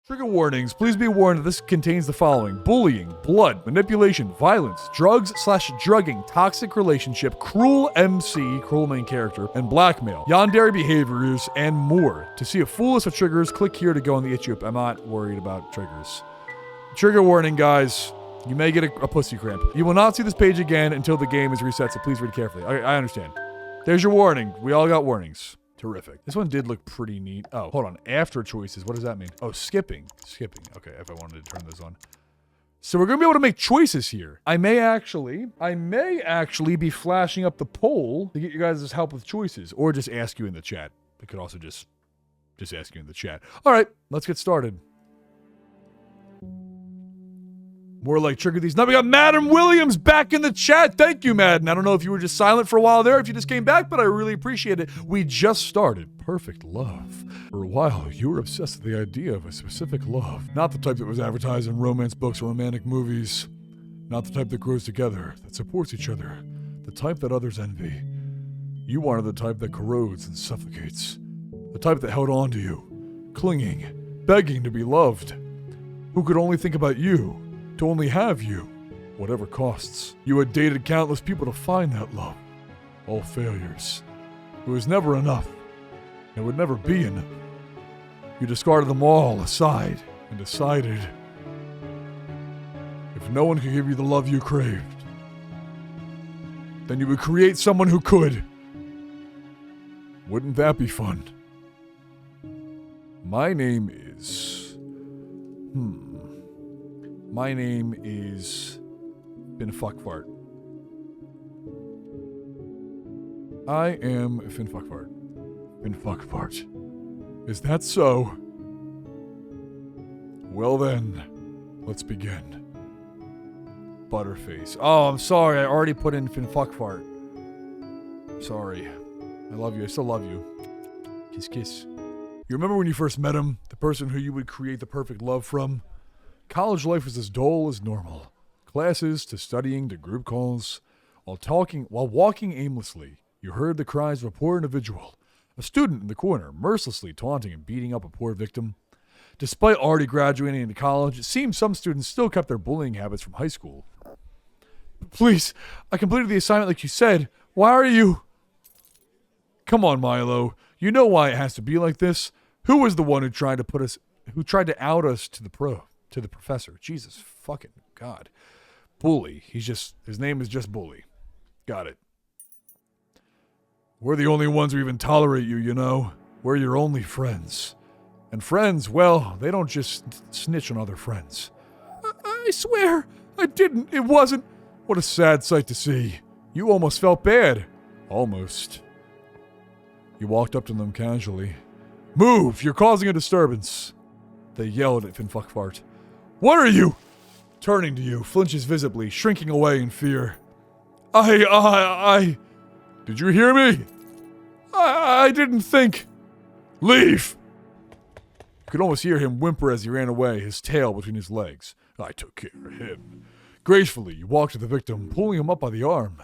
Trigger warnings. Please be warned that this contains the following: bullying, blood, manipulation, violence, drugs/drugging, toxic relationship, cruel MC, cruel main character, and blackmail, yandere behaviors, and more. To see a full list of triggers, click here to go on the itchy up. I'm not worried about triggers. Trigger warning, guys. You may get a pussy cramp. You will not see this page again until the game is reset, so please read carefully. I understand. There's your warning. We all got warnings. Terrific. This one did look pretty neat. Oh, hold on. After choices, what does that mean? Oh, skipping. Skipping. Okay, if I wanted to turn this on. So we're going to be able to make choices here. I may actually be flashing up the poll to get you guys' help with choices, or just ask you in the chat. I could also just ask you in the chat. All right, let's get started. More like trigger these. Now we got Madden Williams back in the chat. Thank you, Madden. I don't know if you were just silent for a while there, if you just came back, but I really appreciate it. We just started Perfect Love. For a while, you were obsessed with the idea of a specific love. Not the type that was advertised in romance books or romantic movies. Not the type that grows together, that supports each other. The type that others envy. You wanted the type that corrodes and suffocates. The type that held on to you, clinging, begging to be loved. Who could only think about you, to only have you, whatever costs. You had dated countless people to find that love. All failures. It was never enough. It would never be enough. You discarded them all aside and decided if no one could give you the love you craved, then you would create someone who could. Wouldn't that be fun? My name is... My name is Finfuckfart. I am Finfuckfart. Finfuckfart. Is that so? Well then, let's begin. Butterface. Oh, I'm sorry. I already put in Finfuckfart. Sorry. I love you. I still love you. Kiss, kiss. You remember when you first met him? The person who you would create the perfect love from? College life was as dull as normal. Classes to studying to group calls. While walking aimlessly, you heard the cries of a poor individual, a student in the corner, mercilessly taunting and beating up a poor victim. Despite already graduating into college, it seemed some students still kept their bullying habits from high school. Please, I completed the assignment like you said. Why are you... Come on, Milo. You know why it has to be like this. Who was the one who tried to out us to the professor? Jesus fucking God. Bully. His name is just Bully. Got it. We're the only ones who even tolerate you, you know. We're your only friends. And friends, well, they don't just snitch on other friends. I swear, I didn't. It wasn't. What a sad sight to see. You almost felt bad. Almost. You walked up to them casually. Move! You're causing a disturbance. They yelled at Finfuckfart. What are you? Turning to you, flinches visibly, shrinking away in fear. Did you hear me? I didn't think. Leave! You could almost hear him whimper as he ran away, his tail between his legs. I took care of him. Gracefully, you walked to the victim, pulling him up by the arm.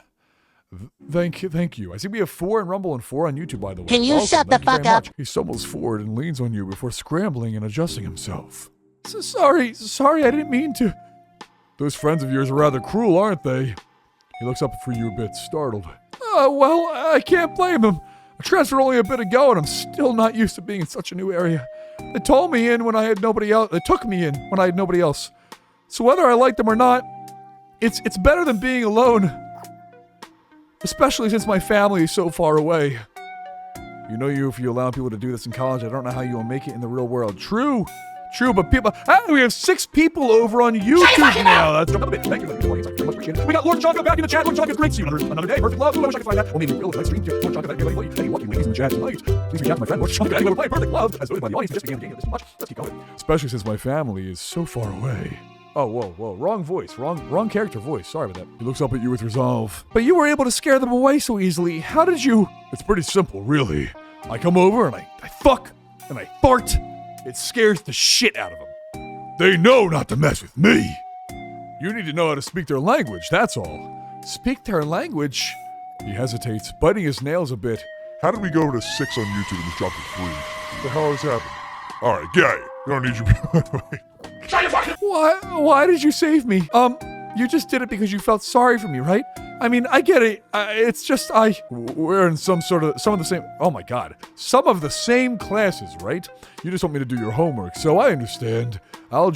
Thank you. I see we have 4 in Rumble and 4 on YouTube, by the way. Can you shut the fuck up? He stumbles forward and leans on you before scrambling and adjusting himself. Sorry, I didn't mean to. Those friends of yours are rather cruel, aren't they? He looks up for you a bit, startled. Well, I can't blame him. I transferred only a bit ago, and I'm still not used to being in such a new area. They told me in when I had nobody else. They took me in when I had nobody else. So whether I like them or not, it's better than being alone. Especially since my family is so far away. You know, if you allow people to do this in college, I don't know how you will make it in the real world. True, but people... we have 6 people over on YouTube now. That's a bit. Thank you. We got Lord Chonka back in the chat. Lord Chonka, great. See you another day. Perfect love. Ooh, I wish I could find that. Or maybe real live stream. Lord Chonka, any lucky ladies in the chat tonight. Please reach out to my friend Lord Chonka. Anyway, play Perfect Love. As voted by the audience, just began the game of this much. Let's keep going. Especially since my family is so far away. Oh, whoa. Wrong voice. Wrong character voice. Sorry about that. He looks up at you with resolve. But you were able to scare them away so easily. How did you? It's pretty simple, really. I come over and I fuck and I fart. It scares the shit out of them. They know not to mess with me. You need to know how to speak their language, that's all. Speak their language? He hesitates, biting his nails a bit. How did we go to 6 on YouTube and just drop to 3? What the hell has happened? Alright, get out of here. We don't need you. Why did you save me? You just did it because you felt sorry for me, right? I mean, I get it. It's just we're in some of the same, oh my god, some of the same classes, right? You just want me to do your homework, so I understand. I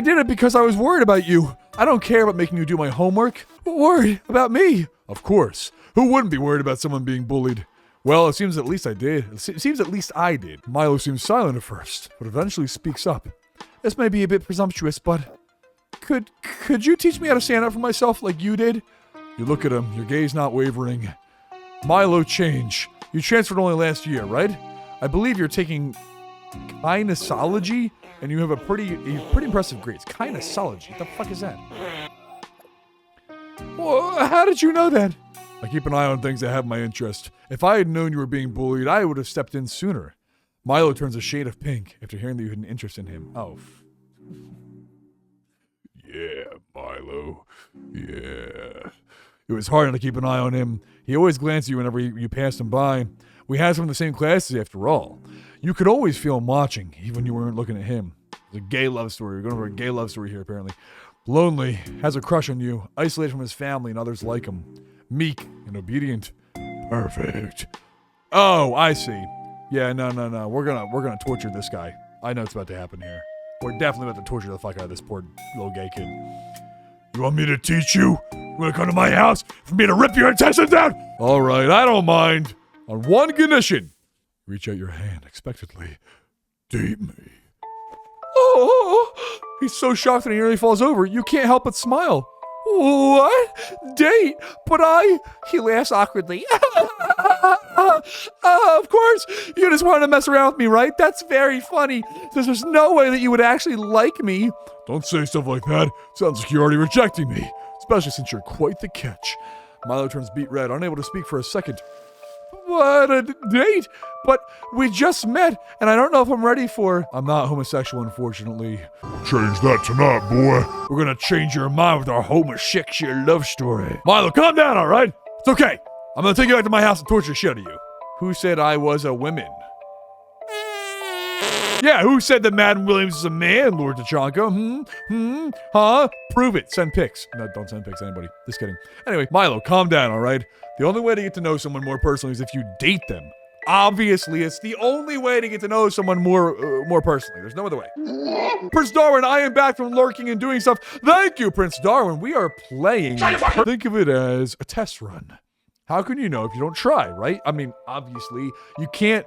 did it because I was worried about you. I don't care about making you do my homework. Worried about me? Of course. Who wouldn't be worried about someone being bullied? Well, it seems at least I did. Milo seems silent at first, but eventually speaks up. This may be a bit presumptuous, but could you teach me how to stand up for myself like you did? You look at him, your gaze not wavering. Milo, change. You transferred only last year, right? I believe you're taking kinesology, and you have pretty impressive grades. Kinesology, what the fuck is that? Well, how did you know that? I keep an eye on things that have my interest. If I had known you were being bullied, I would have stepped in sooner. Milo turns a shade of pink after hearing that you had an interest in him. Oh. Yeah, Milo. Yeah. It was hard to keep an eye on him. He always glanced at you whenever you passed him by. We had some of the same classes after all. You could always feel him watching, even when you weren't looking at him. It's a gay love story. We're going over a gay love story here, apparently. Lonely, has a crush on you, isolated from his family and others like him. Meek and obedient. Perfect. Oh, I see. Yeah, no. We're gonna torture this guy. I know what's about to happen here. We're definitely about to torture the fuck out of this poor little gay kid. You want me to teach you? You wanna come to my house for me to rip your intestines out? Alright, I don't mind. On one condition. Reach out your hand expectantly. Date me. Oh, he's so shocked that he nearly falls over. You can't help but smile. What? Date? But he laughs awkwardly. Of course, you just wanted to mess around with me, right? That's very funny. There's no way that you would actually like me. Don't say stuff like that. Sounds like you're already rejecting me, especially since you're quite the catch. Milo turns beet red, unable to speak for a second. What a date? But we just met, and I don't know if I'm ready for... I'm not homosexual, unfortunately. Change that tonight, boy. We're gonna change your mind with our homosexual love story. Milo, calm down, all right? It's okay. I'm gonna take you back to my house and torture shit out of you. Who said I was a woman? Yeah, who said that Madden Williams is a man, Lord Tachanka? Huh? Prove it. Send pics. No, don't send pics to anybody. Just kidding. Anyway, Milo, calm down, all right? The only way to get to know someone more personally is if you date them. Obviously, it's the only way to get to know someone more personally. There's no other way. Prince Darwin, I am back from lurking and doing stuff. Thank you, Prince Darwin. We are playing. Think of it as a test run. How can you know if you don't try, right? I mean, obviously, you can't.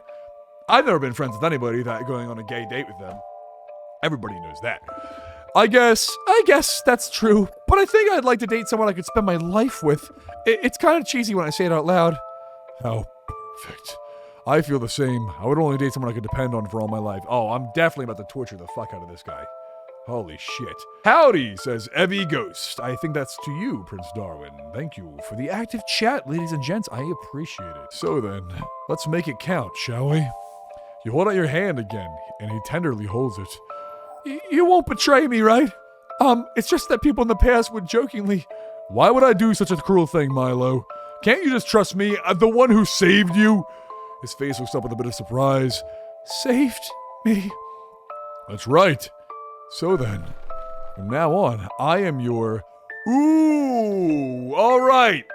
I've never been friends with anybody that going on a gay date with them. Everybody knows that. I guess that's true. But I think I'd like to date someone I could spend my life with. It's kind of cheesy when I say it out loud. How perfect. I feel the same. I would only date someone I could depend on for all my life. Oh, I'm definitely about to torture the fuck out of this guy. Holy shit. Howdy, says Evie Ghost. I think that's to you, Prince Darwin. Thank you for the active chat, ladies and gents. I appreciate it. So then, let's make it count, shall we? You hold out your hand again, and he tenderly holds it. You won't betray me, right? It's just that people in the past would jokingly... Why would I do such a cruel thing, Milo? Can't you just trust me? I'm the one who saved you? His face looks up with a bit of surprise. Saved me? That's right. So then, from now on, I am your... Ooh, all right.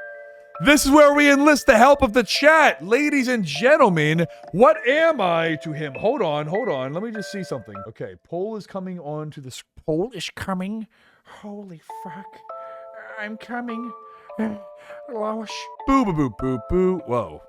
This is where we enlist the help of the chat. Ladies and gentlemen, what am I to him? Hold on. Let me just see something. Okay, poll is coming on to this. Poll is coming. Holy fuck. I'm coming. Lowish. Boo, boo, boo, boo, boo. Whoa.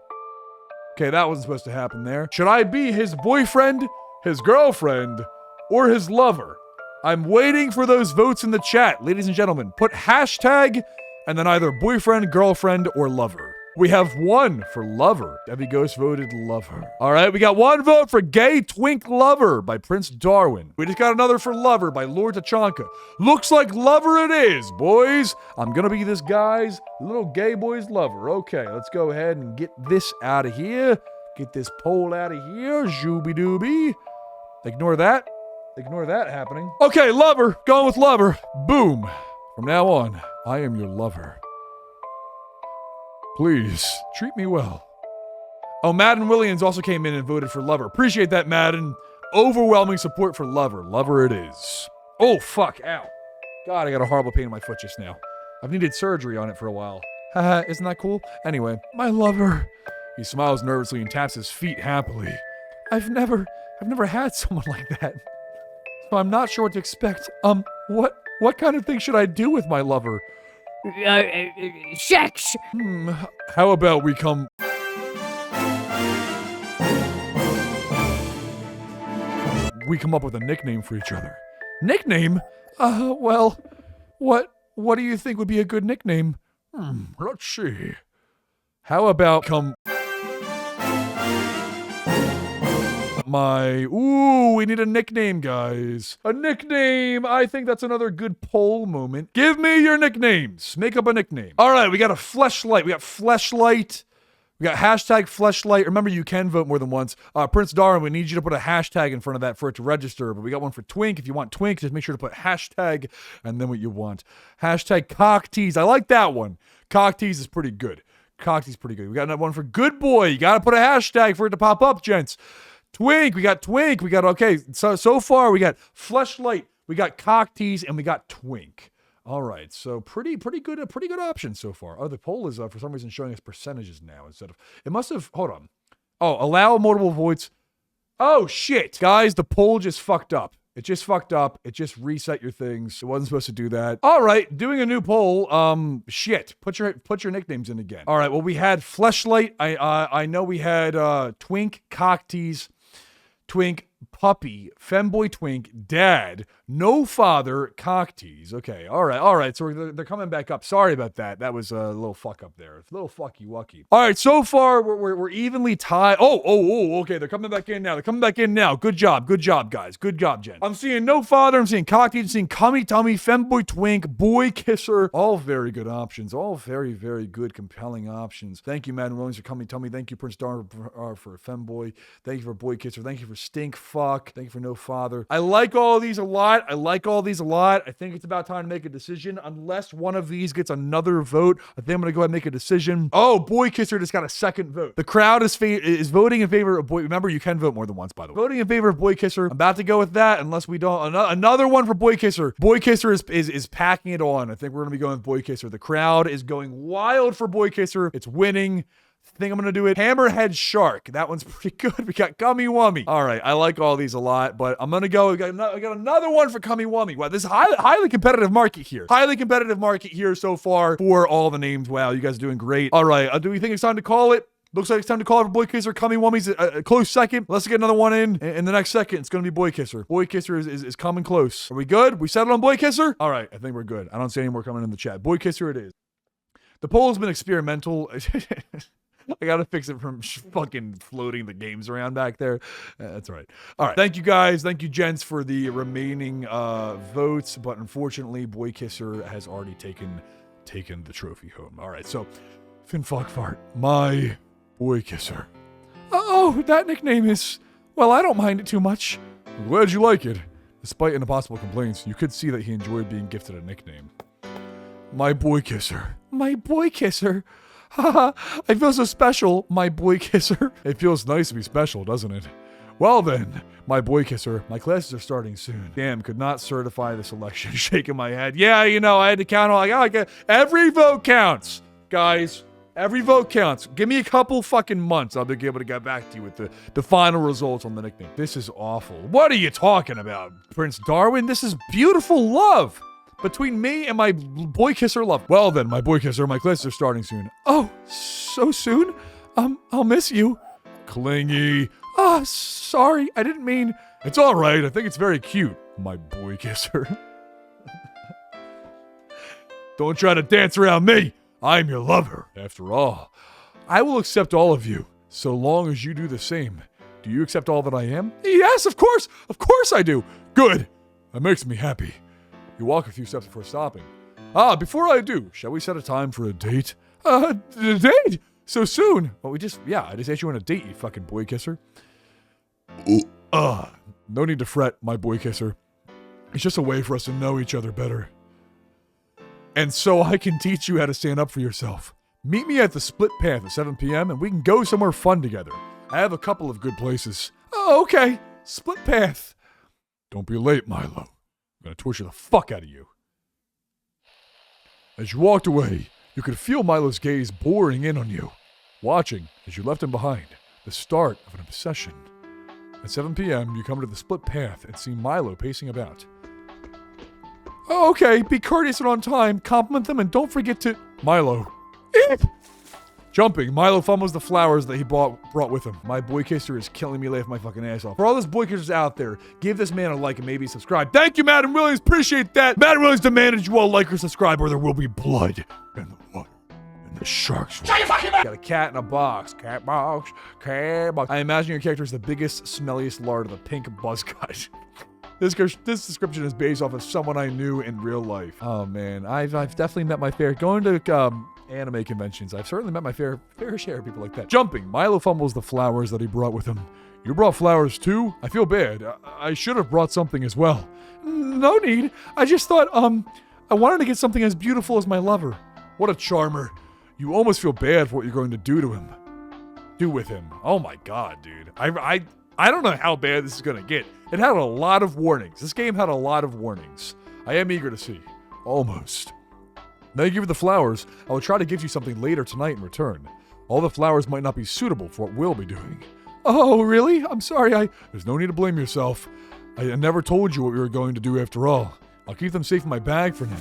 Okay, that wasn't supposed to happen there. Should I be his boyfriend, his girlfriend, or his lover? I'm waiting for those votes in the chat. Ladies and gentlemen, put hashtag and then either boyfriend, girlfriend, or lover. We have 1 for lover. Debbie Ghost voted lover. All right, we got 1 vote for gay twink lover by Prince Darwin. We just got another for lover by Lord Tachanka. Looks like lover it is, boys. I'm gonna be this guy's little gay boy's lover. Okay, let's go ahead and get this out of here. Get this poll out of here. Zooby-dooby. Ignore that. Ignore that happening. Okay, lover. Going with lover. Boom. From now on, I am your lover. Please, treat me well. Oh, Madden Williams also came in and voted for lover. Appreciate that, Madden. Overwhelming support for lover. Lover it is. Oh, fuck. Ow. God, I got a horrible pain in my foot just now. I've needed surgery on it for a while. Haha, isn't that cool? Anyway, my lover. He smiles nervously and taps his feet happily. I've never had someone like that. So I'm not sure what to expect. What kind of thing should I do with my lover? Sex! How about we come... We come up with a nickname for each other. Nickname? Well, what do you think would be a good nickname? Let's see. How about we need a nickname, guys. A nickname. I think that's another good poll moment. Give me your nicknames. Make up a nickname. All right, we got a fleshlight. We got fleshlight. We got hashtag fleshlight. Remember, you can vote more than once. Prince Darwin, we need you to put a hashtag in front of that for it to register. But we got one for twink. If you want twink, just make sure to put hashtag and then what you want. Hashtag cock tease. I like that one. Cock tease is pretty good. Cock tease is pretty good. We got another one for good boy. You got to put a hashtag for it to pop up, gents. Twink, we got twink, we got, okay, so far we got fleshlight, we got cock tease, and we got twink. All right, so pretty good options so far. Oh, the poll is for some reason showing us percentages now instead of, it must have, hold on. Oh, allow multiple votes. Oh, shit. Guys, the poll just fucked up. It just fucked up. It just reset your things. It wasn't supposed to do that. All right, doing a new poll. Shit. Put your nicknames in again. All right, well, we had fleshlight. I know we had twink, cock tease, twink, puppy, femboy twink, dad, no father, cock tease. Okay, all right. So they're coming back up. Sorry about that. That was a little fuck up there. It's a little fucky wucky. All right, so far we're evenly tied. Oh, okay. They're coming back in now. Good job, guys. Good job, Jen. I'm seeing no father. I'm seeing cock tease. I'm seeing cummy tummy, femboy twink, boy kisser. All very good options. All very, very good, compelling options. Thank you, Madden Williams, for cummy tummy. Thank you, Prince Darwin, for femboy. Thank you for boy kisser. Thank you for stink fuck. Thank you for no father. I like all these a lot. I think it's about time to make a decision. Unless one of these gets another vote, I think I'm going to go ahead and make a decision. Oh, boy kisser just got a second vote. The crowd is voting in favor of boy. Remember, you can vote more than once, by the way. Voting in favor of boy kisser. I'm about to go with that unless we don't. Another one for boy kisser. Boy kisser is packing it on. I think we're going to be going with boy kisser. The crowd is going wild for boy kisser. It's winning. I think I'm going to do it. Hammerhead Shark. That one's pretty good. We got Gummy Wummy. All right. I like all these a lot, but I'm going to go. I got another one for Gummy Wummy. Wow, this is highly competitive market here. Highly competitive market here so far for all the names. Wow, you guys are doing great. All right. Do we think it's time to call it? Looks like it's time to call it for Boy Kisser. Gummy Wummy's a close second. Let's get another one in the next second. It's going to be Boy Kisser. Boy Kisser is coming close. Are we good? We settled on Boy Kisser? All right. I think we're good. I don't see any more coming in the chat. Boy Kisser it is. The poll has been experimental. I gotta fix it from fucking floating the games around back there. That's all right. All right. Thank you guys. Thank you, gents, for the remaining votes. But unfortunately, Boy Kisser has already taken the trophy home. All right. So, Finfante, my Boy Kisser. Oh, that nickname is, well, I don't mind it too much. I'm glad you like it. Despite any possible complaints, you could see that he enjoyed being gifted a nickname. My Boy Kisser. My Boy Kisser. Haha, I feel so special, my Boy Kisser. It feels nice to be special, doesn't it? Well then, my Boy Kisser, my classes are starting soon. Damn, could not certify the selection. Shaking my head. Yeah, I had to count all. Every vote counts, guys. Every vote counts. Give me a couple fucking months. I'll be able to get back to you with the final results on the nickname. This is awful. What are you talking about, Prince Darwin? This is beautiful love between me and my Boy Kisser love. Well then, my Boy Kisser, my classes are starting soon. Oh, so soon? I'll miss you. Clingy. Sorry, I didn't mean. It's all right. I think it's very cute, my Boy Kisser. Don't try to dance around me. I'm your lover. After all, I will accept all of you, so long as you do the same. Do you accept all that I am? Yes, of course I do. Good, that makes me happy. You walk a few steps before stopping. Before I do, shall we set a time for a date? A date? So soon? Well, I just asked you on a date, you fucking boy kisser. No need to fret, my boy kisser. It's just a way for us to know each other better. And so I can teach you how to stand up for yourself. Meet me at the Split Path at 7 p.m. and we can go somewhere fun together. I have a couple of good places. Oh, okay. Split Path. Don't be late, Milo. I'm gonna torture the fuck out of you. As you walked away, you could feel Milo's gaze boring in on you, watching as you left him behind, the start of an obsession. At 7 p.m., you come to the Split Path and see Milo pacing about. Oh, okay, be courteous and on time, compliment them, and don't forget to... Milo. Jumping, Milo fumbles the flowers that he brought with him. My boy kisser is killing me laughing my fucking ass off. For all those boy kissers out there, give this man a like and maybe subscribe. Thank you, Madam Williams. Appreciate that. Madam Williams demanded you all like or subscribe or there will be blood in the water. And the sharks will... Got a cat in a box. Cat box. Cat box. I imagine your character is the biggest, smelliest lard of the pink buzz cut. This description is based off of someone I knew in real life. Oh man, I've definitely met my fair... Going to anime conventions, I've certainly met my fair share of people like that. Jumping, Milo fumbles the flowers that he brought with him. You brought flowers too? I feel bad. I should have brought something as well. No need. I just thought, I wanted to get something as beautiful as my lover. What a charmer. You almost feel bad for what you're going to do to him. Do with him. Oh my god, dude. I don't know how bad this is going to get. It had a lot of warnings. This game had a lot of warnings. I am eager to see. Almost. Thank you for the flowers. I will try to give you something later tonight in return. All the flowers might not be suitable for what we'll be doing. Oh, really? I'm sorry, There's no need to blame yourself. I never told you what we were going to do after all. I'll keep them safe in my bag for now.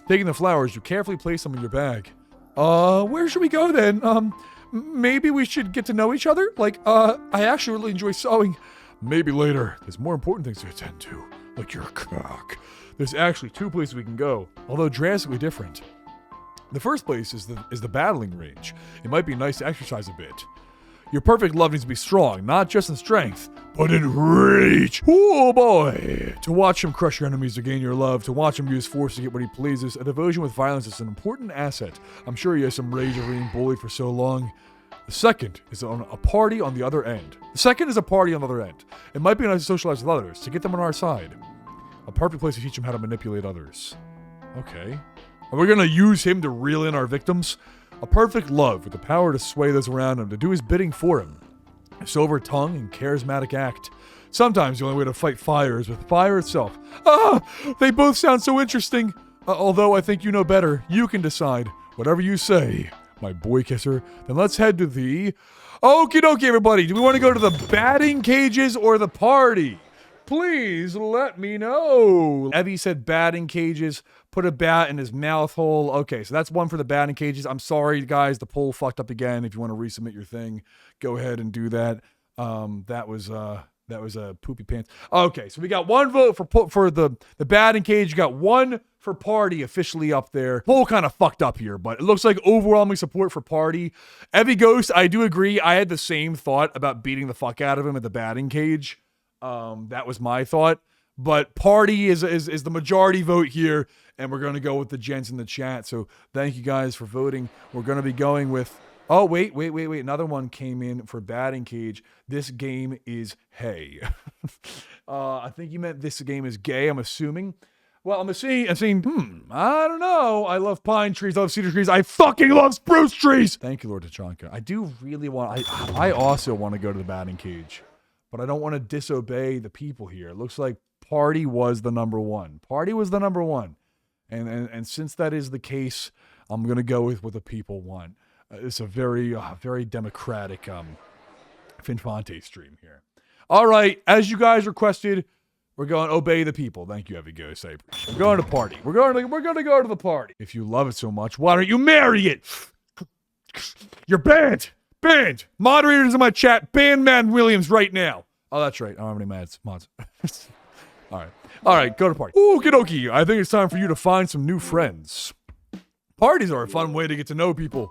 Taking the flowers, you carefully place them in your bag. Where should we go then? Maybe we should get to know each other? I actually really enjoy sewing. Maybe later. There's more important things to attend to, like your cock. There's actually 2 places we can go, although drastically different. The first place is the battling range. It might be nice to exercise a bit. Your perfect love needs to be strong, not just in strength, but in reach. Oh boy! To watch him crush your enemies to gain your love, to watch him use force to get what he pleases, a devotion with violence is an important asset. I'm sure he has some rage over being bullied for so long. The second is a party on the other end. It might be nice to socialize with others, to get them on our side. A perfect place to teach him how to manipulate others. Okay. Are we going to use him to reel in our victims? A perfect love with the power to sway those around him, to do his bidding for him. A silver tongue and charismatic act. Sometimes the only way to fight fire is with fire itself. They both sound so interesting. Although I think you know better, you can decide. Whatever you say, my boy kisser. Then let's head to the... Okie dokie, everybody. Do we want to go to the batting cages or the party? Please let me know. Evie said batting cages. Put a bat in his mouth hole. Okay, so that's one for the batting cages. I'm sorry, guys. The poll fucked up again. If you want to resubmit your thing, go ahead and do that. That was a poopy pants. Okay, so we got 1 vote for the batting cage. You got 1 for party officially up there. Poll kind of fucked up here, but it looks like overwhelming support for party. Evie Ghost, I do agree. I had the same thought about beating the fuck out of him at the batting cage. That was my thought, but party is the majority vote here, and we're going to go with the gents in the chat. So thank you guys for voting. We're going to be going with, oh, wait. Another one came in for batting cage. This game is hey. I think you meant this game is gay, I'm assuming. Well, I'm saying, I don't know. I love pine trees. I love cedar trees. I fucking love spruce trees. Thank you, Lord Tachanka. I do really want, I also want to go to the batting cage. But I don't want to disobey the people here. It looks like party was the number 1. Party was the number 1. And since that is the case, I'm going to go with what the people want. It's a very democratic Finfante stream here. All right, as you guys requested, we're going to obey the people. Thank you, Evie Ghost. I appreciate it. We're going to party. We're going to go to the party. If you love it so much, why don't you marry it? You're banned. Banned. Moderators in my chat, ban Madden Williams right now. Oh, that's right. I don't have any mods. All right, go to party. Okie dokie. I think it's time for you to find some new friends. Parties are a fun way to get to know people.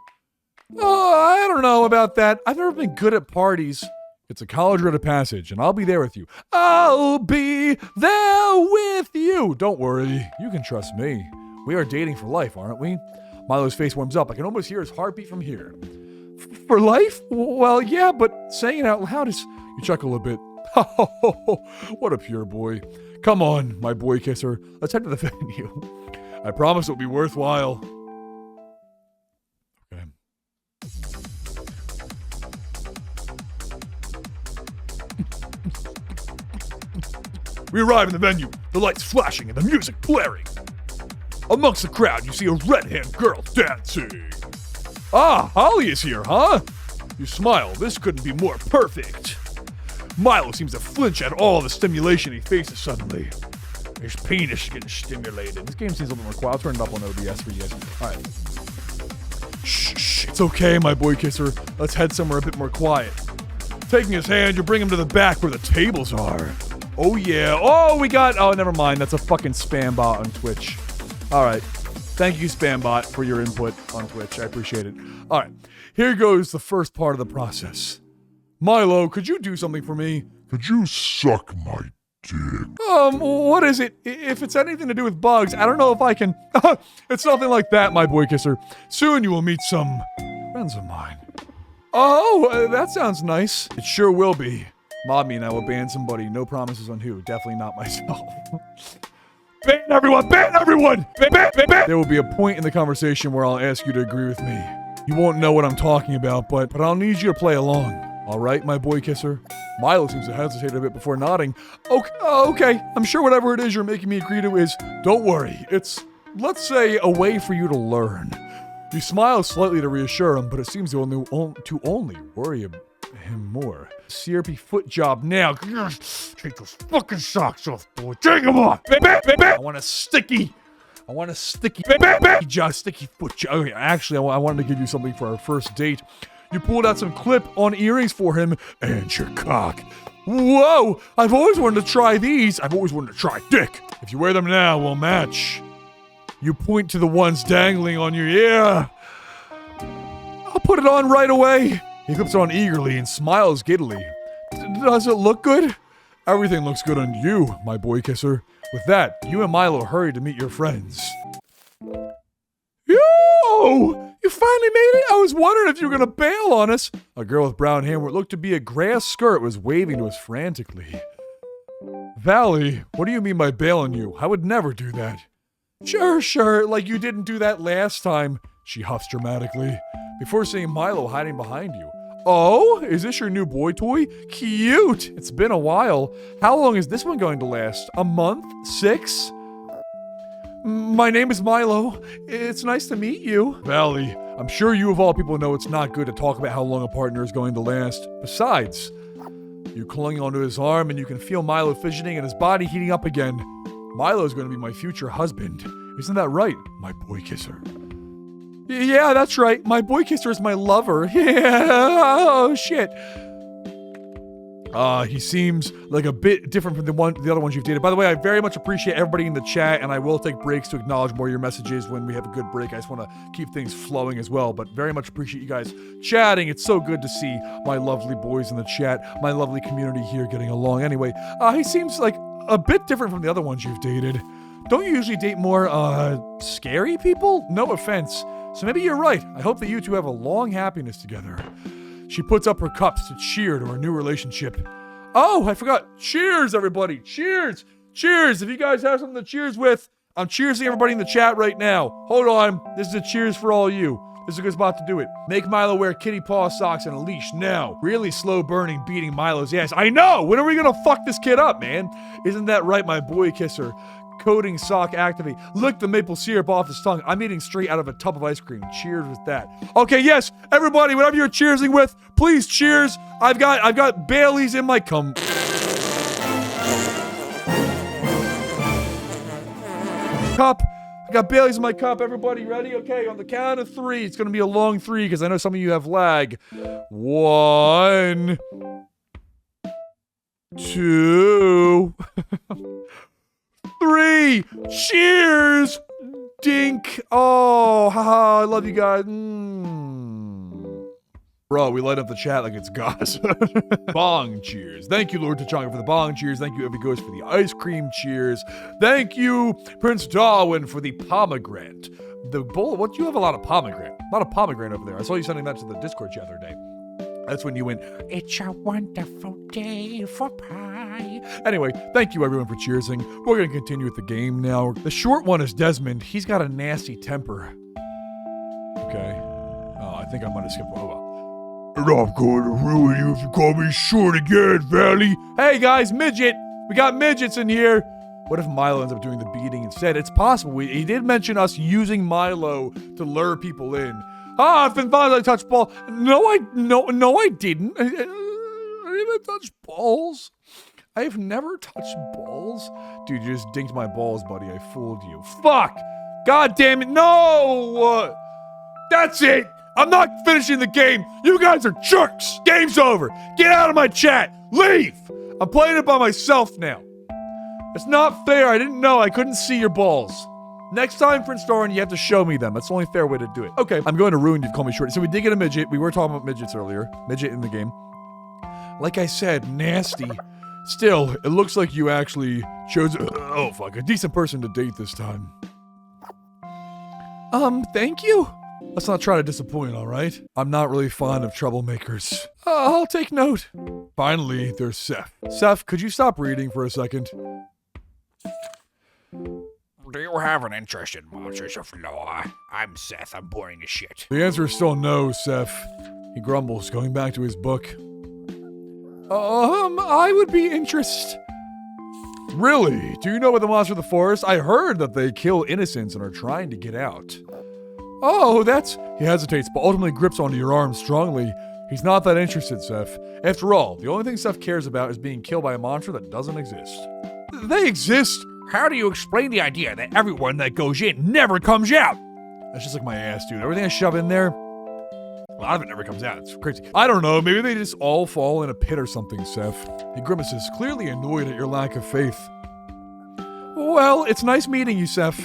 Oh, I don't know about that. I've never been good at parties. It's a college rite of passage, and I'll be there with you. I'll be there with you. Don't worry. You can trust me. We are dating for life, aren't we? Milo's face warms up. I can almost hear his heartbeat from here. For life? Well, yeah, but saying it out loud is... You chuckle a bit. What a pure boy. Come on, my boy kisser. Let's head to the venue. I promise it'll be worthwhile. Okay. We arrive in the venue, the lights flashing and the music blaring. Amongst the crowd, you see a red-haired girl dancing. Ah, Holly is here, huh? You smile. This couldn't be more perfect. Milo seems to flinch at all the stimulation he faces suddenly. His penis is getting stimulated. This game seems a little more quiet. I'll turn it up on OBS for you guys. All right. Shh, it's okay, my boy kisser. Let's head somewhere a bit more quiet. Taking his hand, you bring him to the back where the tables are. Oh, yeah. Oh, we got... Oh, never mind. That's a fucking spam bot on Twitch. All right. Thank you, spam bot, for your input on Twitch. I appreciate it. All right. Here goes the first part of the process. Milo, could you do something for me? Could you suck my dick? What is it? If it's anything to do with bugs, I don't know if I can... It's nothing like that, my boy kisser. Soon you will meet some friends of mine. Oh, that sounds nice. It sure will be. Mommy and I will ban somebody. No promises on who. Definitely not myself. Ban everyone! Ban everyone! Ban! There will be a point in the conversation where I'll ask you to agree with me. You won't know what I'm talking about, but I'll need you to play along. All right, my boy kisser? Milo seems to hesitate a bit before nodding. Okay. I'm sure whatever it is you're making me agree to is, don't worry. It's, let's say, a way for you to learn. You smile slightly to reassure him, but it seems to only worry him more. CRP foot job now. Take those fucking socks off, boy. Take them off. I want a sticky sticky foot job. Okay, actually, I wanted to give you something for our first date. You pulled out some clip-on earrings for him and your cock. Whoa! I've always wanted to try these. I've always wanted to try dick. If you wear them now, we'll match. You point to the ones dangling on your ear. I'll put it on right away. He clips it on eagerly and smiles giddily. Does it look good? Everything looks good on you, my boy kisser. With that, you and Milo hurry to meet your friends. Yo! You finally made it? I was wondering if you were gonna bail on us. A girl with brown hair, what looked to be a grass skirt, was waving to us frantically. Valley, what do you mean by bail on you? I would never do that. Sure, like you didn't do that last time, she huffs dramatically, before seeing Milo hiding behind you. Oh, is this your new boy toy? Cute! It's been a while. How long is this one going to last? A month? 6? My name is Milo. It's nice to meet you. Valley, I'm sure you of all people know it's not good to talk about how long a partner is going to last. Besides, you clung onto his arm and you can feel Milo fidgeting and his body heating up again. Milo's going to be my future husband. Isn't that right, my boy kisser? Yeah, that's right. My boy kisser is my lover. Yeah. Oh, shit. He seems like a bit different from the other ones you've dated. By the way, I very much appreciate everybody in the chat, and I will take breaks to acknowledge more of your messages when we have a good break. I just want to keep things flowing as well, but very much appreciate you guys chatting. It's so good to see my lovely boys in the chat, my lovely community here getting along. Anyway, he seems like a bit different from the other ones you've dated. Don't you usually date more, scary people? No offense. So maybe you're right. I hope that you two have a long happiness together. She puts up her cups to cheer to her new relationship. Oh, I forgot. Cheers, everybody. Cheers. Cheers. If you guys have something to cheers with, I'm cheersing everybody in the chat right now. Hold on. This is a cheers for all you. This is a good spot to do it. Make Milo wear kitty paw socks and a leash now. Really slow burning, beating Milo's ass. I know. When are we going to fuck this kid up, man? Isn't that right, my boy kisser? Coating sock activate. Lick the maple syrup off his tongue. I'm eating straight out of a tub of ice cream. Cheers with that. Okay, yes, everybody, whatever you're cheersing with, please cheers. I've got Bailey's in my cup. I got Bailey's in my cup. Everybody ready? Okay, on the count of 3. It's gonna be a long 3 because I know some of you have lag. 1, 2. 3! Cheers! Dink! Oh, haha, I love you guys. Bro, we light up the chat like it's Gaza. Bong cheers. Thank you, Lord Tachanga, for the bong cheers. Thank you, Evie Ghost, for the ice cream cheers. Thank you, Prince Darwin, for the pomegranate. The bowl, what? You have a lot of pomegranate. A lot of pomegranate over there. I saw you sending that to the Discord chat the other day. That's when you went, it's a wonderful day for pie. Anyway, thank you everyone for cheersing. We're going to continue with the game now. The short one is Desmond. He's got a nasty temper. Okay. Oh, I think I'm going to skip over. And I'm going to ruin you if you call me short again, Valley. Hey guys, midget. We got midgets in here. What if Milo ends up doing the beating instead? It's possible. He did mention us using Milo to lure people in. Ah, Finfante touched ball. No, I didn't. I didn't touch balls. I've never touched balls. Dude, you just dinked my balls, buddy. I fooled you. Fuck! God damn it, no! That's it! I'm not finishing the game. You guys are jerks. Game's over. Get out of my chat. Leave! I'm playing it by myself now. It's not fair. I didn't know. I couldn't see your balls. Next time, Prince Darwin, you have to show me them. That's the only fair way to do it. Okay, I'm going to ruin you. Call me short. So we did get a midget. We were talking about midgets earlier. Midget in the game. Like I said, nasty. Still, it looks like you actually chose a decent person to date this time. Thank you. Let's not try to disappoint, all right? I'm not really fond of troublemakers. I'll take note. Finally, there's Seth. Seth, could you stop reading for a second? Do you have an interest in monsters of law? I'm Seth. I'm boring as shit. The answer is still no, Seth. He grumbles, going back to his book. I would be interested. Really? Do you know about the monster of the forest? I heard that they kill innocents and are trying to get out. Oh, that's... He hesitates, but ultimately grips onto your arm strongly. He's not that interested, Seth. After all, the only thing Seth cares about is being killed by a monster that doesn't exist. They exist! How do you explain the idea that everyone that goes in never comes out? That's just like my ass, dude. Everything I shove in there, a lot of it never comes out. It's crazy. I don't know. Maybe they just all fall in a pit or something, Seth. He grimaces, clearly annoyed at your lack of faith. Well, it's nice meeting you, Seth.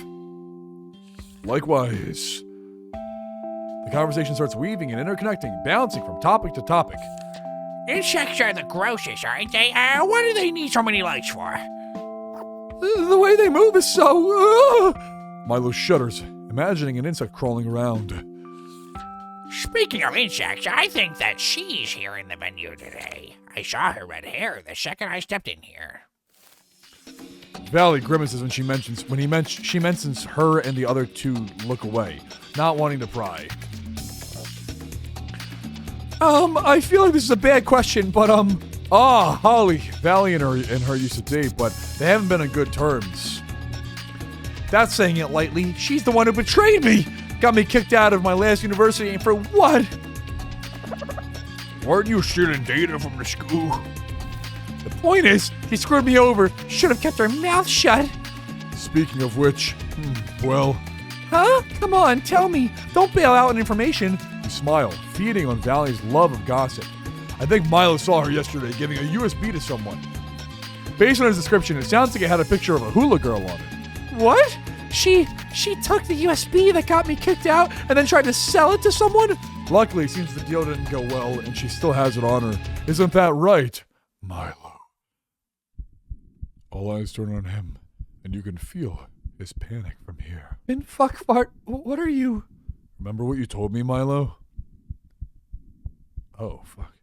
Likewise. The conversation starts weaving and interconnecting, bouncing from topic to topic. Insects are the grossest, aren't they? What do they need so many lights for? The way they move is so... Milo shudders, imagining an insect crawling around. Speaking of insects, I think that she's here in the venue today. I saw her red hair the second I stepped in here. Valley grimaces when she mentions her and the other two look away, not wanting to pry. I feel like this is a bad question, but Holly, Valley and her used to date, but they haven't been on good terms. That's saying it lightly. She's the one who betrayed me! Got me kicked out of my last university, and for what? Weren't you stealing data from the school? The point is, she screwed me over. Should have kept her mouth shut. Speaking of which, well... Huh? Come on, tell me. Don't bail out on information. You smile, feeding on Valley's love of gossip. I think Milo saw her yesterday giving a USB to someone. Based on his description, it sounds like it had a picture of a hula girl on it. What? She took the USB that got me kicked out and then tried to sell it to someone? Luckily, it seems the deal didn't go well and she still has it on her. Isn't that right, Milo? All eyes turn on him, and you can feel his panic from here. And fuck fart, what are you? Remember what you told me, Milo? Oh, fuck.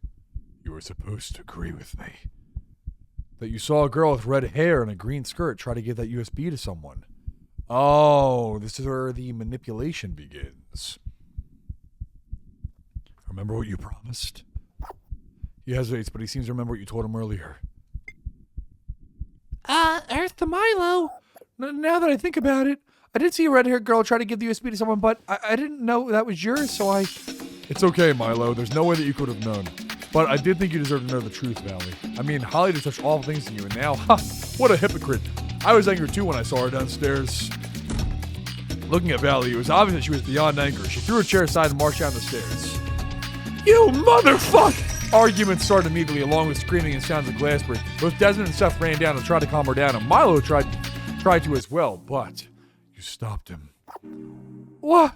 You were supposed to agree with me. That you saw a girl with red hair and a green skirt try to give that USB to someone. Oh, this is where the manipulation begins. Remember what you promised? He hesitates, but he seems to remember what you told him earlier. Earth to Milo. Now that I think about it, I did see a red-haired girl try to give the USB to someone, but I didn't know that was yours, so I... It's okay, Milo. There's no way that you could have known. But I did think you deserved to know the truth, Valley. I mean, Holly did such awful things to you, and now, what a hypocrite. I was angry too when I saw her downstairs. Looking at Valley, it was obvious that she was beyond anger. She threw her chair aside and marched down the stairs. You motherfucker! Arguments started immediately, along with screaming and sounds of glass break. Both Desmond and Seth ran down to try to calm her down, and Milo tried to as well, but you stopped him. What?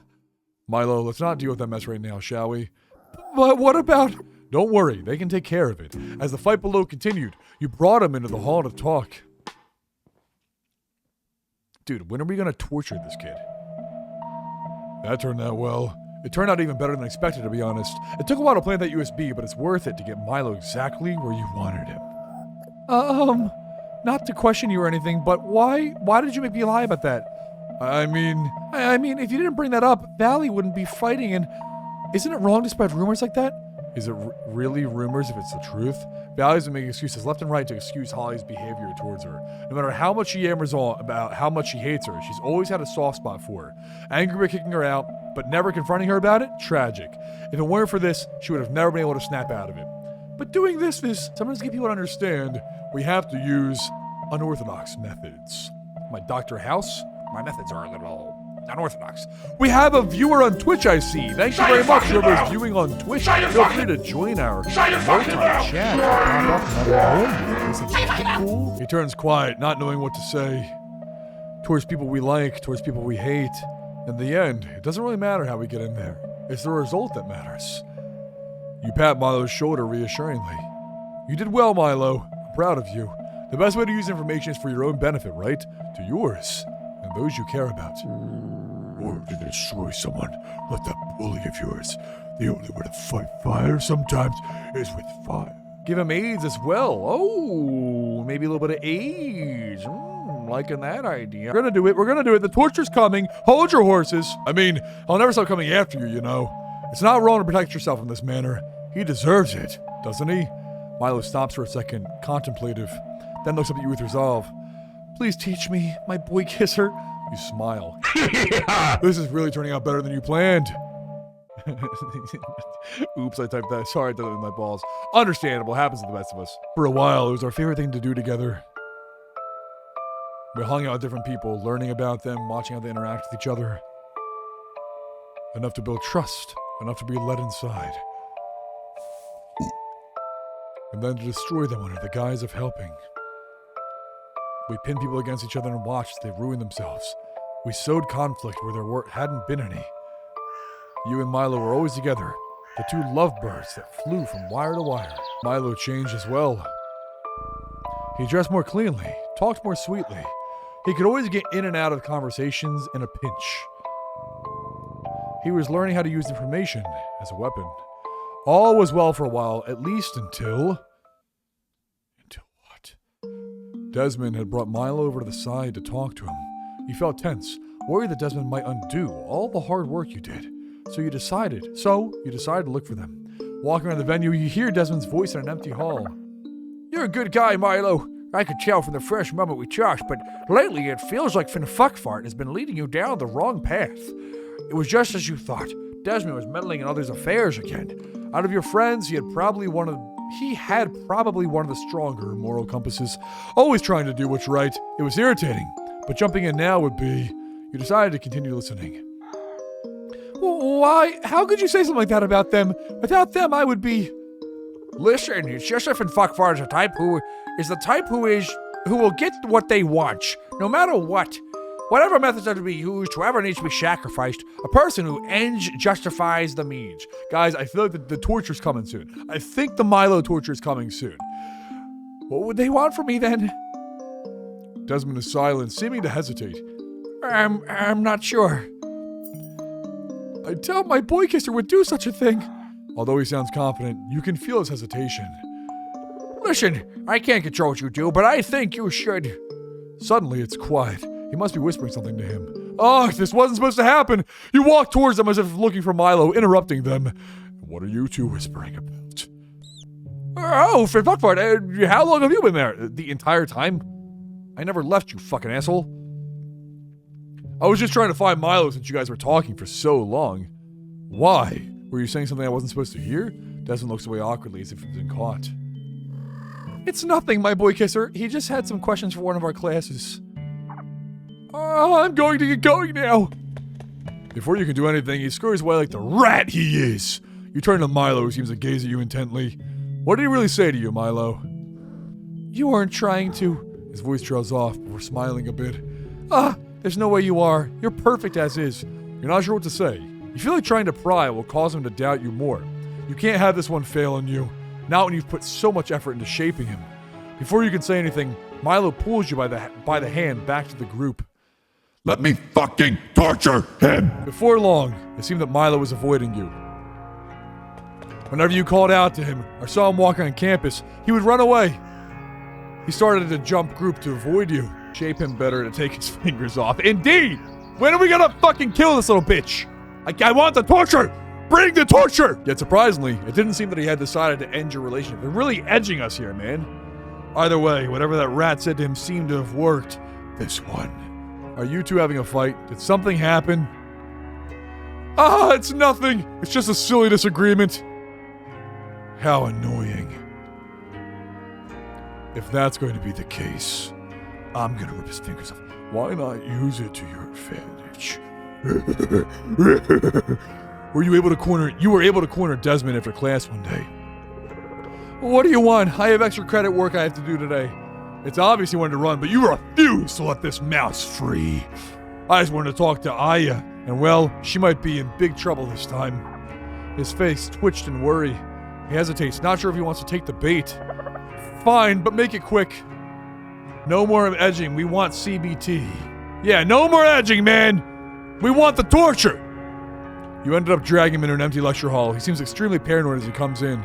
Milo, let's not deal with that mess right now, shall we? But what about... Don't worry, they can take care of it. As the fight below continued, you brought him into the hall to talk. Dude, when are we gonna torture this kid? That turned out well. It turned out even better than expected, to be honest. It took a while to plant that USB, but it's worth it to get Milo exactly where you wanted him. Not to question you or anything, but why did you make me lie about that? I mean, if you didn't bring that up, Valley wouldn't be fighting, and isn't it wrong to spread rumors like that? Is it really rumors if it's the truth? Valley's been making excuses left and right to excuse Holly's behavior towards her. No matter how much she yammers on about how much she hates her, she's always had a soft spot for her. Angry by kicking her out, but never confronting her about it? Tragic. If it weren't for this, she would have never been able to snap out of it. But doing this is, sometimes to get people to understand, we have to use unorthodox methods. My Dr. House, my methods are a little unorthodox. We have a viewer on Twitch, I see. Thank you very much, whoever's viewing on Twitch. Feel free to join our multi-chat. Cool. He turns quiet, not knowing what to say. Towards people we like, towards people we hate. In the end, it doesn't really matter how we get in there. It's the result that matters. You pat Milo's shoulder reassuringly. You did well, Milo. I'm proud of you. The best way to use information is for your own benefit, right? To yours, and those you care about. Or to destroy someone, like that bully of yours. The only way to fight fire sometimes is with fire. Give him AIDS as well. Oh, maybe a little bit of AIDS. Liking that idea. We're gonna do it. The torture's coming. Hold your horses. I mean, I'll never stop coming after you, you know. It's not wrong to protect yourself in this manner. He deserves it, doesn't he? Milo stops for a second, contemplative, then looks up at you with resolve. Please teach me, my boy kisser. You smile. This is really turning out better than you planned. Oops, I typed that. Sorry, I did it with my balls. Understandable, happens to the best of us. For a while, it was our favorite thing to do together. We hung out with different people, learning about them, watching how they interact with each other. Enough to build trust, enough to be let inside. And then to destroy them under the guise of helping. We pinned people against each other and watched as they ruined themselves. We sowed conflict where there hadn't been any. You and Milo were always together, the two lovebirds that flew from wire to wire. Milo changed as well. He dressed more cleanly, talked more sweetly. He could always get in and out of conversations in a pinch. He was learning how to use information as a weapon. All was well for a while, at least until... Until what? Desmond had brought Milo over to the side to talk to him. He felt tense, worried that Desmond might undo all the hard work you did. So you decided to look for them. Walking around the venue, you hear Desmond's voice in an empty hall. You're a good guy, Milo. I could tell from the first moment we talked, but lately it feels like Finfante has been leading you down the wrong path. It was just as you thought. Desmond was meddling in others' affairs again. Out of your friends, he had probably one of the stronger moral compasses, always trying to do what's right. It was irritating, but jumping in now would be... You decided to continue listening. Why? How could you say something like that about them? Without them, I would be... Listen, it's just if Finfante is the type who will get what they want, no matter what. Whatever methods are to be used, whoever needs to be sacrificed, a person who ends justifies the means. Guys, I feel like the torture's coming soon. I think the Milo torture is coming soon. What would they want from me then? Desmond is silent, seeming to hesitate. I'm not sure. I doubt my boy kisser would do such a thing. Although he sounds confident, you can feel his hesitation. Listen, I can't control what you do, but I think you should. Suddenly, it's quiet. He must be whispering something to him. Oh, this wasn't supposed to happen. You walk towards them as if looking for Milo, interrupting them. What are you two whispering about? Oh, Finfante, how long have you been there? The entire time? I never left, you fucking asshole. I was just trying to find Milo since you guys were talking for so long. Why? Were you saying something I wasn't supposed to hear? Desmond looks away awkwardly as if he'd been caught. It's nothing, my boy kisser. He just had some questions for one of our classes. Oh, I'm going to get going now. Before you can do anything, he scurries away like the rat he is. You turn to Milo, who seems to gaze at you intently. What did he really say to you, Milo? You weren't trying to... His voice trails off before smiling a bit. There's no way you are. You're perfect as is. You're not sure what to say. You feel like trying to pry will cause him to doubt you more. You can't have this one fail on you. Not when you've put so much effort into shaping him. Before you can say anything, Milo pulls you by the hand back to the group. Let me fucking torture him! Before long, it seemed that Milo was avoiding you. Whenever you called out to him or saw him walking on campus, he would run away. He started to jump group to avoid you. Shape him better to take his fingers off. Indeed! When are we gonna fucking kill this little bitch? I want the torture! Bring the torture! Yet surprisingly, it didn't seem that he had decided to end your relationship. They're really edging us here, man. Either way, whatever that rat said to him seemed to have worked. This one. Are you two having a fight? Did something happen? Ah, it's nothing! It's just a silly disagreement. How annoying. If that's going to be the case, I'm gonna rip his fingers off. Why not use it to your advantage? You were able to corner Desmond after class one day. What do you want? I have extra credit work I have to do today. It's obvious you wanted to run, but you refused to let this mouse free. I just wanted to talk to Aya, and well, she might be in big trouble this time. His face twitched in worry. He hesitates, not sure if he wants to take the bait. Fine, but make it quick. No more edging, we want CBT. Yeah, no more edging, man! We want the torture! You ended up dragging him into an empty lecture hall. He seems extremely paranoid as he comes in.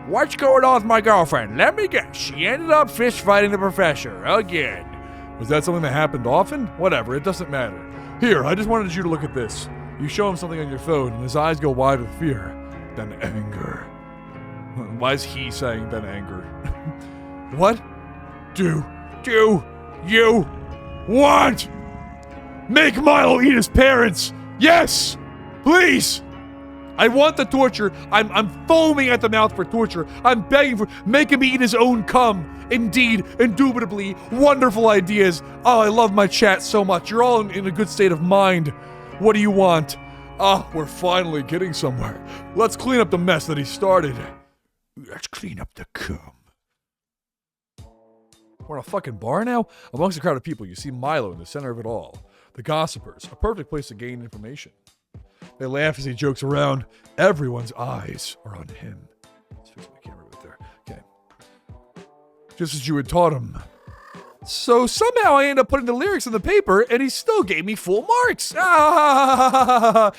What's going on with my girlfriend? Let me guess. She ended up fist fighting the professor again. Was that something that happened often? Whatever, it doesn't matter. Here, I just wanted you to look at this. You show him something on your phone, and his eyes go wide with fear. Then anger. Why is he saying then anger? What do you want? Make Milo eat his parents! Yes! Please! I want the torture. I'm foaming at the mouth for torture. I'm begging for... Make him eat his own cum. Indeed, indubitably, wonderful ideas. Oh, I love my chat so much. You're all in a good state of mind. What do you want? Ah, we're finally getting somewhere. Let's clean up the mess that he started. Let's clean up the cum. We're in a fucking bar now? Amongst a crowd of people, you see Milo in the center of it all. The gossipers, a perfect place to gain information. They laugh as he jokes around. Everyone's eyes are on him. Let's fix my camera right there. Okay. Just as you had taught him. So somehow I end up putting the lyrics in the paper, and he still gave me full marks. Ah!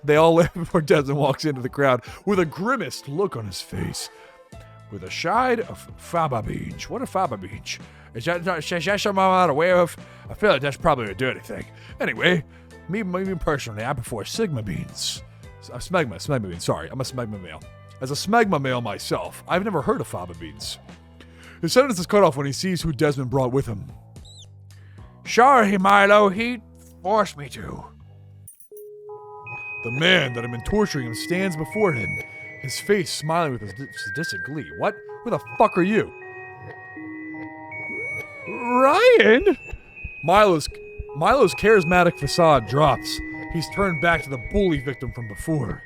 They all laugh before Desmond walks into the crowd with a grimaced look on his face. With a shade of faba beans. What a faba beans? Is that something I'm not aware of? I feel like that's probably a dirty thing. Anyway, me personally, I prefer Sigma beans. Smegma beans, sorry. I'm a Smegma male. As a Smegma male myself, I've never heard of faba beans. His sentence is cut off when he sees who Desmond brought with him. Sorry, Milo, he forced me to. The man that had been torturing him stands before him, his face smiling with a sadistic glee. What? Who the fuck are you? Ryan? Milo's charismatic facade drops. He's turned back to the bully victim from before.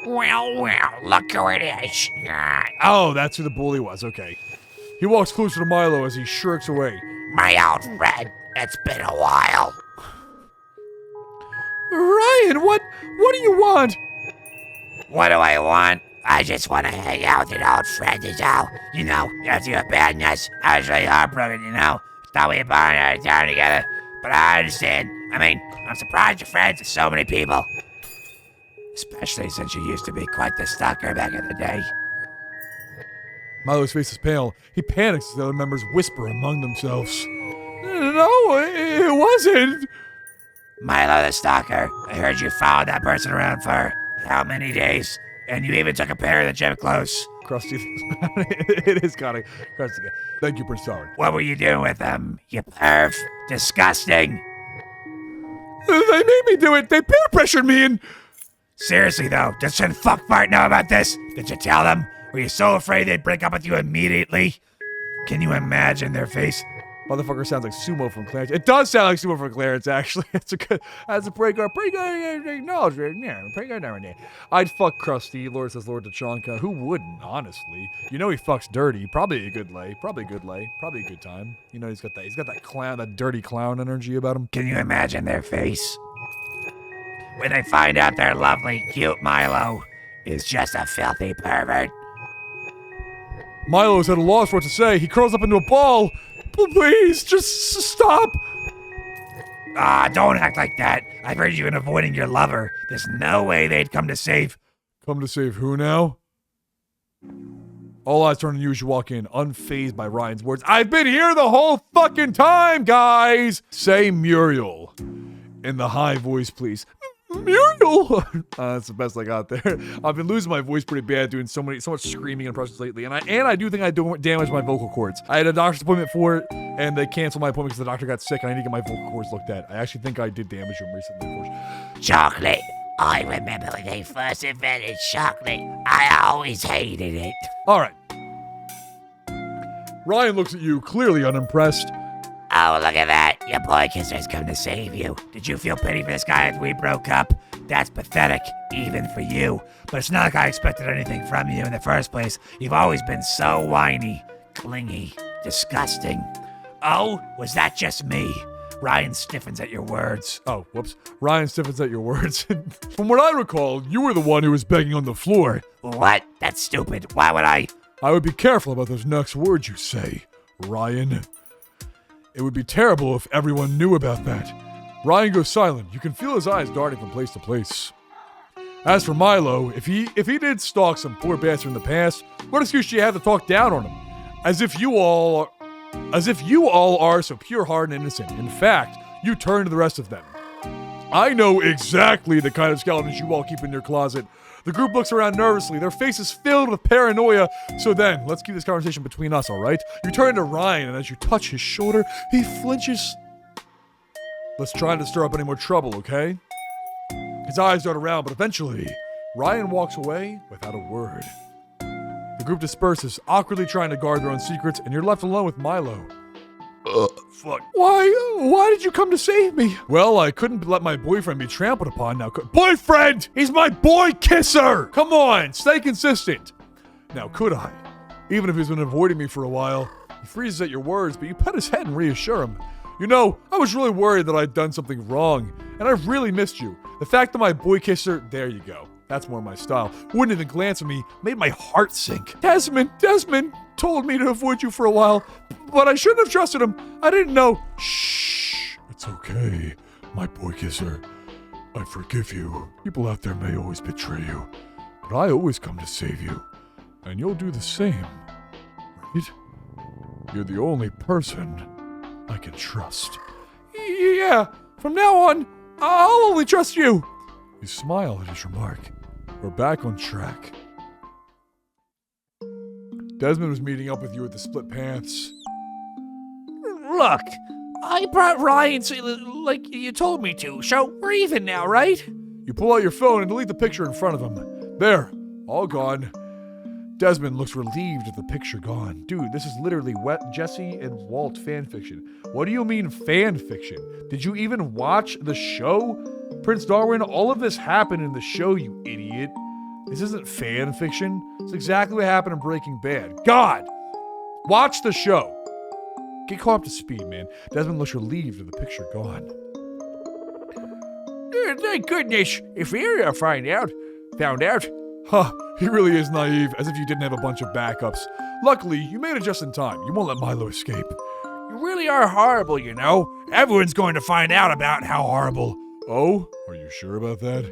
Well, look who it is. Oh, that's who the bully was, okay. He walks closer to Milo as he shirks away. My old friend, it's been a while. Ryan, what do you want? What do I want? I just want to hang out with an old friend is all. You know, after you abandoned us, I was really heartbroken, you know. Thought we had bonded out of town together. But I understand. I mean, I'm surprised you're friends with so many people. Especially since you used to be quite the stalker back in the day. Milo's face is pale. He panics as the other members whisper among themselves. No, it wasn't. Milo the stalker, I heard you followed that person around for how many days? And you even took a pair of the gym clothes. Krusty. It is kind of Krusty. Thank you, Prince Darwin. What were you doing with them, you perv? Disgusting. They made me do it. They peer pressured me and... Seriously though, does Fin Fuckfart know about this? Did you tell them? Were you so afraid they'd break up with you immediately? Can you imagine their face? Motherfucker sounds like Sumo from Clarence. It does sound like Sumo from Clarence, actually. That's a pretty good acknowledgement. Yeah, pretty good there. I'd fuck Krusty, Lord says Lord Tachanka. Who wouldn't, honestly? You know he fucks dirty. Probably a good lay. Probably a good time. You know he's got that clown, that dirty clown energy about him. Can you imagine their face? when they find out their lovely, cute Milo is just a filthy pervert. Milo's at a loss for what to say. He curls up into a ball. Please, just stop. Don't act like that. I've heard you've been avoiding your lover. There's no way they'd come to save. Come to save who now? All eyes turn on you as you walk in, unfazed by Ryan's words. I've been here the whole fucking time, guys! Say Muriel. In the high voice, please. Muriel! That's the best I got there. I've been losing my voice pretty bad doing so much screaming impressions lately, and I do think I damaged my vocal cords. I had a doctor's appointment for it, and they canceled my appointment because the doctor got sick, and I need to get my vocal cords looked at. I actually think I did damage them recently, unfortunately. Chocolate. I remember when they first invented chocolate. I always hated it. All right. Ryan looks at you, clearly unimpressed. Oh, look at that. Your boy kisser's come to save you. Did you feel pity for this guy after we broke up? That's pathetic, even for you. But it's not like I expected anything from you in the first place. You've always been so whiny, clingy, disgusting. Oh, was that just me? Ryan stiffens at your words. Oh, whoops. Ryan stiffens at your words. From what I recall, you were the one who was begging on the floor. What? That's stupid. Why would I? I would be careful about those next words you say, Ryan. It would be terrible if everyone knew about that. Ryan goes silent. You can feel his eyes darting from place to place. As for Milo, if he did stalk some poor bastard in the past, what excuse do you have to talk down on him? As if you all are so pure-hearted and innocent. In fact, you turn to the rest of them. I know exactly the kind of skeletons you all keep in your closet. The group looks around nervously, their faces filled with paranoia. So then, let's keep this conversation between us, all right? You turn to Ryan, and as you touch his shoulder, he flinches. Let's try not to stir up any more trouble, okay? His eyes dart around, but eventually, Ryan walks away without a word. The group disperses, awkwardly trying to guard their own secrets, and you're left alone with Milo. Fuck. Why did you come to save me? Well, I couldn't let my boyfriend be trampled upon now. Boyfriend! He's my boy kisser! Come on, stay consistent. Now, could I? Even if he's been avoiding me for a while. He freezes at your words, but you pet his head and reassure him. You know, I was really worried that I'd done something wrong, and I really missed you. The fact that my boy kisser, there you go. That's more my style. Wouldn't even glance at me, made my heart sink. Desmond told me to avoid you for a while, but I shouldn't have trusted him. I didn't know. Shh. It's okay, my boy kisser. I forgive you. People out there may always betray you, but I always come to save you. And you'll do the same, right? You're the only person I can trust. Yeah, from now on, I'll only trust you. You smile at his remark. We're back on track. Desmond was meeting up with you at the Split Paths. Look, I brought Ryan like you told me to, so we're even now, right? You pull out your phone and delete the picture in front of him. There, all gone. Desmond looks relieved at the picture gone. Dude, this is literally Jesse and Walt fanfiction. What do you mean fanfiction? Did you even watch the show? Prince Darwin, all of this happened in the show, you idiot. This isn't fanfiction. It's exactly what happened in Breaking Bad. God! Watch the show. Get caught up to speed, man. Desmond looks relieved at the picture gone. Thank goodness. If Ariel found out. Huh, he really is naive, as if you didn't have a bunch of backups. Luckily, you made it just in time. You won't let Milo escape. You really are horrible, you know. Everyone's going to find out about how horrible. Oh? Are you sure about that?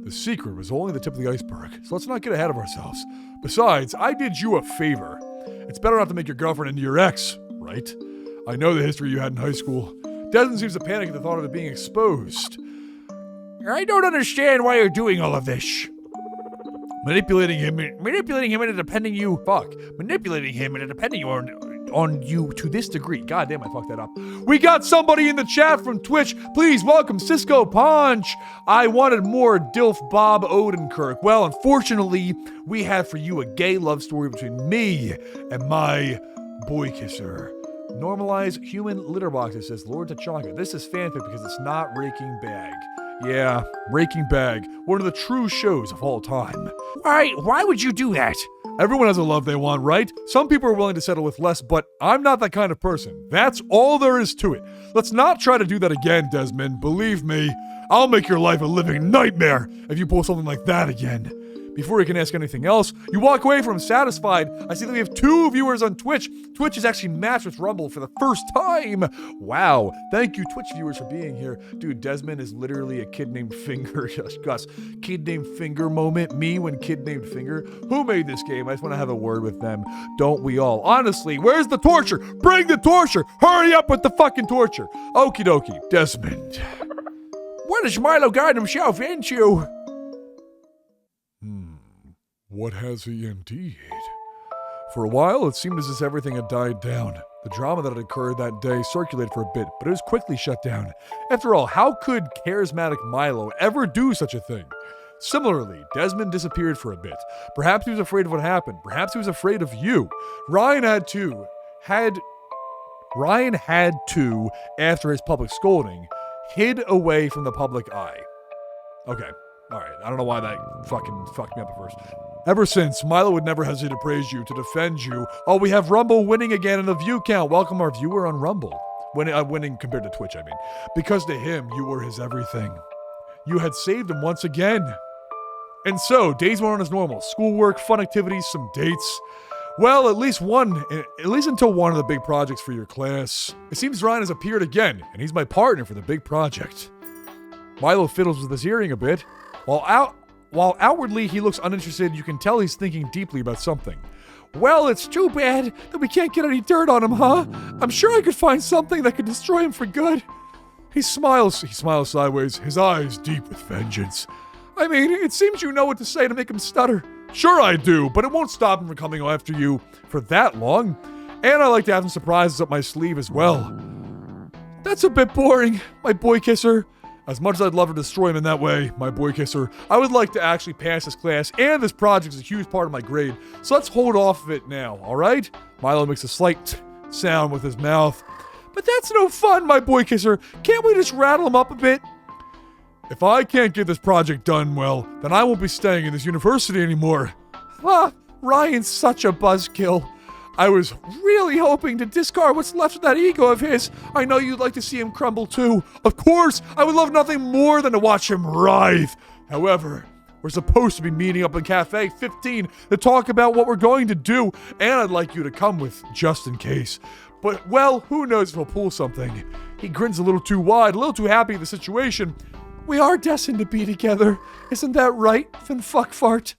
The secret was only the tip of the iceberg, so let's not get ahead of ourselves. Besides, I did you a favor. It's better not to make your girlfriend into your ex, right? I know the history you had in high school. Desmond seems to panic at the thought of it being exposed. I don't understand why you're doing all of this. Manipulating him into depending you on you to this degree. God damn, I fucked that up. We got somebody in the chat from Twitch. Please welcome Cisco Punch. I wanted more Dilf Bob Odenkirk. Well, unfortunately, we have for you a gay love story between me and my boy kisser. Normalize human litter boxes, says Lord Tachanga. This is fanfic because it's not Raking Bag. Yeah, Raking Bag, one of the true shows of all time. Why would you do that? Everyone has a love they want, right? Some people are willing to settle with less, but I'm not that kind of person. That's all there is to it. Let's not try to do that again, Desmond. Believe me, I'll make your life a living nightmare if you pull something like that again. Before you can ask anything else, you walk away from satisfied. I see that we have 2 viewers on Twitch. Twitch is actually matched with Rumble for the first time. Wow. Thank you, Twitch viewers, for being here. Dude, Desmond is literally a kid named Finger. Gus, kid named Finger moment. Me when kid named Finger. Who made this game? I just want to have a word with them. Don't we all? Honestly, where's the torture? Bring the torture. Hurry up with the fucking torture. Okie dokie. Desmond. What has Milo gotten himself into? What has he indeed? For a while, it seemed as if everything had died down. The drama that had occurred that day circulated for a bit, but it was quickly shut down. After all, how could charismatic Milo ever do such a thing? Similarly, Desmond disappeared for a bit. Perhaps he was afraid of what happened. Perhaps he was afraid of you. Ryan had to, after his public scolding, hid away from the public eye. Okay. Alright, I don't know why that fucking fucked me up at first. Ever since, Milo would never hesitate to praise you, to defend you. Oh, we have Rumble winning again in the view count. Welcome our viewer on Rumble. Winning compared to Twitch, I mean. Because to him, you were his everything. You had saved him once again. And so, days went on as normal. Schoolwork, fun activities, some dates. Well, at least until one of the big projects for your class. It seems Ryan has appeared again, and he's my partner for the big project. Milo fiddles with his hearing a bit. While outwardly he looks uninterested, you can tell he's thinking deeply about something. Well, it's too bad that we can't get any dirt on him, huh? I'm sure I could find something that could destroy him for good. He smiles sideways, his eyes deep with vengeance. I mean, it seems you know what to say to make him stutter. Sure I do, but it won't stop him from coming after you for that long. And I like to have some surprises up my sleeve as well. That's a bit boring, my boy kisser. As much as I'd love to destroy him in that way, my boy kisser, I would like to actually pass this class, and this project is a huge part of my grade, so let's hold off of it now, alright? Milo makes a slight sound with his mouth. But that's no fun, my boy kisser. Can't we just rattle him up a bit? If I can't get this project done well, then I won't be staying in this university anymore. Ryan's such a buzzkill. I was really hoping to discard what's left of that ego of his. I know you'd like to see him crumble too. Of course, I would love nothing more than to watch him writhe. However, we're supposed to be meeting up in Cafe 15 to talk about what we're going to do, and I'd like you to come with just in case. But, well, who knows if he'll pull something. He grins a little too wide, a little too happy with the situation. We are destined to be together. Isn't that right, Finfuckfart?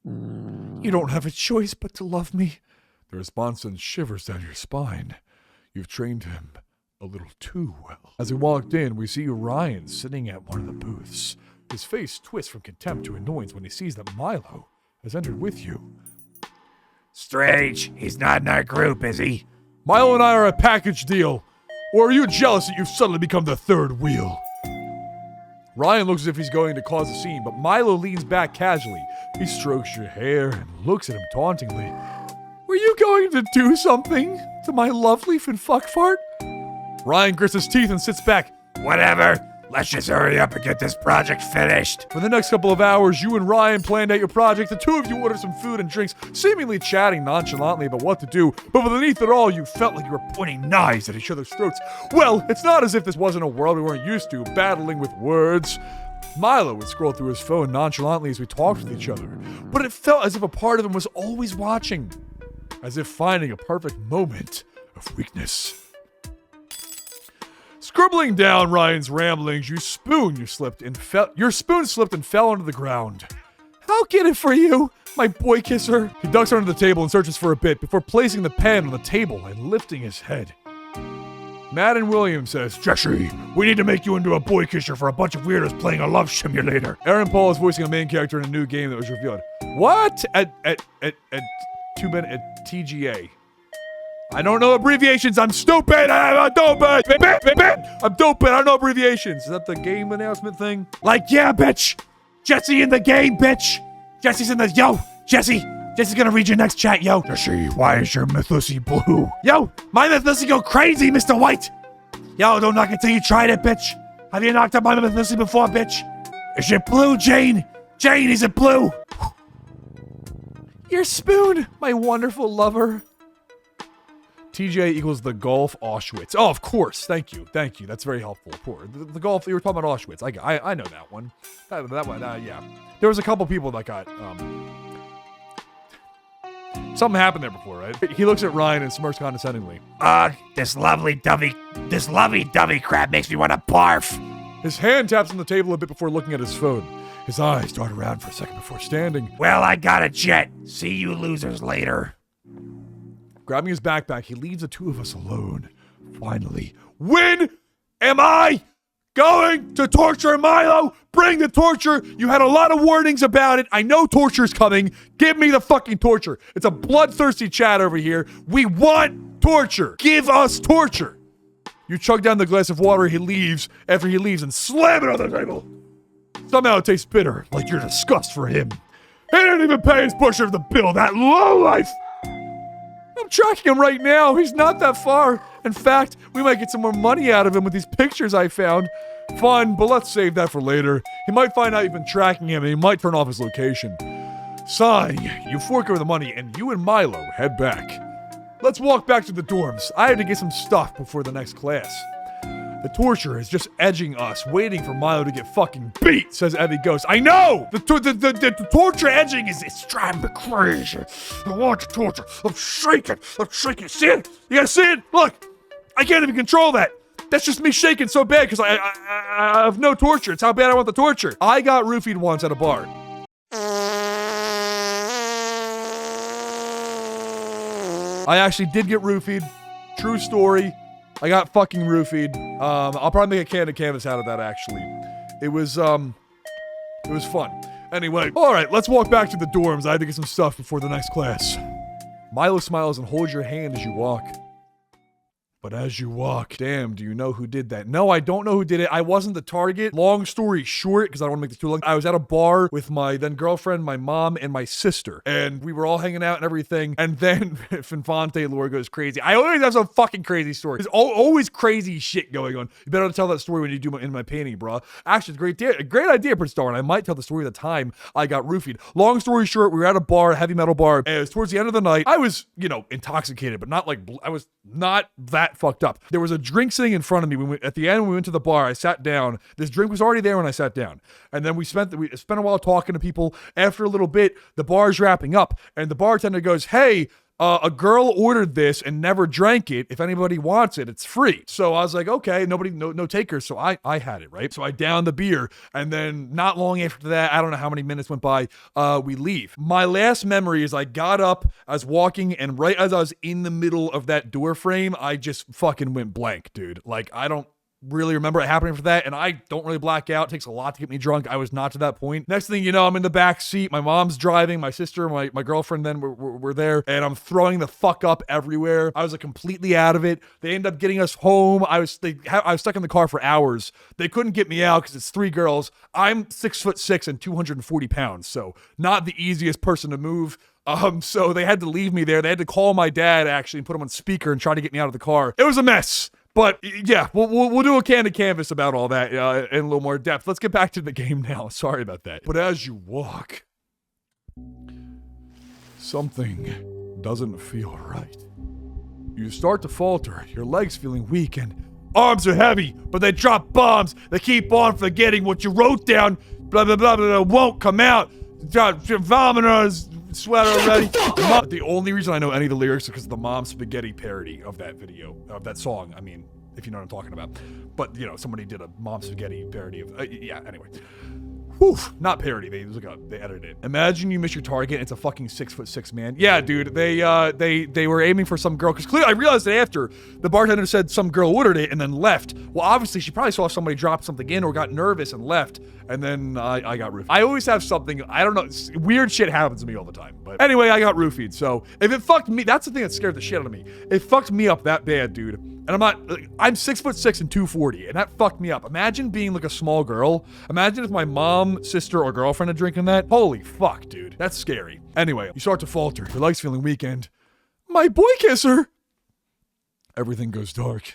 You don't have a choice but to love me. The response sends shivers down your spine. You've trained him a little too well. As we walked in, we see Ryan sitting at one of the booths. His face twists from contempt to annoyance when he sees that Milo has entered with you. Strange. He's not in our group, is he? Milo and I are a package deal. Or are you jealous that you've suddenly become the third wheel? Ryan looks as if he's going to cause a scene, but Milo leans back casually. He strokes your hair and looks at him tauntingly. Were you going to do something to my lovely Finfuckfart? Ryan grits his teeth and sits back. Whatever. Let's just hurry up and get this project finished. For the next couple of hours, you and Ryan planned out your project. The two of you ordered some food and drinks, seemingly chatting nonchalantly about what to do. But beneath it all, you felt like you were pointing knives at each other's throats. Well, it's not as if this wasn't a world we weren't used to, battling with words. Milo would scroll through his phone nonchalantly as we talked with each other. But it felt as if a part of him was always watching. As if finding a perfect moment of weakness. Scribbling down Ryan's ramblings, your spoon slipped and fell onto the ground. I'll get it for you, my boy kisser. He ducks under the table and searches for a bit before placing the pen on the table and lifting his head. Madden Williams says, Jesse, we need to make you into a boy kisser for a bunch of weirdos playing a love simulator. Aaron Paul is voicing a main character in a new game that was revealed. What? At TGA. I don't know abbreviations. I'm stupid. I'm stupid. I'm stupid. I don't know abbreviations. Is that the game announcement thing? Like, yeah, bitch. Jesse in the game, bitch. Jesse's in the... Yo, Jesse. Jesse's gonna read your next chat, yo. Jesse, why is your mythosy blue? Yo, my mythosy go crazy, Mr. White. Yo, don't knock it till you tried it, bitch. Have you knocked up my mythosy before, bitch? Is it blue, Jane? Jane, is it blue? Your spoon, my wonderful lover. TJ equals the Gulf Auschwitz. Oh, of course. Thank you. That's very helpful. Poor the Gulf. You were talking about Auschwitz. I know that one. That one. Yeah. There was a couple people that got something happened there before, right? He looks at Ryan and smirks condescendingly. This lovey-dovey crap makes me want to barf. His hand taps on the table a bit before looking at his phone. His eyes dart around for a second before standing. Well, I got a jet. See you losers later. Grabbing his backpack, he leaves the two of us alone. Finally, when am I going to torture Milo? Bring the torture. You had a lot of warnings about it. I know torture's coming. Give me the fucking torture. It's a bloodthirsty chat over here. We want torture. Give us torture. You chug down the glass of water after he leaves and slam it on the table. Somehow it tastes bitter, like your disgust for him. He didn't even pay his pusher of the bill, that lowlife. I'm tracking him right now. He's not that far. In fact, we might get some more money out of him with these pictures I found. Fun, but let's save that for later. He might find out you've been tracking him and he might turn off his location. Sighing, you fork over the money and you and Milo head back. Let's walk back to the dorms. I had to get some stuff before the next class. The torture is just edging us, waiting for Milo to get fucking beat, says Eddie Ghost. I know! The torture edging it's driving me crazy. I want the torture. I'm shaking. See it? You guys see it? Look! I can't even control that. That's just me shaking so bad because I have no torture. It's how bad I want the torture. I got roofied once at a bar. I actually did get roofied. True story. I got fucking roofied. I'll probably make a can of canvas out of that, actually. It was fun. Anyway, alright, let's walk back to the dorms. I had to get some stuff before the next class. Milo smiles and holds your hand as you walk. But as you walk, damn, do you know who did that? No, I don't know who did it. I wasn't the target. Long story short, because I don't want to make this too long, I was at a bar with my then girlfriend, my mom, and my sister. And we were all hanging out and everything. And then Finfante lore goes crazy. I always have some fucking crazy stories. There's always crazy shit going on. You better tell that story when you do in my painting, bro. Actually, it's a great idea, Prince Darwin. I might tell the story of the time I got roofied. Long story short, we were at a bar, a heavy metal bar. And it was towards the end of the night. I was, intoxicated, but not like, I was not that fucked up. There was a drink sitting in front of me. At the end, when we went to the bar, I sat down. This drink was already there when I sat down. And then we spent a while talking to people. After a little bit, the bar's wrapping up. And the bartender goes, hey, a girl ordered this and never drank it. If anybody wants it, it's free. So I was like, okay, no takers. So I had it, right? So I downed the beer. And then not long after that, I don't know how many minutes went by, we leave. My last memory is I got up, I was walking, and right as I was in the middle of that door frame, I just fucking went blank, dude. Like, I don't really remember it happening for that, and I don't really black out. It takes a lot to get me drunk. I was not to that point. Next thing you know, I'm in the back seat. My mom's driving. My sister, my girlfriend then were there, and I'm throwing the fuck up everywhere. I was like completely out of it. They ended up getting us home. I was stuck in the car for hours. They couldn't get me out because it's 3 girls. I'm 6'6" and 240 pounds, so not the easiest person to move. So they had to leave me there. They had to call my dad actually and put him on speaker and try to get me out of the car. It was a mess. But yeah, we'll do a can of canvas about all that in a little more depth. Let's get back to the game now. Sorry about that. But as you walk, something doesn't feel right. You start to falter, your legs feeling weak, and arms are heavy, but they drop bombs. They keep on forgetting what you wrote down. Blah, blah, blah, blah, won't come out. Vomiters. Sweat already. The only reason I know any of the lyrics is because of the Mom Spaghetti parody of that video, of that song. I mean, if you know what I'm talking about. But, somebody did a Mom Spaghetti parody of, anyway. Whew, not parody. They edited it. Imagine you miss your target. It's a fucking 6'6" man. Yeah, dude. They were aiming for some girl because clearly I realized that after the bartender said some girl ordered it and then left. Well, obviously she probably saw somebody drop something in or got nervous and left. And then I got roofied. I always have something. I don't know. Weird shit happens to me all the time. But anyway, I got roofied. So if it fucked me, that's the thing that scared the shit out of me. It fucked me up that bad, dude. And I'm 6'6" and 240, and that fucked me up. Imagine being like a small girl. Imagine if my mom, sister, or girlfriend had drinking that. Holy fuck, dude. That's scary. Anyway, you start to falter. Your legs feeling weak, and my boy kisser. Everything goes dark.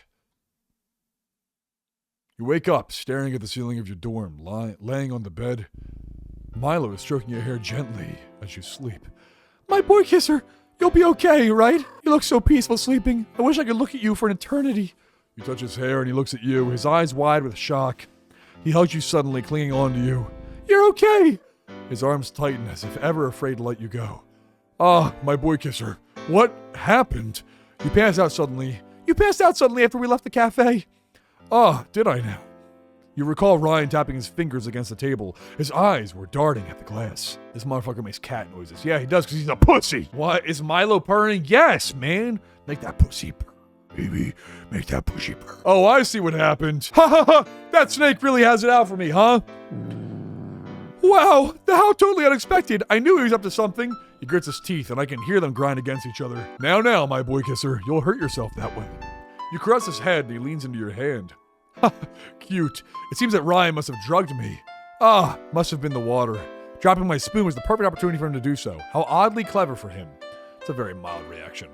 You wake up, staring at the ceiling of your dorm, laying on the bed. Milo is stroking your hair gently as you sleep. My boy kisser, you'll be okay, right? You look so peaceful sleeping. I wish I could look at you for an eternity. You touch his hair and he looks at you, his eyes wide with shock. He hugs you suddenly, clinging on to you. You're okay. His arms tighten as if ever afraid to let you go. Ah, my boy kisser. What happened? You passed out suddenly. You passed out suddenly after we left the cafe. Ah, did I now? You recall Ryan tapping his fingers against the table. His eyes were darting at the glass. This motherfucker makes cat noises. Yeah, he does because he's a pussy. What? Is Milo purring? Yes, man. Make that pussy purr. Baby, make that pussy purr. Oh, I see what happened. Ha ha ha! That snake really has it out for me, huh? Wow, how totally unexpected. I knew he was up to something. He grits his teeth, and I can hear them grind against each other. Now, my boy kisser, you'll hurt yourself that way. You caress his head, and he leans into your hand. Ha, cute. It seems that Ryan must have drugged me. Ah, must have been the water. Dropping my spoon was the perfect opportunity for him to do so. How oddly clever for him. It's a very mild reaction.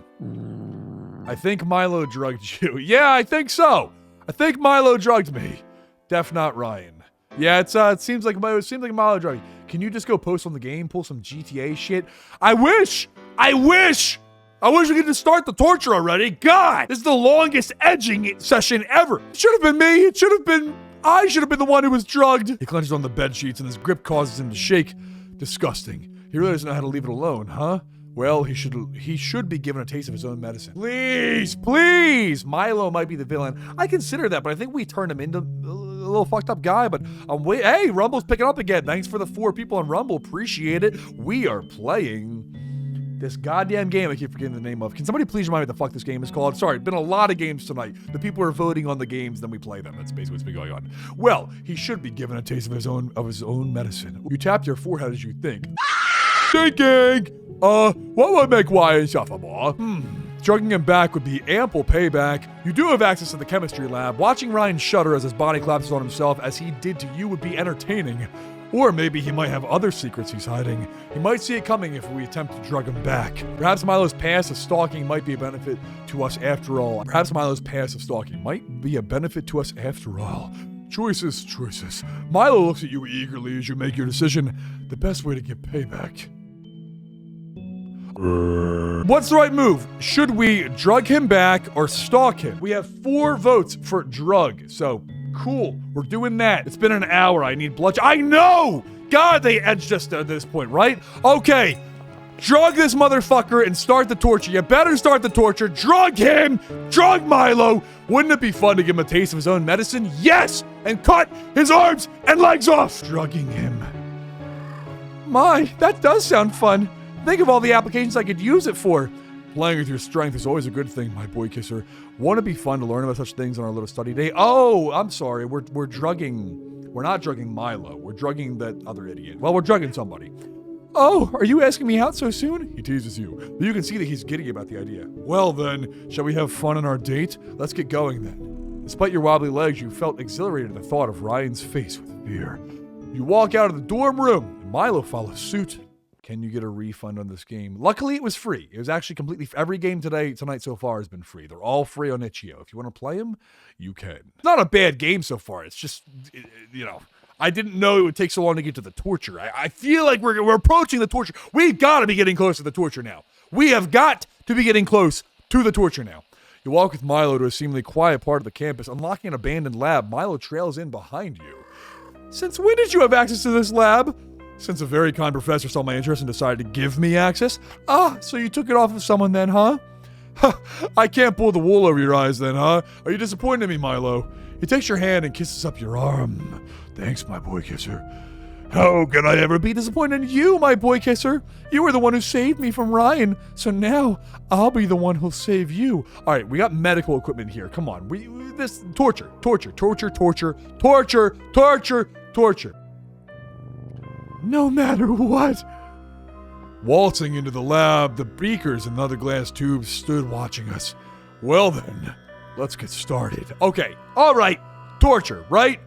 I think Milo drugged you. Yeah, I think so. I think Milo drugged me. Def not Ryan. Yeah, it seems like Milo drugged you. Can you just go post on the game, pull some GTA shit? I wish we could just start the torture already. God, this is the longest edging session ever. It should have been me. I should have been the one who was drugged. He clenches on the bed sheets and his grip causes him to shake. Disgusting. He really doesn't know how to leave it alone, huh? Well, he should be given a taste of his own medicine. Please! Milo might be the villain. I consider that, but I think we turned him into a little fucked up guy, but hey, Rumble's picking up again. Thanks for the 4 people on Rumble. Appreciate it. We are playing this goddamn game I keep forgetting the name of. Can somebody please remind me what the fuck this game is called? Sorry, been a lot of games tonight. The people are voting on the games, then we play them. That's basically what's been going on. Well, he should be given a taste of his own medicine. You tap your forehead as you think. Thinking! What would make Ryan suffer more? Drugging him back would be ample payback. You do have access to the chemistry lab. Watching Ryan shudder as his body collapses on himself as he did to you would be entertaining. Or maybe he might have other secrets he's hiding. He might see it coming if we attempt to drug him back. Perhaps Milo's past of stalking might be a benefit to us after all. Choices. Milo looks at you eagerly as you make your decision. The best way to get payback. What's the right move? Should we drug him back or stalk him? We have 4 votes for drug, so cool. We're doing that. It's been an hour. I need blood. I know! God, they edged us to this point, right? Okay. Drug this motherfucker and start the torture. You better start the torture. Drug him! Drug Milo! Wouldn't it be fun to give him a taste of his own medicine? Yes! And cut his arms and legs off! Drugging him. My, that does sound fun. Think of all the applications I could use it for. Playing with your strength is always a good thing, my boy kisser. Won't it be fun to learn about such things on our little study day? Oh, I'm sorry. We're not drugging Milo. We're drugging that other idiot. Well, we're drugging somebody. Oh, are you asking me out so soon? He teases you. You can see that he's giddy about the idea. Well then, shall we have fun on our date? Let's get going then. Despite your wobbly legs, you felt exhilarated at the thought of Ryan's face with fear. You walk out of the dorm room, and Milo follows suit. Can you get a refund on this game? Luckily, it was free. It was actually completely... Every game tonight so far has been free. They're all free on itch.io. If you want to play them, you can. It's not a bad game so far. It's just, I didn't know it would take so long to get to the torture. I feel like we're approaching the torture. We've got to be getting close to the torture now. We have got to be getting close to the torture now. You walk with Milo to a seemingly quiet part of the campus. Unlocking an abandoned lab, Milo trails in behind you. Since when did you have access to this lab? Since a very kind professor saw my interest and decided to give me access. Ah, so you took it off of someone then, huh? I can't pull the wool over your eyes then, huh? Are you disappointed in me, Milo? He takes your hand and kisses up your arm. Thanks, my boy kisser. How can I ever be disappointed in you, my boy kisser? You were the one who saved me from Ryan, so now I'll be the one who'll save you. All right, we got medical equipment here. Come on, this torture. No matter what. Waltzing into the lab, the beakers and other glass tubes stood watching us. Well then, let's get started. Okay, all right, torture, right?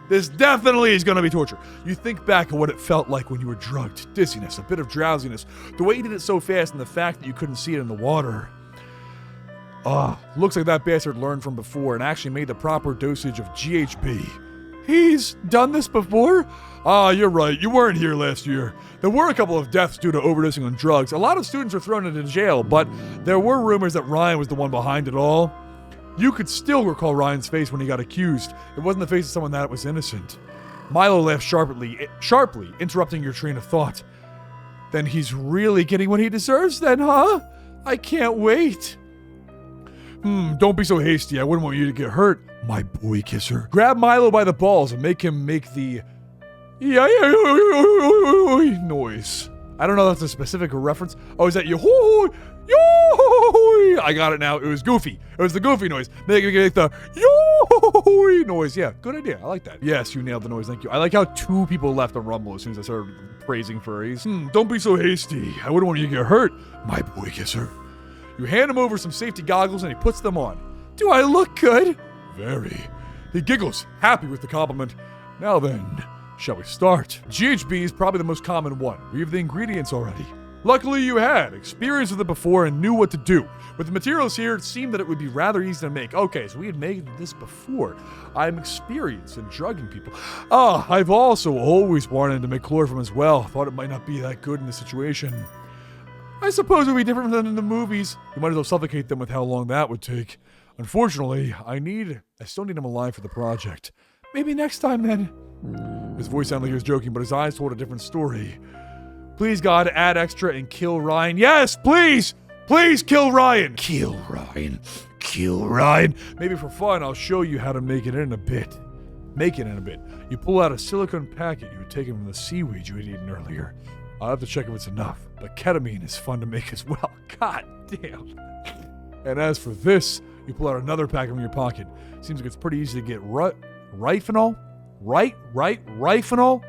This definitely is going to be torture. You think back at what it felt like when you were drugged. Dizziness, a bit of drowsiness. The way you did it so fast and the fact that you couldn't see it in the water. Looks like that bastard learned from before and actually made the proper dosage of GHB. He's done this before? Ah, you're right. You weren't here last year. There were a couple of deaths due to overdosing on drugs. A lot of students were thrown into jail, but there were rumors that Ryan was the one behind it all. You could still recall Ryan's face when he got accused. It wasn't the face of someone that was innocent. Milo laughed sharply, interrupting your train of thought. Then he's really getting what he deserves then, huh? I can't wait. Don't be so hasty. I wouldn't want you to get hurt, my boy kisser. Grab Milo by the balls and make him make the noise. I don't know if that's a specific reference. Oh, is that yo-hoo? I got it now. It was Goofy. It was the Goofy noise. Make the yo noise. Yeah, good idea. I like that. Yes, you nailed the noise. Thank you. I like how 2 people left on Rumble as soon as I started praising furries. Don't be so hasty. I wouldn't want you to get hurt, my boy kisser. You hand him over some safety goggles and he puts them on. Do I look good? Very. He giggles, happy with the compliment. Now then, shall we start? GHB is probably the most common one. We have the ingredients already. Luckily you had experience with it before and knew what to do. With the materials here, it seemed that it would be rather easy to make. Okay, so we had made this before. I'm experienced in drugging people. I've also always wanted to make chloroform as well. Thought it might not be that good in this situation. I suppose it would be different than in the movies. You might as well suffocate them with how long that would take. Unfortunately, I still need him alive for the project. Maybe next time then. His voice sounded like he was joking, but his eyes told a different story. Please, God, add extra and kill Ryan. Yes, please! Please kill Ryan! Kill Ryan. Kill Ryan. Maybe for fun, I'll show you how to make it in a bit. You pull out a silicone packet you had taken from the seaweed you had eaten earlier. I'll have to check if it's enough, but ketamine is fun to make as well. God damn. And as for this, you pull out another packet from your pocket. Seems like it's pretty easy to get Rifinol? Rifinol?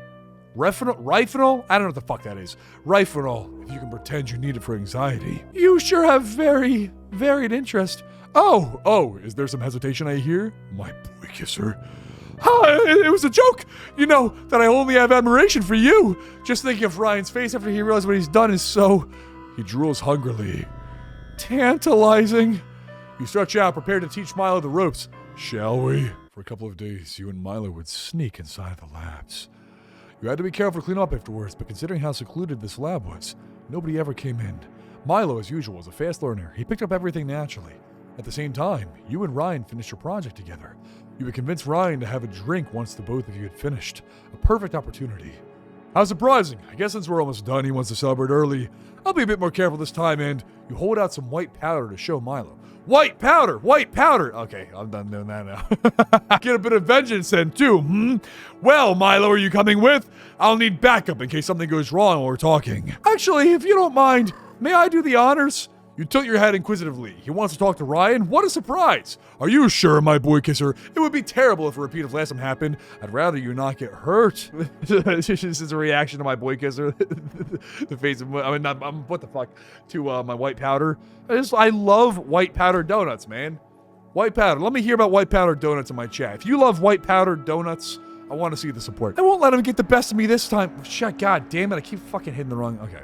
I don't know what the fuck that is. Rifinol, if you can pretend you need it for anxiety. You sure have very varied interest. Oh, is there some hesitation I hear? My boy kisser. It was a joke. You know that I only have admiration for you. Just thinking of Ryan's face after he realized what he's done is so... He drools hungrily. Tantalizing. You stretch out, prepared to teach Milo the ropes. Shall we? For a couple of days, you and Milo would sneak inside the labs. You had to be careful to clean up afterwards, but considering how secluded this lab was, nobody ever came in. Milo, as usual, was a fast learner. He picked up everything naturally. At the same time, you and Ryan finished your project together. You would convince Ryan to have a drink once the both of you had finished. A perfect opportunity. How surprising. I guess since we're almost done, he wants to celebrate early. I'll be a bit more careful this time, and you hold out some white powder to show Milo. White powder! White powder! Okay, I'm done doing that now. Get a bit of vengeance then, too, Well, Milo, are you coming with? I'll need backup in case something goes wrong while we're talking. Actually, if you don't mind, may I do the honors? You tilt your head inquisitively. He wants to talk to Ryan? What a surprise! Are you sure, my boy kisser? It would be terrible if a repeat of last time happened. I'd rather you not get hurt. This is a reaction to my boy kisser. The face of, what the fuck? To my white powder. I love white powdered donuts, man. White powder. Let me hear about white powdered donuts in my chat. If you love white powdered donuts, I want to see the support. I won't let him get the best of me this time. Shit, god damn it. I keep fucking hitting the wrong... Okay.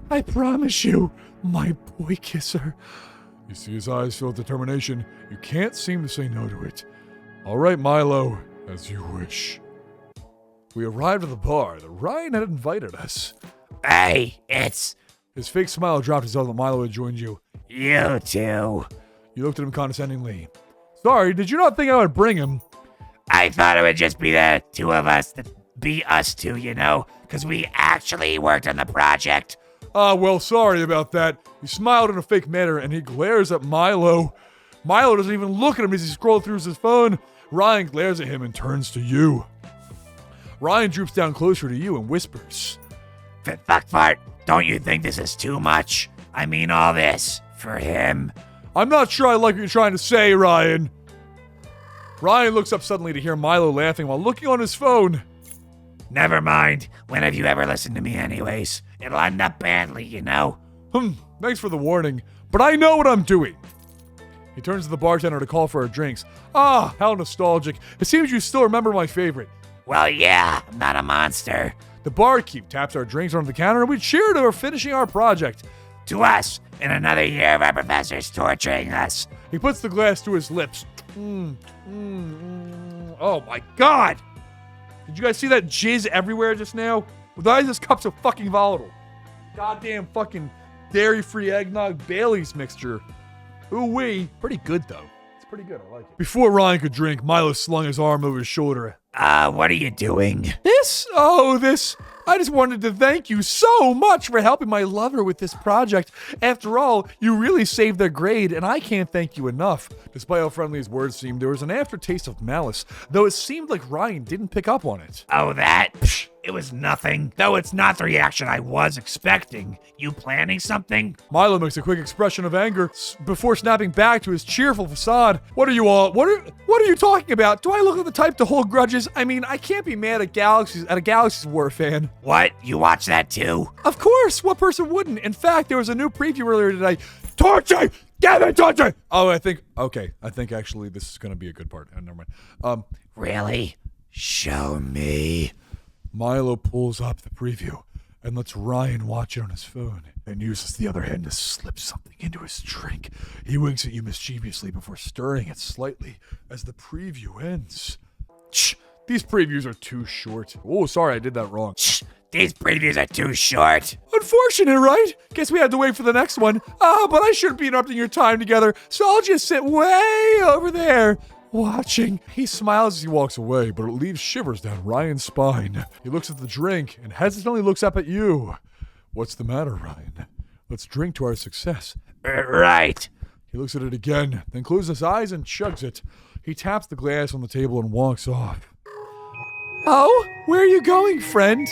I promise you, my boy kisser. You see his eyes fill with determination. You can't seem to say no to it. All right, Milo, as you wish. We arrived at the bar that Ryan had invited us. Hey, it's... His fake smile dropped as though that Milo had joined you. You two. You looked at him condescendingly. Sorry, did you not think I would bring him? I thought it would just be the two of us, be us two, you know? Because we actually worked on the project. Well, sorry about that. He smiled in a fake manner, and he glares at Milo. Milo doesn't even look at him as he scrolls through his phone. Ryan glares at him and turns to you. Ryan droops down closer to you and whispers. Fuckfart, don't you think this is too much? I mean all this, for him. I'm not sure I like what you're trying to say, Ryan. Ryan looks up suddenly to hear Milo laughing while looking on his phone. Never mind. When have you ever listened to me anyways? It'll end up badly, you know? Thanks for the warning, but I know what I'm doing. He turns to the bartender to call for our drinks. Ah, how nostalgic. It seems you still remember my favorite. Well, yeah, I'm not a monster. The barkeep taps our drinks onto the counter and we cheer to our finishing our project. To us, in another year of our professors torturing us. He puts the glass to his lips. Oh my god! Did you guys see that jizz everywhere just now? Why is this cup so fucking volatile? Goddamn fucking dairy-free eggnog Bailey's mixture. Ooh-wee. Pretty good, though. It's pretty good. I like it. Before Ryan could drink, Milo slung his arm over his shoulder. What are you doing? This? Oh, this. I just wanted to thank you so much for helping my lover with this project. After all, you really saved their grade, and I can't thank you enough. Despite how friendly his words seemed, there was an aftertaste of malice, though it seemed like Ryan didn't pick up on it. Oh, that? Psh, it was nothing. Though it's not the reaction I was expecting. You planning something? Milo makes a quick expression of anger before snapping back to his cheerful facade. What are you all? What are you talking about? Do I look like the type to hold grudges? I mean, I can't be mad at a Galaxy's War fan. What? You watch that too? Of course. What person wouldn't? In fact, there was a new preview earlier today. Torture! Damn it, torture! Oh, I think actually this is going to be a good part. Never mind. Really? Show me. Milo pulls up the preview and lets Ryan watch it on his phone and uses the other hand to slip something into his drink. He winks at you mischievously before stirring it slightly as the preview ends. Shh, these previews are too short. Oh, sorry, I did that wrong. Shh, these previews are too short. Unfortunate, right? Guess we had to wait for the next one. But I shouldn't be interrupting your time together, so I'll just sit way over there. Watching. He smiles as he walks away, but it leaves shivers down Ryan's spine. He looks at the drink and hesitantly looks up at you. What's the matter, Ryan? Let's drink to our success. Right. He looks at it again, then closes his eyes and chugs it. He taps the glass on the table and walks off. Oh, where are you going, friend?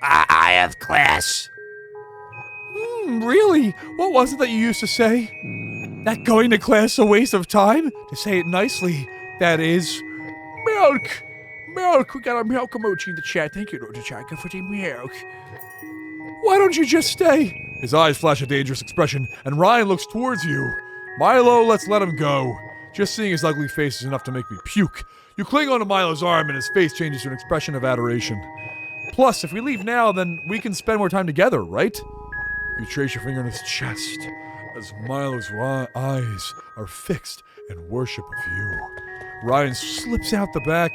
I have class. Really? What was it that you used to say? That going to class a waste of time? To say it nicely, that is. Milk! Milk! We got a milk emoji in the chat. Thank you, Dr. Chaka, for the milk. Why don't you just stay? His eyes flash a dangerous expression, and Ryan looks towards you. Milo, let's let him go. Just seeing his ugly face is enough to make me puke. You cling onto Milo's arm, and his face changes to an expression of adoration. Plus, if we leave now, then we can spend more time together, right? You trace your finger on his chest as Milo's eyes are fixed in worship of you. Ryan slips out the back.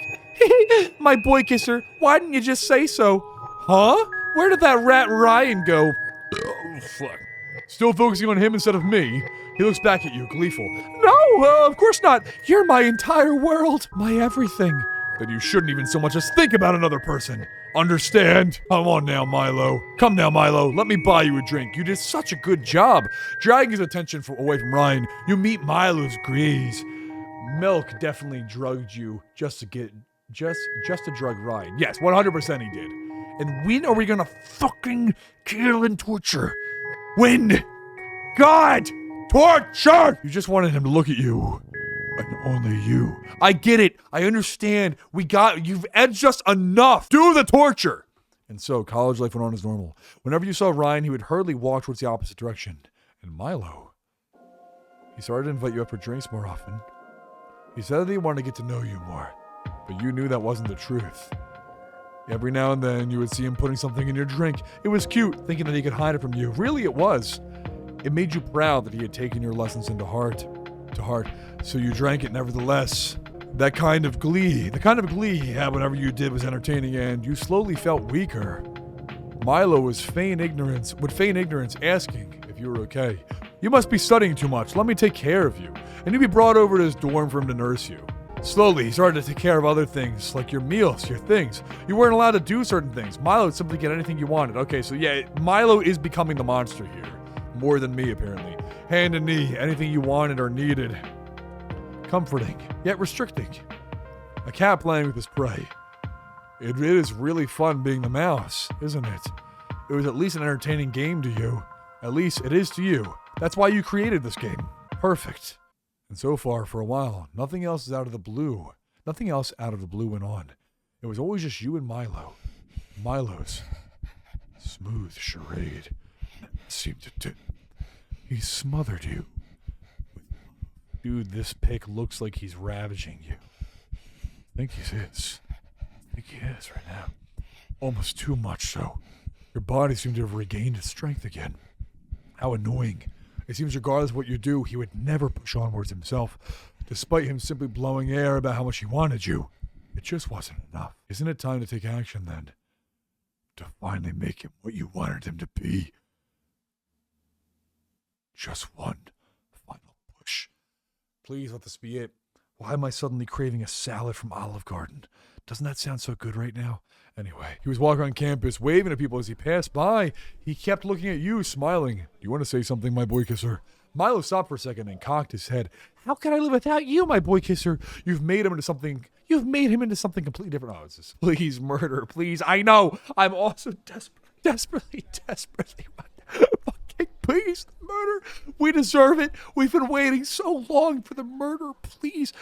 My boy kisser, why didn't you just say so? Huh? Where did that rat Ryan go? Oh, fuck. Still focusing on him instead of me. He looks back at you, gleeful. No, of course not. You're my entire world, my everything. Then you shouldn't even so much as think about another person. Understand? Come on now, Milo. Come now, Milo. Let me buy you a drink. You did such a good job. Dragging his attention away from Ryan, you meet Milo's grease. Milk definitely drugged you just to drug Ryan. Yes, 100% he did. And when are we gonna fucking kill and torture? When? God! Torture! You just wanted him to look at you. And only you. I get it. I understand. You've edged us enough. Do the torture. And so college life went on as normal. Whenever you saw Ryan, he would hurriedly walk towards the opposite direction. And Milo, he started to invite you up for drinks more often. He said that he wanted to get to know you more, but you knew that wasn't the truth. Every now and then, you would see him putting something in your drink. It was cute, thinking that he could hide it from you. Really, it was. It made you proud that he had taken your lessons to heart, so you drank it nevertheless. The kind of glee he had whenever you did was entertaining, and you slowly felt weaker. Milo would feign ignorance, asking if you were okay. You must be studying too much. Let me take care of you. And you'd be brought over to his dorm for him to nurse you. Slowly, he started to take care of other things, like your meals, your things. You weren't allowed to do certain things. Milo would simply get anything you wanted. Okay, so yeah, Milo is becoming the monster here. More than me, apparently. Hand and knee, anything you wanted or needed. Comforting, yet restricting. A cat playing with his prey. It is really fun being the mouse, isn't it? It was at least an entertaining game to you. At least it is to you. That's why you created this game. Perfect. And so far, for a while, nothing else out of the blue went on. It was always just you and Milo. Milo's smooth charade seemed to he smothered you. Dude, this pic looks like he's ravaging you. I think he is right now. Almost too much so. Your body seemed to have regained its strength again. How annoying. It seems regardless of what you do, he would never push onwards himself. despite him simply blowing air about how much he wanted you. It just wasn't enough. Isn't it time to take action then? To finally make him what you wanted him to be? Just one final push. Please let this be it. Why am I suddenly craving a salad from Olive Garden? Doesn't that sound so good right now? Anyway, he was walking around campus, waving at people as he passed by. He kept looking at you, smiling. Do you want to say something, my boy kisser? Milo stopped for a second and cocked his head. How can I live without you, my boy kisser? You've made him into something completely different. Oh, it's just, please, murder, please. I know. I'm also desperately fucking please, murder. We deserve it. We've been waiting so long for the murder, please.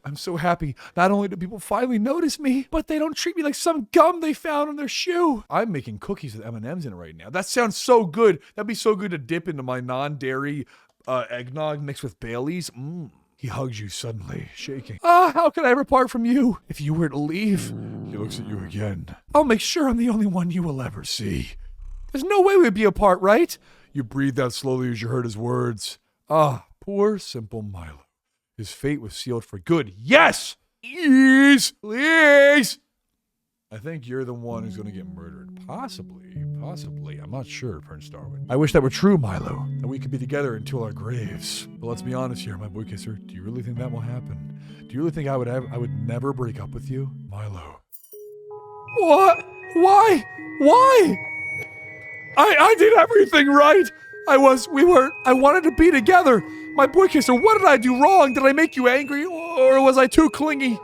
I'm so happy. Not only do people finally notice me, but they don't treat me like some gum they found on their shoe. I'm making cookies with M&Ms in it right now. That sounds so good. That'd be so good to dip into my non-dairy eggnog mixed with Bailey's. He hugs you suddenly, shaking. How can I ever part from you if you were to leave? He looks at you again. I'll make sure I'm the only one you will ever see. There's no way we'd be apart, right? You breathed out slowly as you heard his words. Poor simple Milo. His fate was sealed for good. Yes! Please! I think you're the one who's going to get murdered. Possibly. I'm not sure, Prince Darwin. I wish that were true, Milo, that we could be together until our graves. But let's be honest here, my boy kisser. Do you really think that will happen? Do you really think I would never break up with you? Milo. What? Why? I did everything right. I wanted to be together. My boy kisser, what did I do wrong? Did I make you angry, or was I too clingy?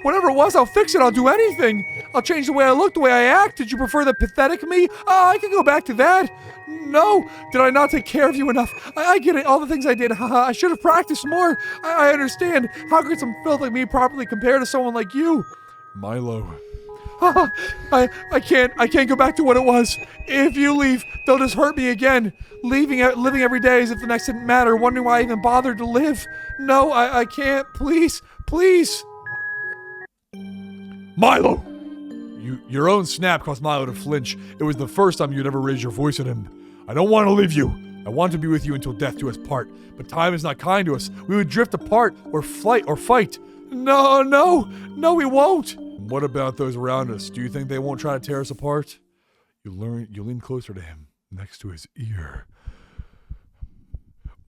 Whatever it was, I'll fix it. I'll do anything. I'll change the way I look, the way I act. Did you prefer the pathetic me? I can go back to that. No. Did I not take care of you enough? I get it. All the things I did. I should have practiced more. I understand. How could some filth like me properly compare to someone like you? Milo. I can't go back to what it was. If you leave, they'll just hurt me again. Living every day as if the next didn't matter, wondering why I even bothered to live. No, I can't. Please. Milo! Your own snap caused Milo to flinch. It was the first time you'd ever raised your voice at him. I don't want to leave you. I want to be with you until death do us part. But time is not kind to us. We would drift apart or fight. No, we won't. What about those around us? Do you think they won't try to tear us apart? You lean closer to him, next to his ear.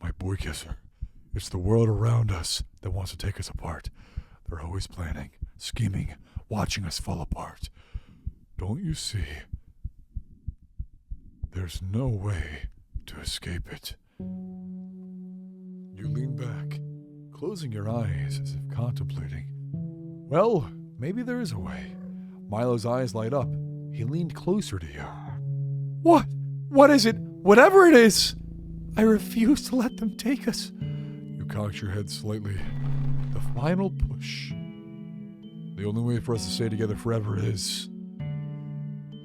My boy kisser, it's the world around us that wants to take us apart. They're always planning, scheming, watching us fall apart. Don't you see? There's no way to escape it. You lean back, closing your eyes as if contemplating. Well, maybe there is a way. Milo's eyes light up. He leaned closer to you. What? What is it? Whatever it is, I refuse to let them take us. You cocked your head slightly. The final push. The only way for us to stay together forever is...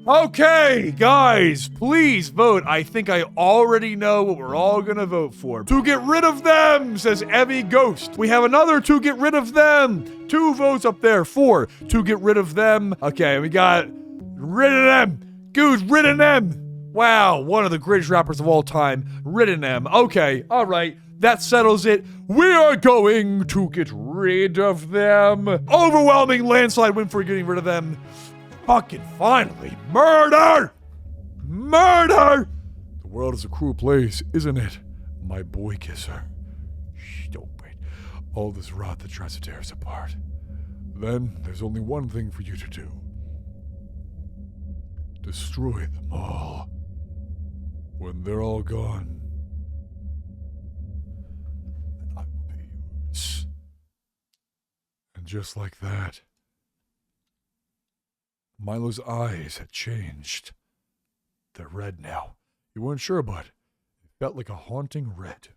Okay, guys, please vote. I think I already know what we're all gonna vote for. To get rid of them, says Evie Ghost. We have another to get rid of them. 2 votes up there. 4 to get rid of them. Okay, we got rid of them. Goose, rid of them. Wow, one of the greatest rappers of all time. Rid of them. Okay, all right. That settles it. We are going to get rid of them. Overwhelming landslide win for getting rid of them. Fucking finally. Murder! The world is a cruel place, isn't it? My boy kisser. Stupid. All this rot that tries to tear us apart. Then there's only one thing for you to do. Destroy them all. When they're all gone, then I will be yours. And just like that, Milo's eyes had changed. They're red now. You weren't sure, but it felt like a haunting red.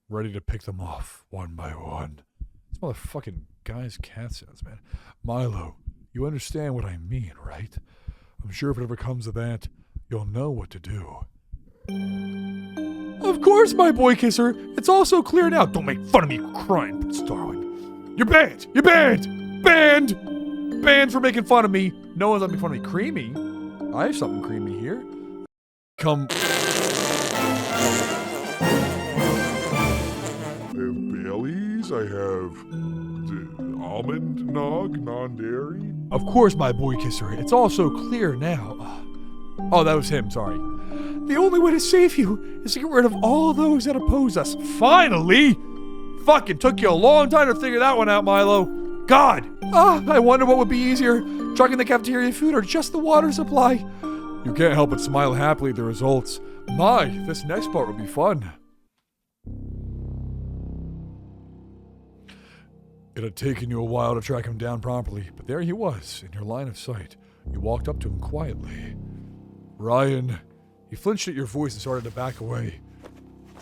Ready to pick them off one by one. This motherfucking guy's cat sounds, man. Milo, you understand what I mean, right? I'm sure if it ever comes to that, you'll know what to do. Of course, my boy kisser. It's all so clear now. Don't make fun of me crying, Prince Darwin. You're banned. Banned for making fun of me. No one's making fun of me. Creamy. I have something creamy here. Come. I have cookies. I have almond nog, non-dairy. Of course, my boy kisser. It's all so clear now. Oh, that was him, sorry. The only way to save you is to get rid of all those that oppose us. Finally! Fucking took you a long time to figure that one out, Milo. God! I wonder what would be easier, trucking the cafeteria food or just the water supply. You can't help but smile happily at the results. My, this next part would be fun. It had taken you a while to track him down properly, but there he was, in your line of sight. You walked up to him quietly. Ryan, he flinched at your voice and started to back away.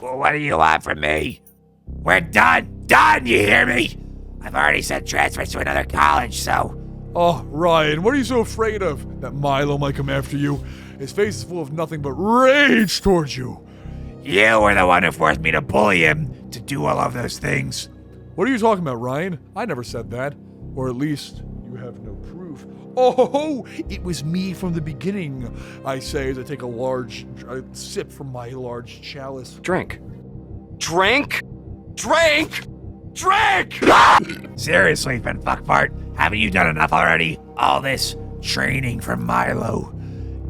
Well, what do you want from me? We're done! Done, you hear me? I've already sent transfers to another college, so... Oh, Ryan, what are you so afraid of? That Milo might come after you? His face is full of nothing but rage towards you. You were the one who forced me to bully him to do all of those things. What are you talking about, Ryan? I never said that. Or at least, you have no proof. Oh, it was me from the beginning, I say as I take a large sip from my large chalice. Drink. Drink? Drink! Drink! Seriously, Finfuckfart, haven't you done enough already? All this training for Milo.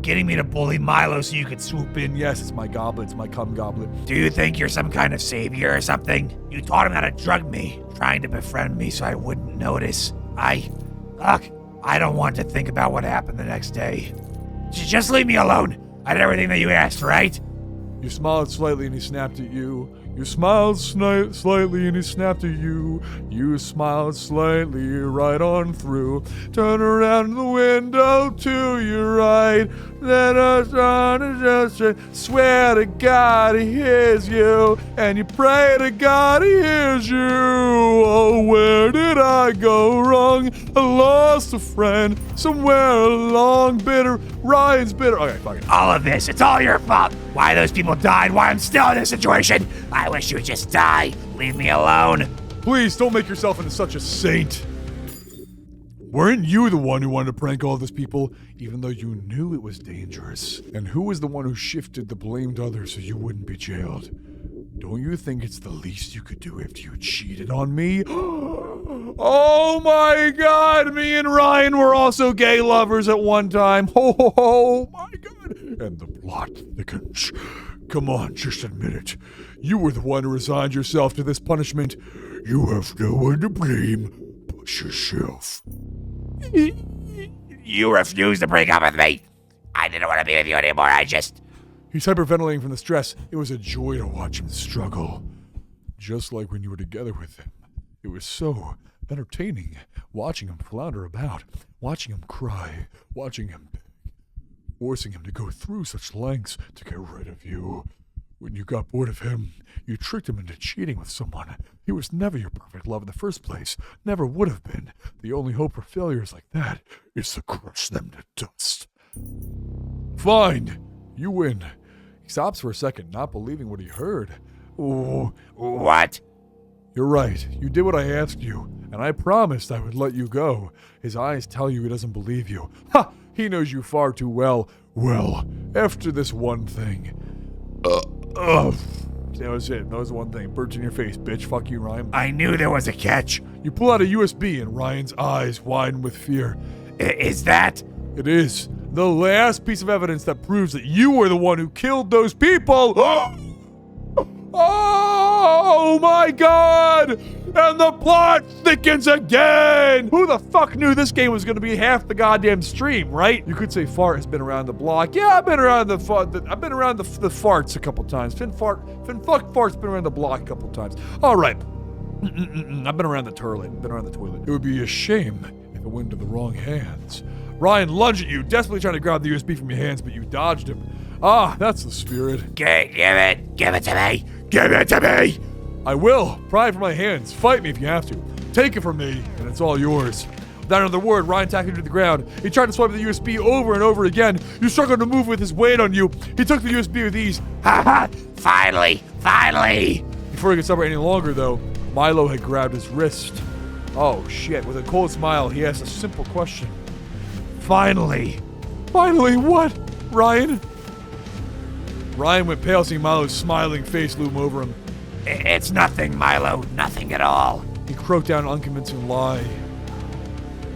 Getting me to bully Milo so you could swoop in. Yes, it's my goblet. It's my cum goblet. Do you think you're some kind of savior or something? You taught him how to drug me, trying to befriend me so I wouldn't notice. Look, I don't want to think about what happened the next day. Just leave me alone. I did everything that you asked, right? You smiled slightly and he snapped at you. You smiled slightly and he snapped at you. You smiled slightly right on through. Turn around the window to your right. Let us on a gesture. Swear to God he hears you. And you pray to God he hears you. Oh, where did I go wrong? I lost a friend somewhere along bitter. Ryan's bitter. Okay, fuck it. All of this, it's all your fault. Why those people died, why I'm still in this situation. I wish you would just die. Leave me alone. Please don't make yourself into such a saint. Weren't you the one who wanted to prank all those people, even though you knew it was dangerous? And who was the one who shifted the blame to others so you wouldn't be jailed? Don't you think it's the least you could do after you cheated on me? Oh my God, me and Ryan were also gay lovers at one time. Oh my God. And the plot thickens. Come on, just admit it. You were the one who resigned yourself to this punishment. You have no one to blame but yourself. You refused to break up with me. I didn't want to be with you anymore. He's hyperventilating from the stress. It was a joy to watch him struggle. Just like when you were together with him. It was so entertaining watching him flounder about, watching him cry, watching him beg, forcing him to go through such lengths to get rid of you. When you got bored of him, you tricked him into cheating with someone. He was never your perfect love in the first place. Never would have been. The only hope for failures like that is to crush them to dust. Fine. You win. He stops for a second, not believing what he heard. Oh, What? You're right. You did what I asked you, and I promised I would let you go. His eyes tell you he doesn't believe you. Ha! He knows you far too well. Well, after this one thing. That was it. That was the one thing. Birds in your face, bitch. Fuck you, Ryan. I knew there was a catch. You pull out a USB, and Ryan's eyes widen with fear. Is that? It is the last piece of evidence that proves that you were the one who killed those people. Oh my God! And the plot thickens again! Who the fuck knew this game was gonna be half the goddamn stream, right? You could say Fart has been around the block. Yeah, I've been around the farts a couple times. Finfuckfart's been around the block a couple times. All right. I've been around the toilet. It would be a shame if it went into the wrong hands. Ryan lunged at you, desperately trying to grab the USB from your hands, but you dodged him. Ah, that's the spirit. Give it to me. Give it to me. I will. Pry it from my hands. Fight me if you have to. Take it from me, and it's all yours. Without another word, Ryan tackled you to the ground. He tried to swipe the USB over and over again. You struggled to move with his weight on you. He took the USB with ease. Ha ha! Finally! Before he could suffer any longer, though, Milo had grabbed his wrist. Oh, shit. With a cold smile, he asked a simple question. Finally what, Ryan? Ryan went pale, seeing Milo's smiling face loom over him. It's nothing, Milo. Nothing at all. He croaked out an unconvincing lie.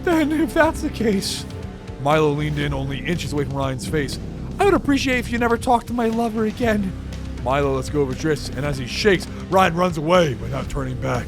Then, if that's the case, Milo leaned in only inches away from Ryan's face. I would appreciate if you never talked to my lover again. Milo lets go of his wrist, and as he shakes, Ryan runs away without turning back.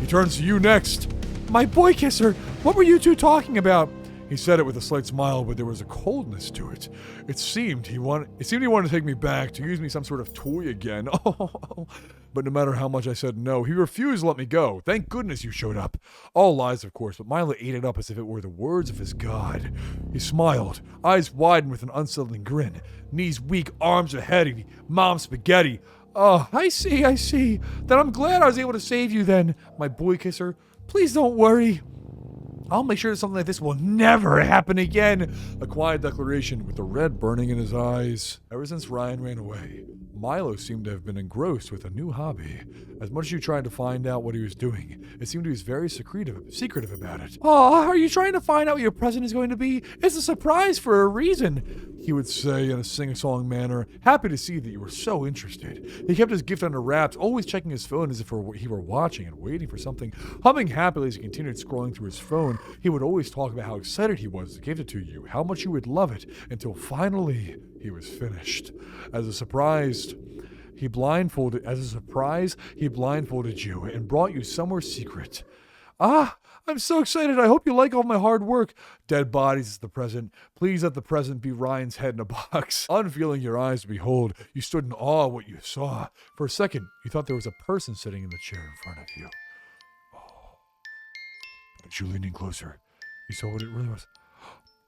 He turns to you next. My boy kisser, what were you two talking about? He said it with a slight smile, but there was a coldness to it. It seemed he wanted to take me back, to use me some sort of toy again. Oh, but no matter how much I said no, he refused to let me go. Thank goodness you showed up. All lies, of course, but Milo ate it up as if it were the words of his god. He smiled, eyes widened with an unsettling grin, knees weak, arms ahead, mom spaghetti. Oh, I see. Then I'm glad I was able to save you then, my boy kisser. Please don't worry. I'll make sure that something like this will never happen again. A quiet declaration with the red burning in his eyes. Ever since Ryan ran away, Milo seemed to have been engrossed with a new hobby. As much as you tried to find out what he was doing, it seemed he was very secretive about it. Oh, are you trying to find out what your present is going to be? It's a surprise for a reason, he would say in a sing-song manner, happy to see that you were so interested. He kept his gift under wraps, always checking his phone as if he were watching and waiting for something. Humming happily as he continued scrolling through his phone, he would always talk about how excited he was to give it to you, how much you would love it, until finally he was finished. As a surprise, he blindfolded you and brought you somewhere secret. Ah, I'm so excited. I hope you like all my hard work. Dead bodies is the present. Please let the present be Ryan's head in a box. Unfeeling your eyes to behold, you stood in awe of what you saw. For a second, you thought there was a person sitting in the chair in front of you. Oh. As you leaned in closer, you saw what it really was.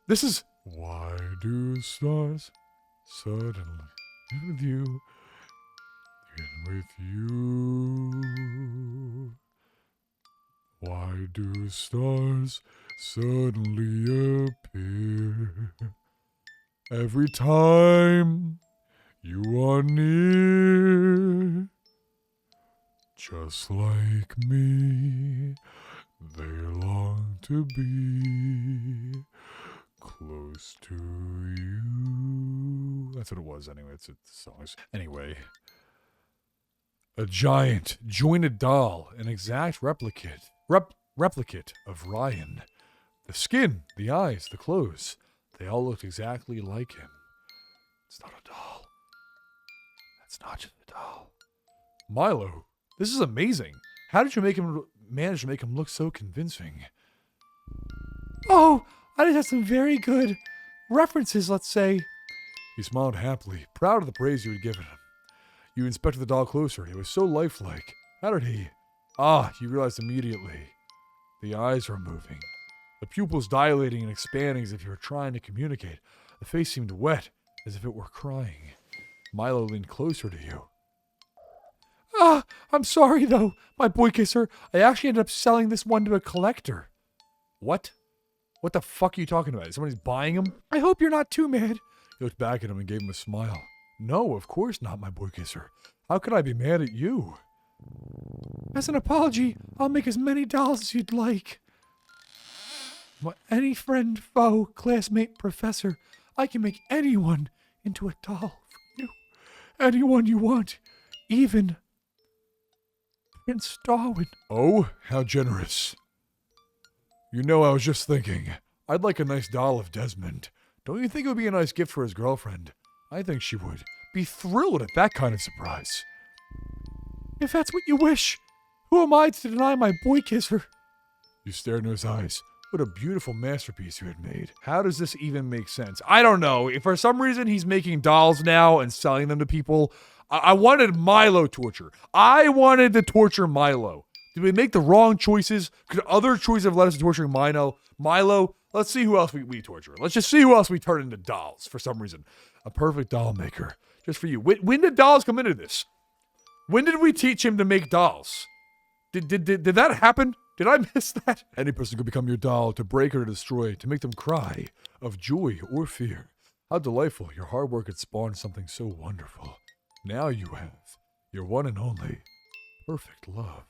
This is... Why do stars suddenly with you, and with you? Why do stars suddenly appear every time you are near? Just like me, they long to be close to you. That's what it was anyway. It's songs. Anyway. A giant, jointed doll, an exact replicate of Ryan. The skin, the eyes, the clothes, they all looked exactly like him. It's not a doll. That's not just a doll. Milo, this is amazing. How did you manage to make him look so convincing? Oh, I just had some very good references, let's say. He smiled happily, proud of the praise you had given him. You inspected the doll closer. It was so lifelike. How did he? Ah, you realized immediately. The eyes were moving. The pupils dilating and expanding as if you were trying to communicate. The face seemed wet, as if it were crying. Milo leaned closer to you. Ah, I'm sorry though, my boy kisser. I actually ended up selling this one to a collector. What? What the fuck are you talking about? Somebody's buying him? I hope you're not too mad. He looked back at him and gave him a smile. No, of course not, my boy kisser. How could I be mad at you? As an apology, I'll make as many dolls as you'd like. Any friend, foe, classmate, professor, I can make anyone into a doll for you. Anyone you want. Even Prince Darwin. Oh, how generous. You know, I was just thinking, I'd like a nice doll of Desmond. Don't you think it would be a nice gift for his girlfriend? I think she would be thrilled at that kind of surprise. If that's what you wish, who am I to deny my boy kisser? You stared into his eyes. What a beautiful masterpiece you had made. How does this even make sense? I don't know. If for some reason he's making dolls now and selling them to people, I wanted Milo torture. I wanted to torture Milo. Did we make the wrong choices? Could other choices have led us to torturing Milo? Let's see who else we torture. Let's just see who else we turn into dolls for some reason. A perfect doll maker. Just for you. When did dolls come into this? When did we teach him to make dolls? Did that happen? Did I miss that? Any person could become your doll, to break or to destroy, to make them cry, of joy or fear. How delightful your hard work had spawned something so wonderful. Now you have your one and only perfect love.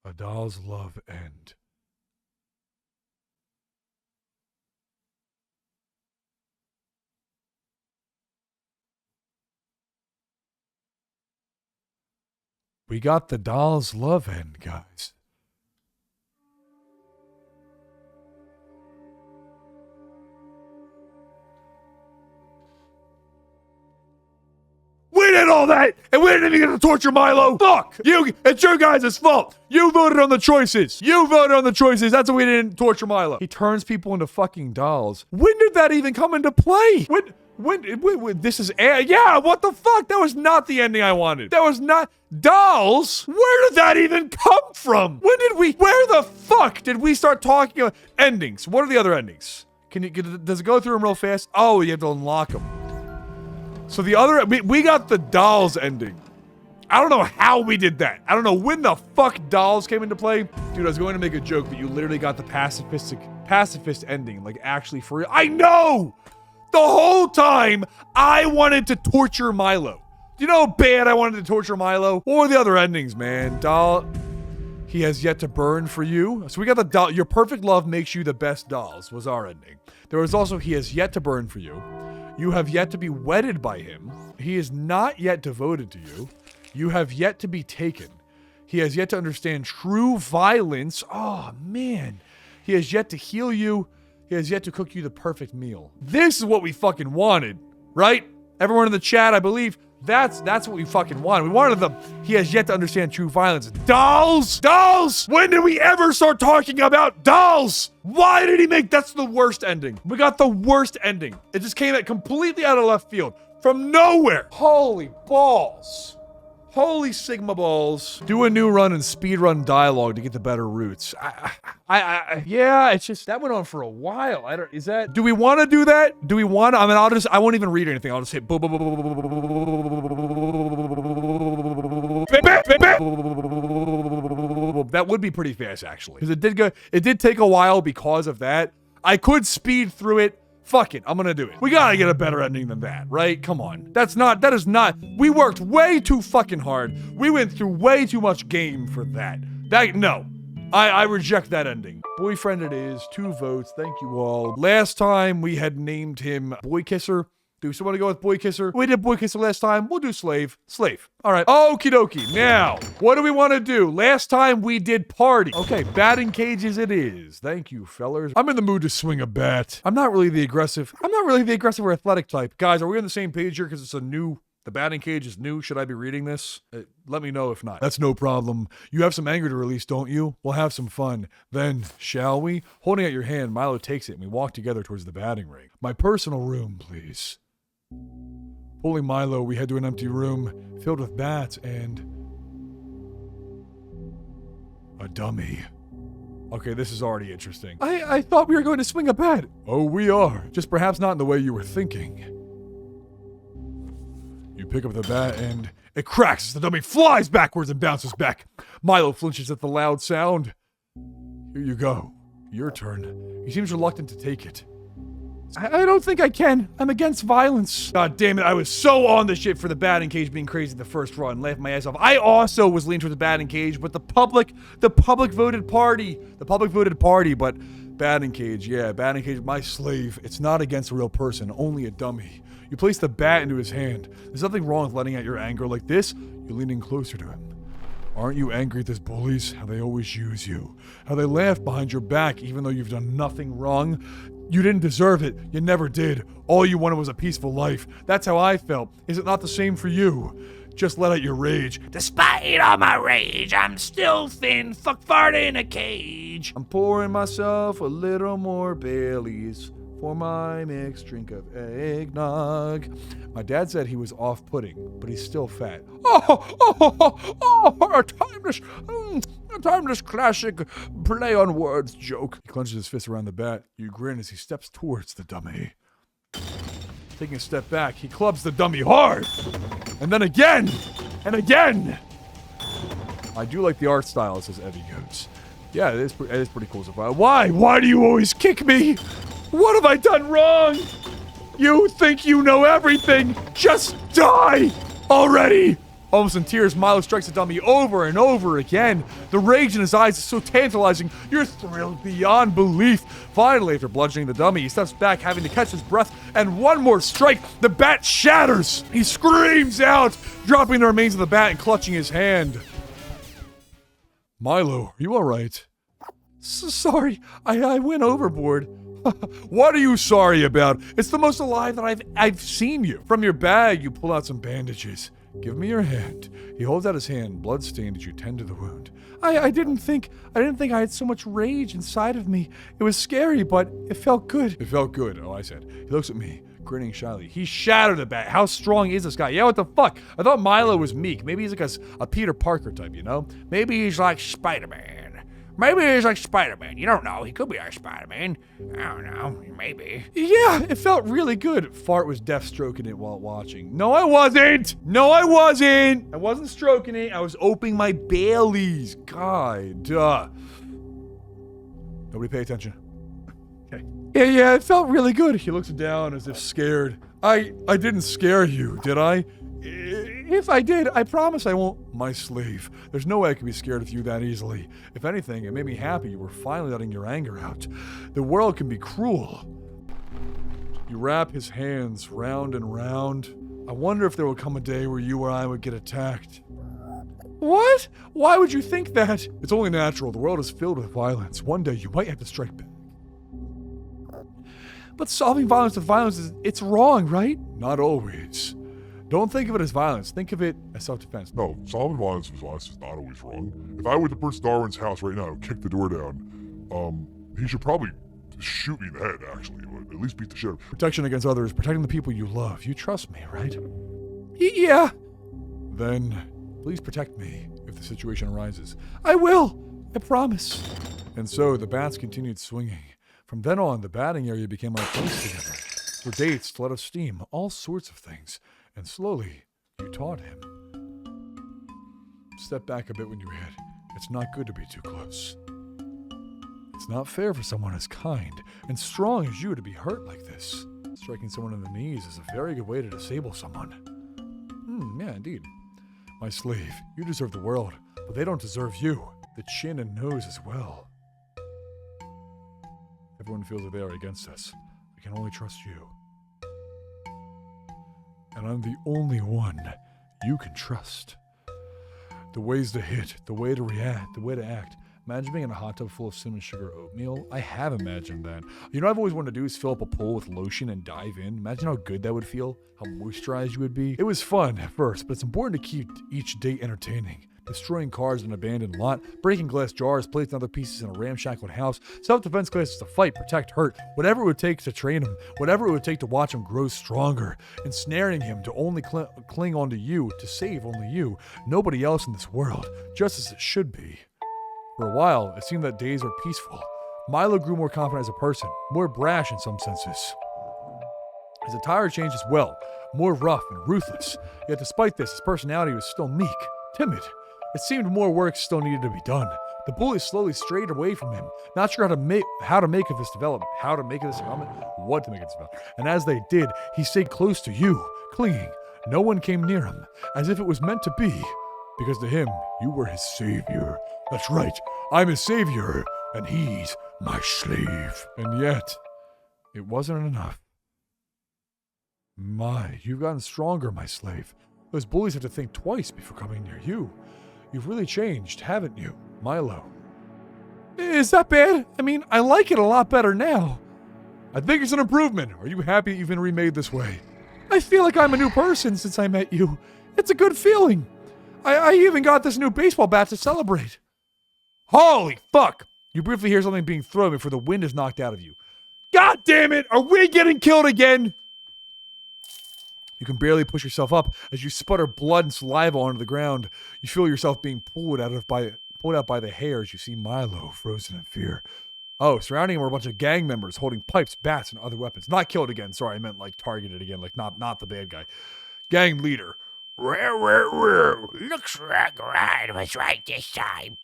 A doll's love end. We got the doll's love end, guys. We did all that, and we didn't even get to torture Milo. Fuck! It's your guys' fault. You voted on the choices. That's why we didn't torture Milo. He turns people into fucking dolls. When did that even come into play? When this is, yeah, what the fuck? That was not the ending I wanted. That was not, dolls? Where did that even come from? Where the fuck did we start talking about endings? What are the other endings? Does it go through them real fast? Oh, you have to unlock them. So the other, we got the dolls ending. I don't know how we did that. I don't know when the fuck dolls came into play. Dude, I was going to make a joke, but you literally got the pacifist ending, like actually for real. I know! The whole time, I wanted to torture Milo. Do you know how bad I wanted to torture Milo? What were the other endings, man? He has yet to burn for you. So we got the doll. Your perfect love makes you the best dolls was our ending. There was also he has yet to burn for you. You have yet to be wedded by him. He is not yet devoted to you. You have yet to be taken. He has yet to understand true violence. Oh, man. He has yet to heal you. He has yet to cook you the perfect meal. This is what we fucking wanted, right? Everyone in the chat, I believe, that's what we fucking wanted. We wanted them. He has yet to understand true violence. Dolls! Dolls! When did we ever start talking about dolls? Why did he make, that's the worst ending. We got the worst ending. It just came completely out of left field. From nowhere. Holy balls. Holy Sigma balls. Do a new run and speed run dialogue to get the better routes. Yeah, it's just, that went on for a while. Do we want to do that? Do we want to, I won't even read anything. I'll just hit boom, boom, boom, boom, boom, boom, boom. That would be pretty fast, actually. Because it did take a while because of that. I could speed through it. Fuck it, I'm gonna do it. We gotta get a better ending than that, right? Come on. That is not, we worked way too fucking hard. We went through way too much game for that. No. I reject that ending. Boyfriend it is, 2 votes, thank you all. Last time we had named him Boy Kisser. Do someone want to go with Boy Kisser? We did Boy Kisser last time. We'll do Slave. Slave. All right. Okie dokie. Now, what do we want to do? Last time we did Party. Okay, batting cages it is. Thank you, fellers. I'm in the mood to swing a bat. I'm not really the aggressive or athletic type. Guys, are we on the same page here? Because it's the batting cage is new. Should I be reading this? Let me know if not. That's no problem. You have some anger to release, don't you? We'll have some fun. Then, shall we? Holding out your hand, Milo takes it and we walk together towards the batting ring. My personal room, please. Pulling Milo, we head to an empty room filled with bats and a dummy. Okay, this is already interesting. I thought we were going to swing a bat. Oh, we are. Just perhaps not in the way you were thinking. You pick up the bat and it cracks as the dummy flies backwards and bounces back. Milo flinches at the loud sound. Here you go. Your turn. He seems reluctant to take it. I don't think I can. I'm against violence. God damn it, I was so on the shit for the batting cage being crazy the first run, laughing my ass off. I also was leaning towards the batting cage, but the public voted party. The public voted party, but batting cage, yeah, batting cage, my slave. It's not against a real person, only a dummy. You place the bat into his hand. There's nothing wrong with letting out your anger like this. You're leaning closer to him. Aren't you angry at these bullies? How they always use you. How they laugh behind your back even though you've done nothing wrong. You didn't deserve it. You never did. All you wanted was a peaceful life. That's how I felt. Is it not the same for you? Just let out your rage. Despite all my rage, I'm still thin, fuck farting in a cage. I'm pouring myself a little more Baileys for my mixed drink of eggnog. My dad said he was off-putting, but he's still fat. A timeless classic play on words joke. He clenches his fist around the bat. You grin as he steps towards the dummy. Taking a step back, he clubs the dummy hard. And then again, and again. I do like the art style, says Evie goes. Yeah, it is pretty cool so far. Why? Why do you always kick me? What have I done wrong? You think you know everything. Just die already. Almost in tears, Milo strikes the dummy over and over again. The rage in his eyes is so tantalizing. You're thrilled beyond belief. Finally, after bludgeoning the dummy, he steps back, having to catch his breath, and one more strike. The bat shatters. He screams out, dropping the remains of the bat and clutching his hand. Milo, are you alright? Sorry, I went overboard. What are you sorry about? It's the most alive that I've seen you. From your bag, you pull out some bandages. Give me your hand. He holds out his hand, blood-stained, as you tend to the wound. I didn't think I had so much rage inside of me. It was scary, but it felt good. It felt good, I said. He looks at me, grinning shyly. He shattered the bat. How strong is this guy? Yeah, what the fuck? I thought Milo was meek. Maybe he's like a Peter Parker type, you know? Maybe he's like Spider-Man. Maybe he's like Spider-Man. You don't know. He could be our Spider-Man. I don't know. Maybe. Yeah, it felt really good. Fart was death-stroking it while watching. No, I wasn't. I wasn't stroking it. I was opening my Baileys. God. Nobody pay attention. Okay. Yeah, it felt really good. He looks down as if scared. I didn't scare you, did I? If I did, I promise I won't. My slave. There's no way I could be scared of you that easily. If anything, it made me happy you were finally letting your anger out. The world can be cruel. You wrap his hands round and round. I wonder if there will come a day where you or I would get attacked. What? Why would you think that? It's only natural. The world is filled with violence. One day you might have to strike back. But solving violence with violence it's wrong, right? Not always. Don't think of it as violence. Think of it as self-defense. No, solving violence with violence is not always wrong. If I were to burst Darwin's house right now and kick the door down, he should probably shoot me in the head, actually, but at least beat the shit out of me. Protection against others, protecting the people you love. You trust me, right? Yeah. Then, please protect me if the situation arises. I will. I promise. And so, the bats continued swinging. From then on, the batting area became our place together. For dates, to let us steam, all sorts of things. And slowly, you taught him. Step back a bit when you hit. It's not good to be too close. It's not fair for someone as kind and strong as you to be hurt like this. Striking someone in the knees is a very good way to disable someone. Yeah, indeed. My slave, you deserve the world, but they don't deserve you. The chin and nose as well. Everyone feels that they are against us. We can only trust you. And I'm the only one you can trust. The ways to hit, the way to react, the way to act. Imagine being in a hot tub full of cinnamon sugar oatmeal. I have imagined that. You know what I've always wanted to do is fill up a pool with lotion and dive in. Imagine how good that would feel, how moisturized you would be. It was fun at first, but it's important to keep each date entertaining. Destroying cars in an abandoned lot, breaking glass jars, placing other pieces in a ramshackled house, self-defense classes to fight, protect, hurt, whatever it would take to train him, whatever it would take to watch him grow stronger, ensnaring him to only cling onto you, to save only you, nobody else in this world, just as it should be. For a while, it seemed that days were peaceful. Milo grew more confident as a person, more brash in some senses. His attire changed as well, more rough and ruthless, yet despite this, his personality was still meek, timid. It seemed more work still needed to be done. The bullies slowly strayed away from him, not sure how to make of this development, what to make of this development. And as they did, he stayed close to you, clinging. No one came near him, as if it was meant to be, because to him, you were his savior. That's right, I'm his savior, and he's my slave. And yet, it wasn't enough. You've gotten stronger, my slave. Those bullies have to think twice before coming near you. You've really changed, haven't you, Milo? Is that bad? I mean, I like it a lot better now. I think it's an improvement. Are you happy you've been remade this way? I feel like I'm a new person since I met you. It's a good feeling. I even got this new baseball bat to celebrate. Holy fuck! You briefly hear something being thrown before the wind is knocked out of you. God damn it! Are we getting killed again? You can barely push yourself up as you sputter blood and saliva onto the ground. You feel yourself being pulled out by the hair as you see Milo frozen in fear. Oh, surrounding him were a bunch of gang members holding pipes, bats, and other weapons. Not killed again. Sorry, I meant like targeted again, like not the bad guy. Gang leader. Looks like I was right this time.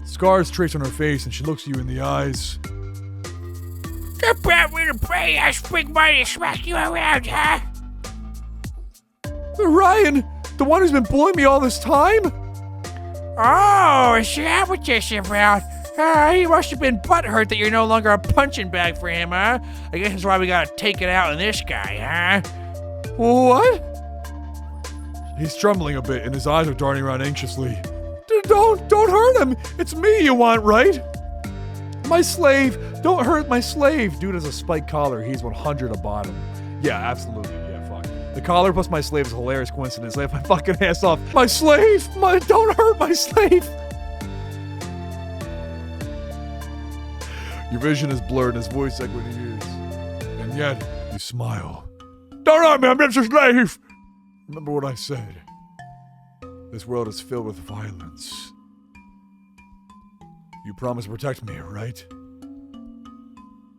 Scars trace on her face, and she looks you in the eyes. The brat with a prey ass big money smack you around, huh? Ryan, the one who's been bullying me all this time? Oh, is that what this is about? He must have been butthurt that you're no longer a punching bag for him, huh? I guess that's why we gotta take it out on this guy, huh? What? He's trembling a bit, and his eyes are darting around anxiously. Don't hurt him. It's me you want, right? My slave. Don't hurt my slave. Dude has a spiked collar. He's 100 a bottom. Yeah, absolutely. Yeah, fuck. The collar plus my slave is a hilarious coincidence. Laugh my fucking ass off. My slave. Don't hurt my slave. Your vision is blurred and his voice echoing in your ears. And yet, you smile. Don't hurt me, I'm just a slave. Remember what I said. This world is filled with violence. You promise to protect me, right?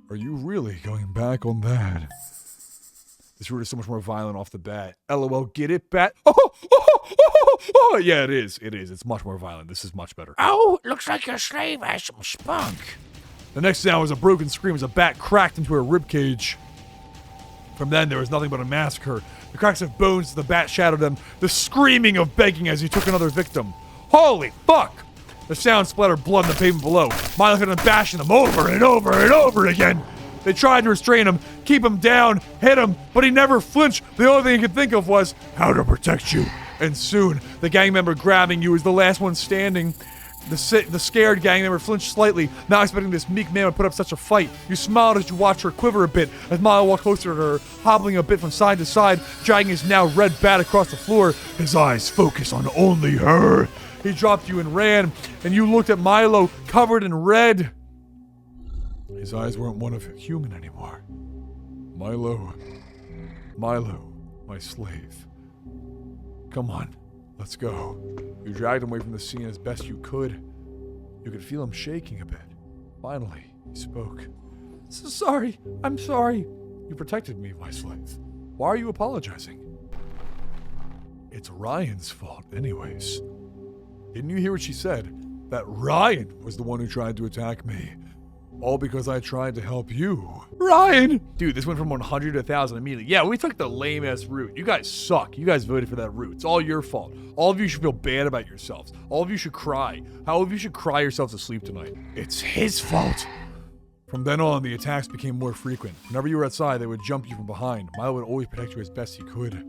Are you really going back on that? This route is so much more violent off the bat. LOL, get it, bat? Oh, yeah, it is. It's much more violent. This is much better. Oh, looks like your slave has some spunk. The next sound was a broken scream as a bat cracked into her ribcage. From then, there was nothing but a massacre. The cracks of bones as the bat shattered them. The screaming of begging as he took another victim. Holy fuck! The sound splattered blood on the pavement below. Milo had been bashing them over and over and over again. They tried to restrain him, keep him down, hit him, but he never flinched. The only thing he could think of was how to protect you. And soon, the gang member grabbing you was the last one standing. The scared gang member flinched slightly, not expecting this meek man would put up such a fight. You smiled as you watched her quiver a bit as Milo walked closer to her, hobbling a bit from side to side, dragging his now red bat across the floor. His eyes focused on only her. He dropped you and ran, and you looked at Milo, covered in red. His eyes weren't one of a human anymore. Milo, my slave. Come on, let's go. You dragged him away from the scene as best you could. You could feel him shaking a bit. Finally, he spoke. Sorry, I'm sorry. You protected me, my slave. Why are you apologizing? It's Ryan's fault, anyways. Didn't you hear what she said? That Ryan was the one who tried to attack me. All because I tried to help you. Ryan! Dude, this went from 100 to 1,000 immediately. Yeah, we took the lame-ass route. You guys suck. You guys voted for that route. It's all your fault. All of you should feel bad about yourselves. All of you should cry. All of you should cry yourselves to sleep tonight. It's his fault. From then on, the attacks became more frequent. Whenever you were outside, they would jump you from behind. Milo would always protect you as best he could.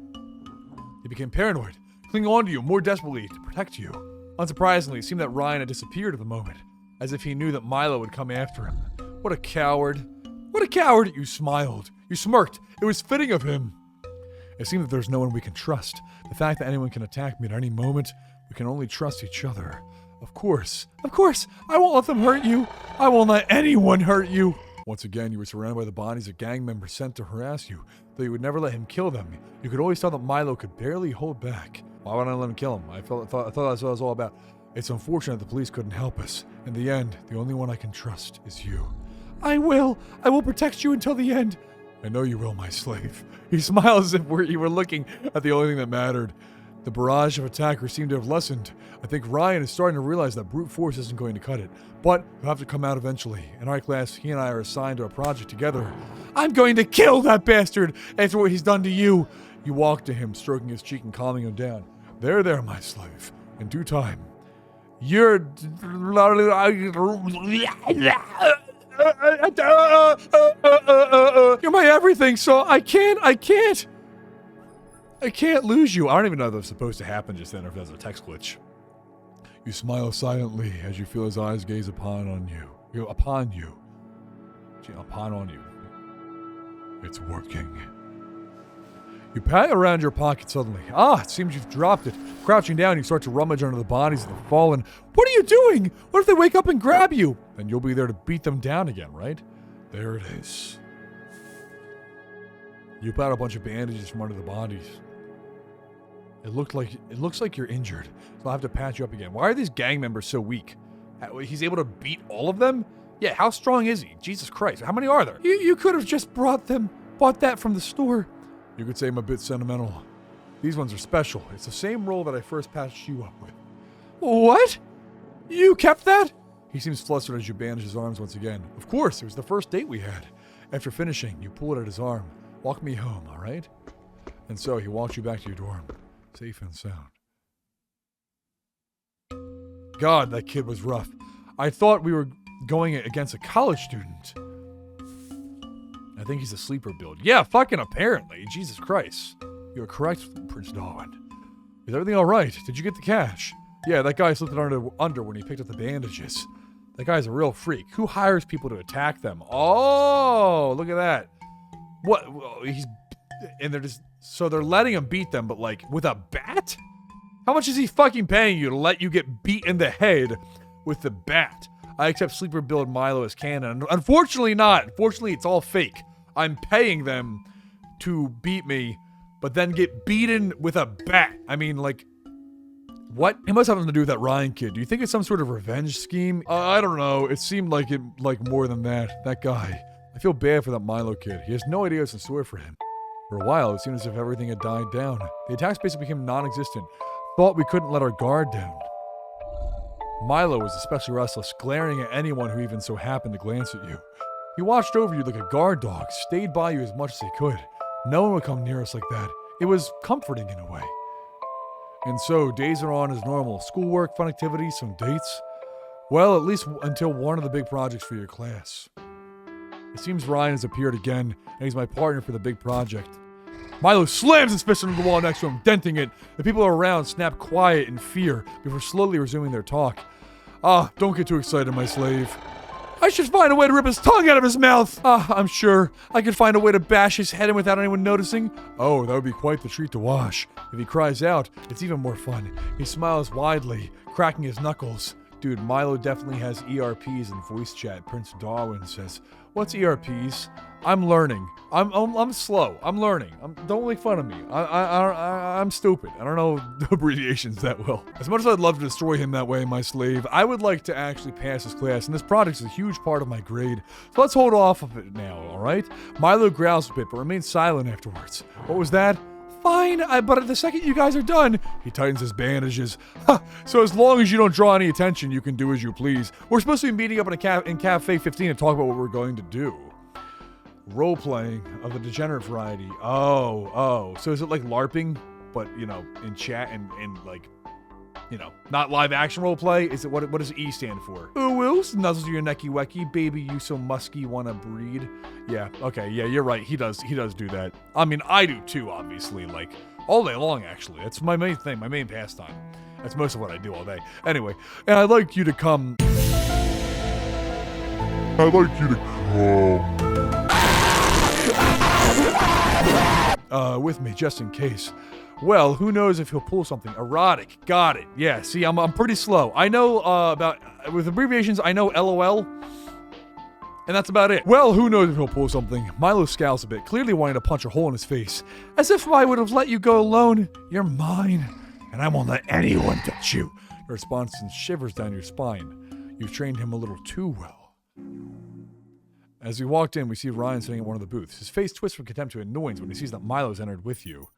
He became paranoid, clinging on to you more desperately to protect you. Unsurprisingly, it seemed that Ryan had disappeared at the moment, as if he knew that Milo would come after him. What a coward. What a coward! You smiled. You smirked. It was fitting of him. It seemed that there's no one we can trust. The fact that anyone can attack me at any moment, we can only trust each other. Of course, I won't let them hurt you. I won't let anyone hurt you. Once again, you were surrounded by the bodies of gang members sent to harass you, though you would never let him kill them. You could always tell that Milo could barely hold back. Why would I let him kill him? I thought that's what it was all about. It's unfortunate the police couldn't help us. In the end, the only one I can trust is you. I will protect you until the end. I know you will, my slave. He smiled as if you were looking at the only thing that mattered. The barrage of attackers seemed to have lessened. I think Ryan is starting to realize that brute force isn't going to cut it. But he'll have to come out eventually. In our class, he and I are assigned to a project together. I'm going to kill that bastard after what he's done to you. You walked to him, stroking his cheek and calming him down. There, my slave. In due time. You're my everything, so I can't lose you. I don't even know if that's supposed to happen just then or if that's a text glitch. You smile silently as you feel his eyes gaze upon you. It's working. You pat around your pocket suddenly. It seems you've dropped it. Crouching down, you start to rummage under the bodies of the fallen. What are you doing? What if they wake up and grab you? Then you'll be there to beat them down again, right? There it is. You pull out a bunch of bandages from under the bodies. It looks like you're injured, so I'll have to patch you up again. Why are these gang members so weak? He's able to beat all of them? Yeah, how strong is he? Jesus Christ, how many are there? You could have just bought that from the store. You could say I'm a bit sentimental. These ones are special. It's the same roll that I first patched you up with. What? You kept that? He seems flustered as you bandage his arms once again. Of course, it was the first date we had. After finishing, you pulled at his arm. Walk me home, all right? And so he walked you back to your dorm, safe and sound. God, that kid was rough. I thought we were going against a college student. I think he's a sleeper build. Yeah, fucking apparently. Jesus Christ. You are correct, Prince Darwin. Is everything all right? Did you get the cash? Yeah, that guy slipped it under when he picked up the bandages. That guy's a real freak. Who hires people to attack them? Oh, look at that. What? And they're letting him beat them, but like with a bat? How much is he fucking paying you to let you get beat in the head with the bat? I accept Sleeper Bill and Milo as canon. Unfortunately not. Unfortunately, it's all fake. I'm paying them to beat me, but then get beaten with a bat. I mean, like, what? It must have something to do with that Ryan kid. Do you think it's some sort of revenge scheme? I don't know. It seemed like more than that. That guy. I feel bad for that Milo kid. He has no idea what's in store for him. For a while, it seemed as if everything had died down. The attack space became non-existent. Thought we couldn't let our guard down. Milo was especially restless, glaring at anyone who even so happened to glance at you. He watched over you like a guard dog, stayed by you as much as he could. No one would come near us like that. It was comforting in a way. And so, days are on as normal. Schoolwork, fun activities, some dates. Well, at least until one of the big projects for your class. It seems Ryan has appeared again, and he's my partner for the big project. Milo slams his fist into the wall next to him, denting it. The people around snap quiet in fear before slowly resuming their talk. Don't get too excited, my slave. I should find a way to rip his tongue out of his mouth. I'm sure I could find a way to bash his head in without anyone noticing. Oh, that would be quite the treat to watch. If he cries out, it's even more fun. He smiles widely, cracking his knuckles. Dude, Milo definitely has ERPs in voice chat, Prince Darwin says. What's ERPs? I'm learning. I'm slow. I'm learning. Don't make fun of me. I'm stupid. I don't know the abbreviations that well. As much as I'd love to destroy him that way, my slave, I would like to actually pass this class, and this project is a huge part of my grade. So let's hold off of it now, alright? Milo growls a bit, but remains silent afterwards. What was that? Fine, but the second you guys are done, he tightens his bandages. So as long as you don't draw any attention, you can do as you please. We're supposed to be meeting up in Cafe 15 and talk about what we're going to do. Role-playing of the degenerate variety. Oh. So is it like LARPing, but, in chat and like, not live action roleplay? Is it, what does E stand for? Ooh, nuzzles your necky wecky, baby, you so musky wanna breed. Yeah, okay, yeah, you're right, he does do that. I mean, I do too, obviously, like, all day long, actually. That's my main thing, my main pastime. That's most of what I do all day. Anyway, and I'd like you to come... with me, just in case. Well, who knows if he'll pull something erotic. Got it. Yeah, see, I'm pretty slow. I know, with abbreviations, I know LOL, and that's about it. Well, who knows if he'll pull something. Milo scowls a bit, clearly wanting to punch a hole in his face. As if I would have let you go alone. You're mine, and I won't let anyone touch you. The response sends shivers down your spine. You've trained him a little too well. As we walked in, we see Ryan sitting at one of the booths. His face twists from contempt to annoyance when he sees that Milo's entered with you.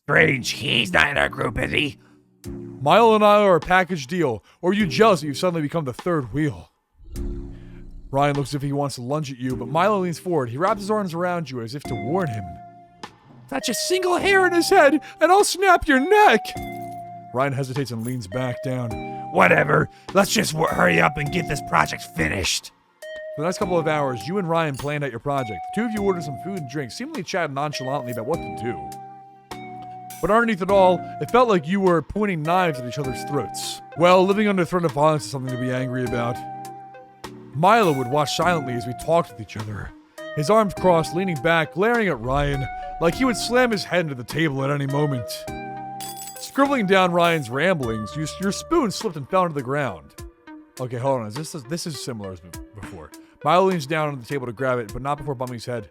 Strange, he's not in our group, is he? Milo and I are a package deal. Or are you jealous that you've suddenly become the third wheel? Ryan looks as if he wants to lunge at you, but Milo leans forward. He wraps his arms around you as if to warn him. Touch a single hair in his head, and I'll snap your neck! Ryan hesitates and leans back down. Whatever. Let's just hurry up and get this project finished. For the next couple of hours, you and Ryan planned out your project. The two of you ordered some food and drinks, seemingly chatted nonchalantly about what to do. But underneath it all, it felt like you were pointing knives at each other's throats. Well, living under threat of violence is something to be angry about. Milo would watch silently as we talked with each other. His arms crossed, leaning back, glaring at Ryan, like he would slam his head into the table at any moment. Scribbling down Ryan's ramblings, your spoon slipped and fell to the ground. Okay, hold on. This is similar as before. Milo leans down on the table to grab it, but not before bumping his head.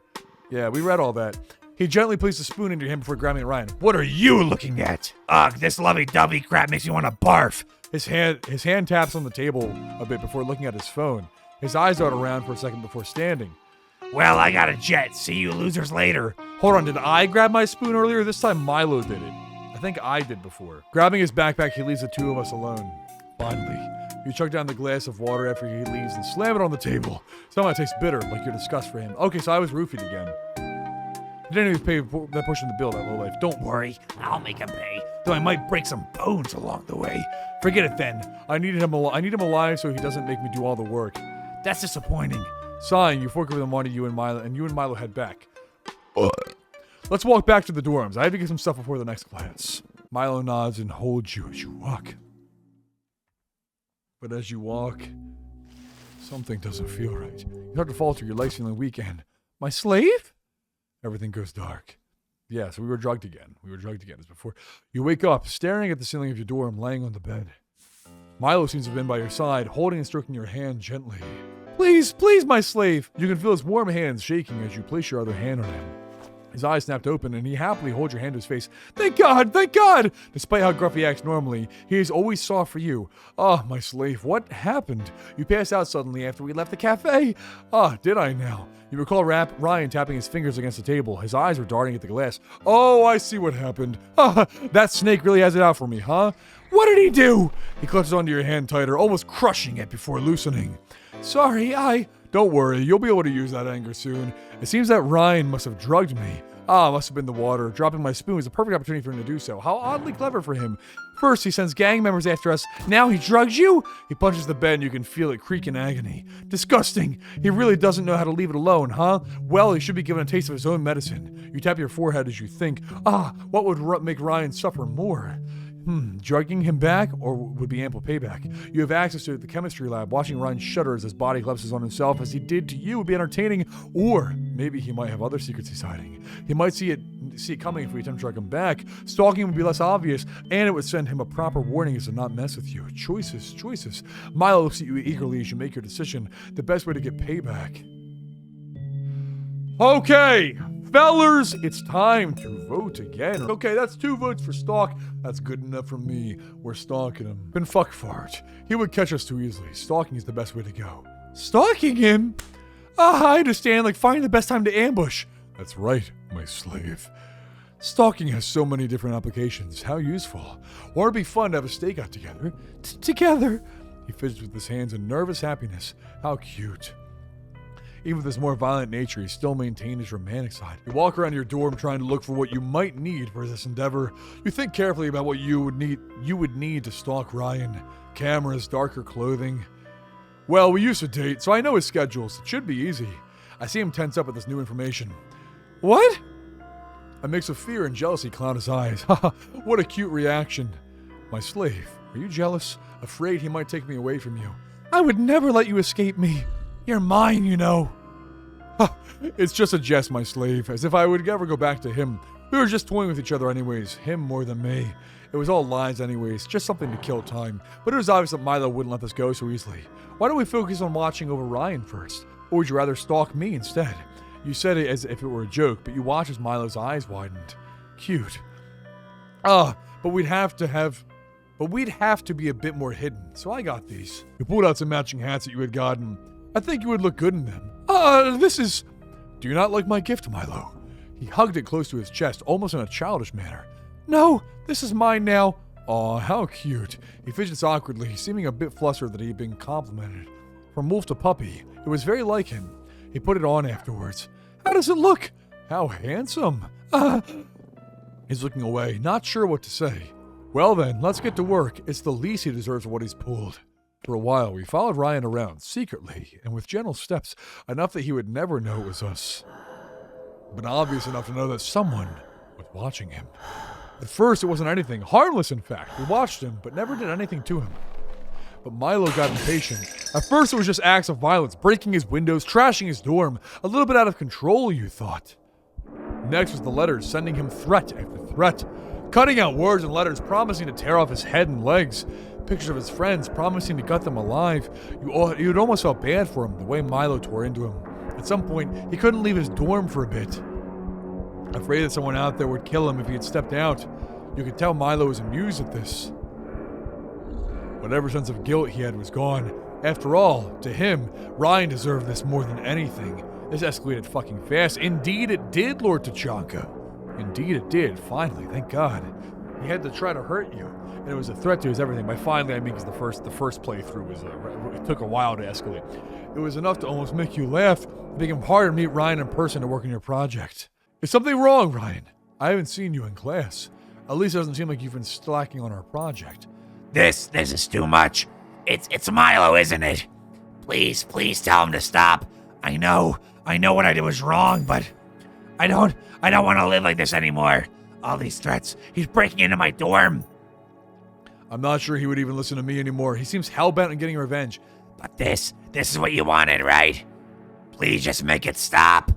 Yeah, we read all that. He gently placed the spoon into him before grabbing at Ryan. What are you looking at? Ugh, this lovey-dovey crap makes me want to barf. His hand taps on the table a bit before looking at his phone. His eyes dart around for a second before standing. Well, I got a jet. See you losers later. Hold on, did I grab my spoon earlier? This time Milo did it. I think I did before. Grabbing his backpack, he leaves the two of us alone. Finally. You chug down the glass of water after he leaves and slam it on the table. Somehow it tastes bitter, like your disgust for him. Okay, so I was roofied again. He didn't even pay that portion of the bill, that low life. Don't worry, I'll make him pay. though I might break some bones along the way. Forget it then. I need him alive so he doesn't make me do all the work. That's disappointing. Sighing, you fork over the money you and Milo head back. Let's walk back to the dorms. I have to get some stuff before the next class. Milo nods and holds you as you walk. But as you walk, something doesn't feel right. You start to falter, your legs feeling weak, and my slave? Everything goes dark. Yeah, so we were drugged again. As before. You wake up, staring at the ceiling of your dorm, laying on the bed. Milo seems to have been by your side, holding and stroking your hand gently. Please, please, my slave! You can feel his warm hands shaking as you place your other hand on him. His eyes snapped open, and he happily holds your hand to his face. Thank God! Thank God! Despite how gruff he acts normally, he is always soft for you. Ah, my slave, what happened? You passed out suddenly after we left the cafe. Ah, did I now? You recall Ryan tapping his fingers against the table. His eyes were darting at the glass. Oh, I see what happened. Ah, that snake really has it out for me, huh? What did he do? He clutches onto your hand tighter, almost crushing it before loosening. Sorry, Don't worry, you'll be able to use that anger soon. It seems that Ryan must have drugged me. Must have been the water. Dropping my spoon was a perfect opportunity for him to do so. How oddly clever for him. First, he sends gang members after us. Now he drugs you? He punches the bed and you can feel it creak in agony. Disgusting. He really doesn't know how to leave it alone, huh? Well, he should be given a taste of his own medicine. You tap your forehead as you think, what would make Ryan suffer more? Drugging him back, or would be ample payback? You have access to the chemistry lab. Watching Ryan shudder as his body collapses on himself as he did to you would be entertaining, or maybe he might have other secrets he's hiding. He might see it coming if we attempt to drug him back. Stalking would be less obvious, and it would send him a proper warning as to not mess with you. Choices. Milo looks at you eagerly as you make your decision. The best way to get payback. Okay, fellers, it's time to vote again. Okay, that's 2 votes for Stalk. That's good enough for me. We're stalking him. Been fuck fart. He would catch us too easily. Stalking is the best way to go. Stalking him? I understand, like finding the best time to ambush. That's right, my slave. Stalking has so many different applications. How useful. Or it'd be fun to have a stakeout together. Together. He fidgets with his hands in nervous happiness. How cute. Even with his more violent nature, he still maintained his romantic side. You walk around your dorm trying to look for what you might need for this endeavor. You think carefully about what you would need to stalk Ryan. Cameras, darker clothing. Well, we used to date, so I know his schedules. It should be easy. I see him tense up at this new information. What? A mix of fear and jealousy cloud his eyes. Haha, what a cute reaction. My slave, are you jealous? Afraid he might take me away from you? I would never let you escape me. You're mine, you know. It's just a jest, my slave, as if I would ever go back to him. We were just toying with each other anyways, him more than me. It was all lies anyways, just something to kill time. But it was obvious that Milo wouldn't let this go so easily. Why don't we focus on watching over Ryan first? Or would you rather stalk me instead? You said it as if it were a joke, but you watched as Milo's eyes widened. Cute. But we'd have to be a bit more hidden, so I got these. You pulled out some matching hats that you had gotten. I think you would look good in them. This is... Do you not like my gift, Milo? He hugged it close to his chest, almost in a childish manner. No, this is mine now. Aw, how cute. He fidgets awkwardly, seeming a bit flustered that he had been complimented. From wolf to puppy, it was very like him. He put it on afterwards. How does it look? How handsome. He's looking away, not sure what to say. Well then, let's get to work. It's the least he deserves of what he's pulled. For a while, we followed Ryan around, secretly, and with gentle steps, enough that he would never know it was us. But obvious enough to know that someone was watching him. At first, it wasn't anything, harmless in fact. We watched him, but never did anything to him. But Milo got impatient. At first, it was just acts of violence, breaking his windows, trashing his dorm, a little bit out of control, you thought. Next was the letters, sending him threat after threat, cutting out words and letters, promising to tear off his head and legs. Pictures of his friends, promising to gut them alive. You'd almost felt bad for him, the way Milo tore into him. At some point, he couldn't leave his dorm for a bit. Afraid that someone out there would kill him if he had stepped out. You could tell Milo was amused at this. Whatever sense of guilt he had was gone. After all, to him, Ryan deserved this more than anything. This escalated fucking fast. Indeed it did, Lord Tachanka. Indeed it did, finally, thank God. He had to try to hurt you. And it was a threat to his everything. By finally, I mean, because the first playthrough was it took a while to escalate. It was enough to almost make you laugh, make him harder to meet Ryan in person to work on your project. Is something wrong, Ryan? I haven't seen you in class. At least it doesn't seem like you've been slacking on our project. This is too much. It's Milo, isn't it? Please tell him to stop. I know what I did was wrong, but I don't want to live like this anymore. All these threats. He's breaking into my dorm. I'm not sure he would even listen to me anymore. He seems hell-bent on getting revenge. But this is what you wanted, right? Please just make it stop.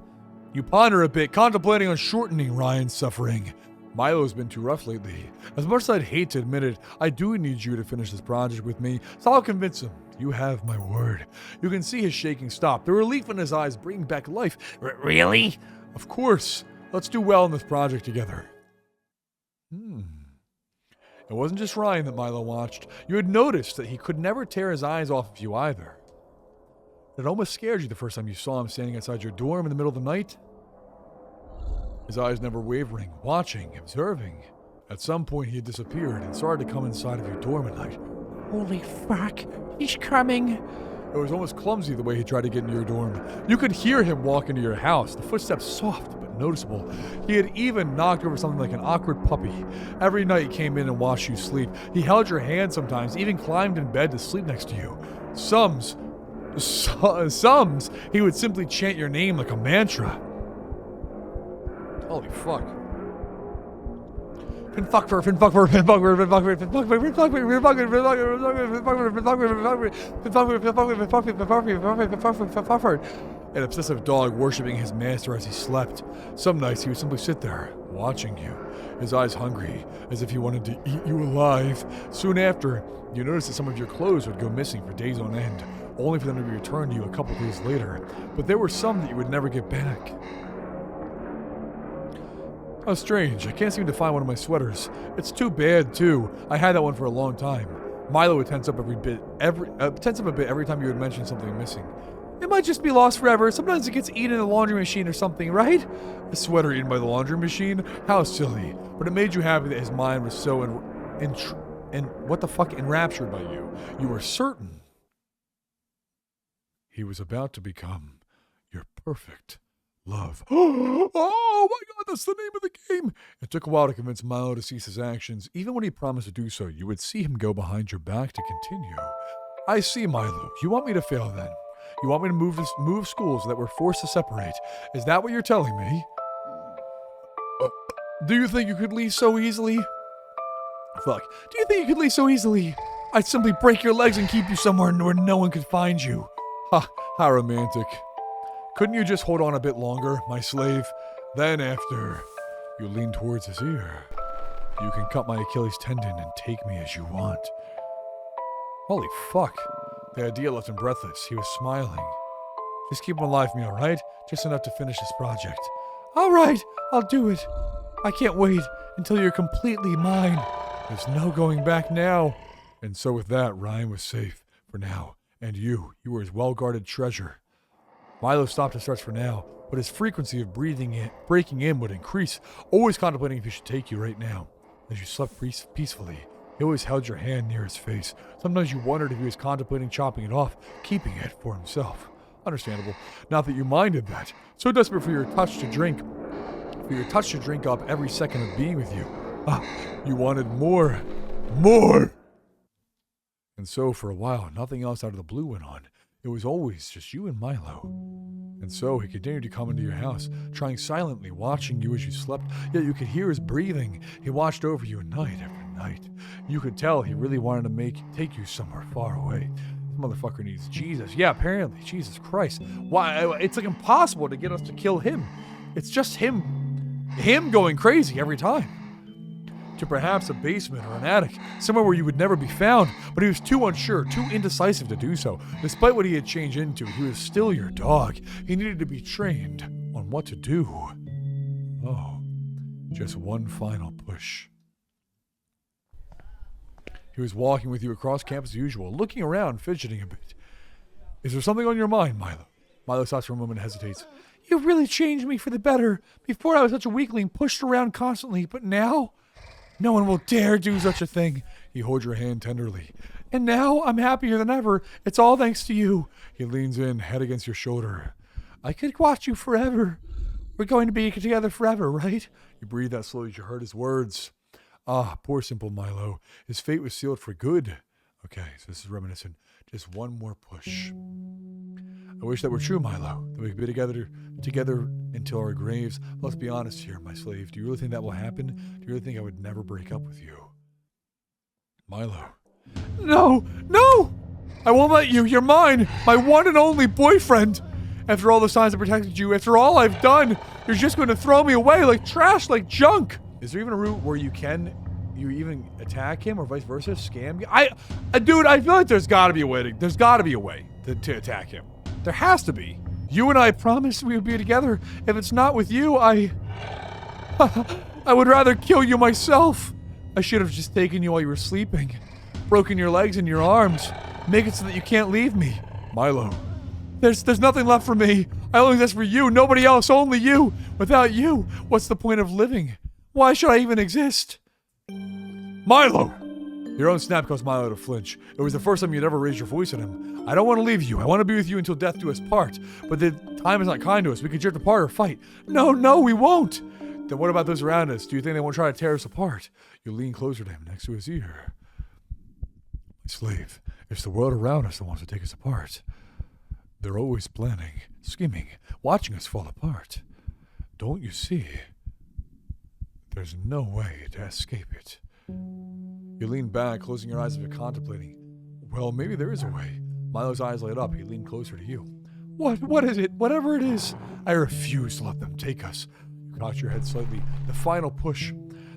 You ponder a bit, contemplating on shortening Ryan's suffering. Milo's been too rough lately. As much as I'd hate to admit it, I do need you to finish this project with me, so I'll convince him. You have my word. You can see his shaking stop, the relief in his eyes bringing back life. Really? Of course. Let's do well in this project together. It wasn't just Ryan that Milo watched. You had noticed that he could never tear his eyes off of you either. It almost scared you the first time you saw him standing outside your dorm in the middle of the night. His eyes never wavering, watching, observing. At some point he had disappeared and started to come inside of your dorm at night. Holy fuck, he's coming. It was almost clumsy the way he tried to get into your dorm. You could hear him walk into your house, the footsteps soft but noticeable. He had even knocked over something like an awkward puppy. Every night he came in and watched you sleep. He held your hand sometimes, even climbed in bed to sleep next to you. Some, he would simply chant your name like a mantra. Holy fuck. Finfuckfur. An obsessive dog worshipping his master as he slept. Some nights he would simply sit there, watching you, his eyes hungry, as if he wanted to eat you alive. Soon after, you noticed that some of your clothes would go missing for days on end, only for them to be returned to you a couple days later. But there were some that you would never get back. How strange, I can't seem to find one of my sweaters. It's too bad, too. I had that one for a long time. Milo would tense up a bit every time you would mention something missing. It might just be lost forever. Sometimes it gets eaten in the laundry machine or something, right? A sweater eaten by the laundry machine? How silly. But it made you happy that his mind was so enraptured by you. You were certain he was about to become your perfect love. Oh my god, that's the name of the game! It took a while to convince Milo to cease his actions. Even when he promised to do so, you would see him go behind your back to continue. I see, Milo. You want me to fail then? You want me to move schools so that we're forced to separate? Is that what you're telling me? Do you think you could leave so easily? Fuck. Do you think you could leave so easily? I'd simply break your legs and keep you somewhere where no one could find you. Ha, how romantic. Couldn't you just hold on a bit longer, my slave? Then after you lean towards his ear, you can cut my Achilles tendon and take me as you want. Holy fuck. The idea left him breathless. He was smiling. Just keep him alive for me, alright? Just enough to finish this project. Alright, I'll do it. I can't wait until you're completely mine. There's no going back now. And so with that, Ryan was safe for now. And you were his well-guarded treasure. Milo stopped to stretch for now, but his frequency of breaking in would increase, always contemplating if he should take you right now. As you slept peacefully, he always held your hand near his face. Sometimes you wondered if he was contemplating chopping it off, keeping it for himself. Understandable. Not that you minded that. So desperate for your touch to drink up every second of being with you. You wanted more. More! And so for a while, nothing else out of the blue went on. It was always just you and Milo. And so he continued to come into your house, trying silently, watching you as you slept, yet you could hear his breathing. He watched over you night after night. You could tell he really wanted to take you somewhere far away. This motherfucker needs Jesus. Yeah, apparently. Jesus Christ. Why? It's like impossible to get us to kill him. It's just him going crazy every time. To perhaps a basement or an attic, somewhere where you would never be found, but he was too unsure, too indecisive to do so. Despite what he had changed into, he was still your dog. He needed to be trained on what to do. Oh, just one final push. He was walking with you across campus as usual, looking around, fidgeting a bit. Is there something on your mind, Milo? Milo stops for a moment and hesitates. You've really changed me for the better. Before I was such a weakling, pushed around constantly, but now... No one will dare do such a thing. He holds your hand tenderly. And now I'm happier than ever. It's all thanks to you. He leans in, head against your shoulder. I could watch you forever. We're going to be together forever, right? You breathe out slowly as you heard his words. Ah, poor simple Milo. His fate was sealed for good. Okay, so this is reminiscent. Just one more push. I wish that were true, Milo, that we could be together until our graves. Let's be honest here, my slave. Do you really think that will happen? Do you really think I would never break up with you? Milo. No! No! I won't let you. You're mine. My one and only boyfriend. After all the signs I protected you, after all I've done, you're just going to throw me away like trash, like junk. Is there even a route where you even attack him or vice versa? Scam you? Dude, I feel like there's got to be a way to attack him. There has to be. You and I promised we would be together. If it's not with you, I would rather kill you myself. I should have just taken you while you were sleeping, broken your legs and your arms, make it so that you can't leave me. Milo. There's nothing left for me. I only exist for you, nobody else, only you. Without you, what's the point of living? Why should I even exist? Milo! Your own snap caused Milo to flinch. It was the first time you'd ever raised your voice at him. I don't want to leave you. I want to be with you until death do us part. But the time is not kind to us. We could drift apart or fight. No, we won't. Then what about those around us? Do you think they won't try to tear us apart? You lean closer to him, next to his ear. My slave, it's the world around us that wants to take us apart. They're always planning, scheming, watching us fall apart. Don't you see? There's no way to escape it. You lean back, closing your eyes as if you're contemplating. Well, maybe there is a way. Milo's eyes light up. He leaned closer to you. What is it? Whatever it is. I refuse to let them take us. You cocked your head slightly. The final push.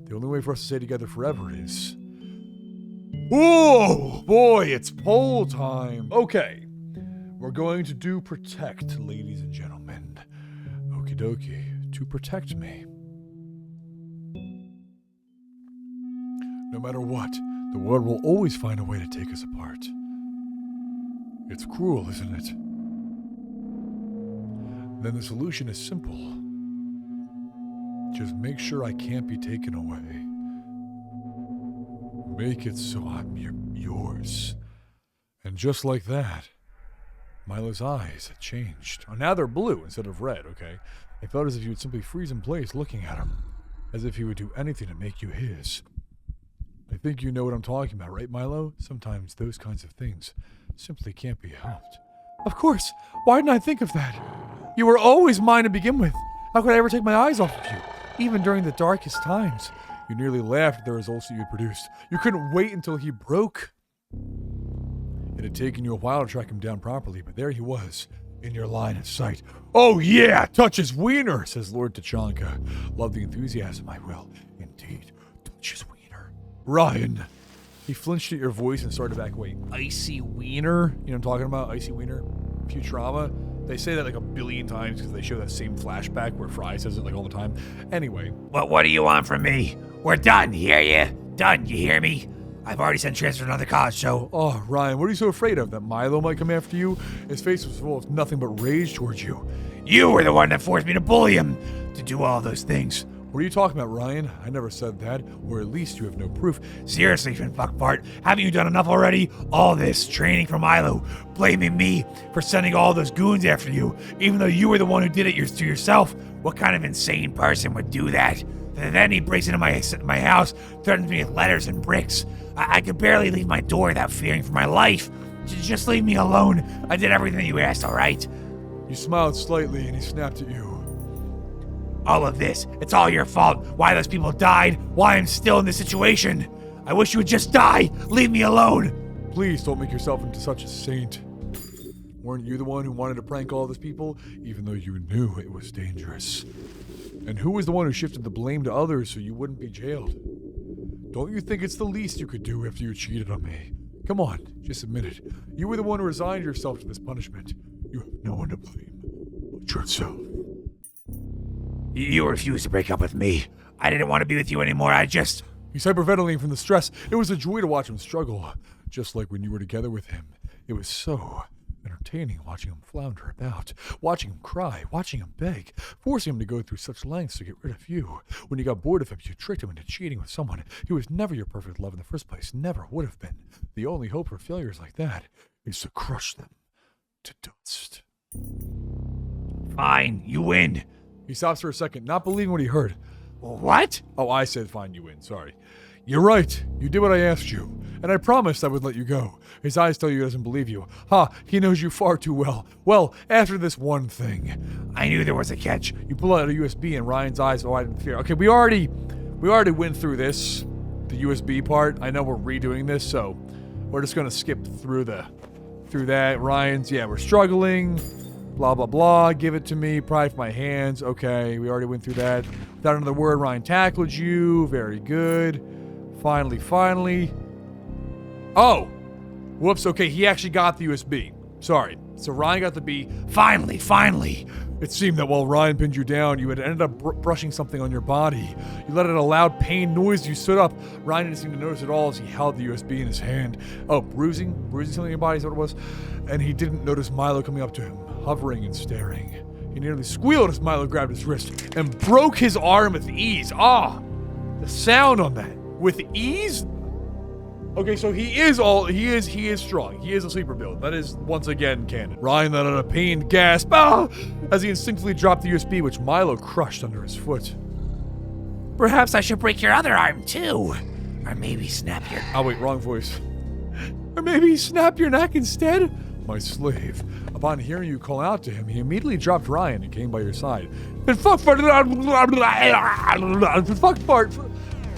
The only way for us to stay together forever is... Whoa! Boy, it's poll time. Okay. We're going to do protect, ladies and gentlemen. Okie dokie. To protect me. No matter what, the world will always find a way to take us apart. It's cruel, isn't it? Then the solution is simple. Just make sure I can't be taken away. Make it so I'm yours. And just like that, Milo's eyes had changed. Oh, now they're blue instead of red, okay? It felt as if you would simply freeze in place looking at him. As if he would do anything to make you his. I think you know what I'm talking about, right, Milo? Sometimes those kinds of things simply can't be helped. Of course! Why didn't I think of that? You were always mine to begin with. How could I ever take my eyes off of you? Even during the darkest times. You nearly laughed at the results that you had produced. You couldn't wait until he broke. It had taken you a while to track him down properly, but there he was, in your line of sight. Oh yeah, touch his wiener, says Lord Tachanka. Love the enthusiasm, I will. Indeed, touch his wiener. Ryan. He flinched at your voice and started to back away. Icy wiener? You know what I'm talking about? Icy wiener? Futurama? They say that like a billion times because they show that same flashback where Fry says it like all the time. Anyway. What do you want from me? We're done, hear ya? Done, you hear me? I've already sent transfer to another college show. Oh, Ryan, what are you so afraid of? That Milo might come after you? His face was full of nothing but rage towards you. You were the one that forced me to bully him, to do all those things. What are you talking about, Ryan? I never said that, or at least you have no proof. Seriously, Finfuckfart, haven't you done enough already? All this training for Milo, blaming me for sending all those goons after you, even though you were the one who did it to yourself. What kind of insane person would do that? And then he breaks into my house, threatens me with letters and bricks. I could barely leave my door without fearing for my life. Just leave me alone. I did everything you asked, all right? You smiled slightly and he snapped at you. All of this, it's all your fault. Why those people died, why I'm still in this situation. I wish you would just die. Leave me alone. Please don't make yourself into such a saint. Weren't you the one who wanted to prank all those people, even though you knew it was dangerous? And who was the one who shifted the blame to others so you wouldn't be jailed? Don't you think it's the least you could do after you cheated on me? Come on, just admit it. You were the one who resigned yourself to this punishment. You have no one to blame but yourself. You refused to break up with me. I didn't want to be with you anymore. He's hyperventilating from the stress. It was a joy to watch him struggle, just like when you were together with him. It was so entertaining watching him flounder about, watching him cry, watching him beg, forcing him to go through such lengths to get rid of you. When you got bored of him, you tricked him into cheating with someone who was never your perfect love in the first place, never would have been. The only hope for failures like that is to crush them to dust. Fine, you win. He stops for a second, not believing what he heard. What? Oh, I said fine, you win, sorry. You're right, you did what I asked you, and I promised I would let you go. His eyes tell you he doesn't believe you. He knows you far too well. Well, after this one thing. I knew there was a catch. You pull out a USB and Ryan's eyes widen in fear. Okay, we already went through this. the USB part. I know we're redoing this, so we're just gonna skip through that. Ryan's, yeah, we're struggling. Blah, blah, blah. Give it to me. Pride for my hands. Okay, we already went through that. Without another word, Ryan tackled you. Very good. Finally. Oh! Whoops, okay, he actually got the USB. Sorry. So Ryan got the B. Finally! It seemed that while Ryan pinned you down, you had ended up brushing something on your body. You let out a loud pain noise. You stood up. Ryan didn't seem to notice at all as he held the USB in his hand. Oh, bruising something in your body is what it was. And he didn't notice Milo coming up to him, hovering and staring. He nearly squealed as Milo grabbed his wrist and broke his arm with ease. Ah, the sound on that. With ease? Okay, so he is strong. He is a sleeper build. That is, once again, canon. Ryan let out a pained gasp as he instinctively dropped the USB, which Milo crushed under his foot. Perhaps I should break your other arm, too. Or maybe snap your... Oh, wait, wrong voice. Or maybe snap your neck instead? My slave. Upon hearing you call out to him, he immediately dropped Ryan and came by your side. And fuck fart.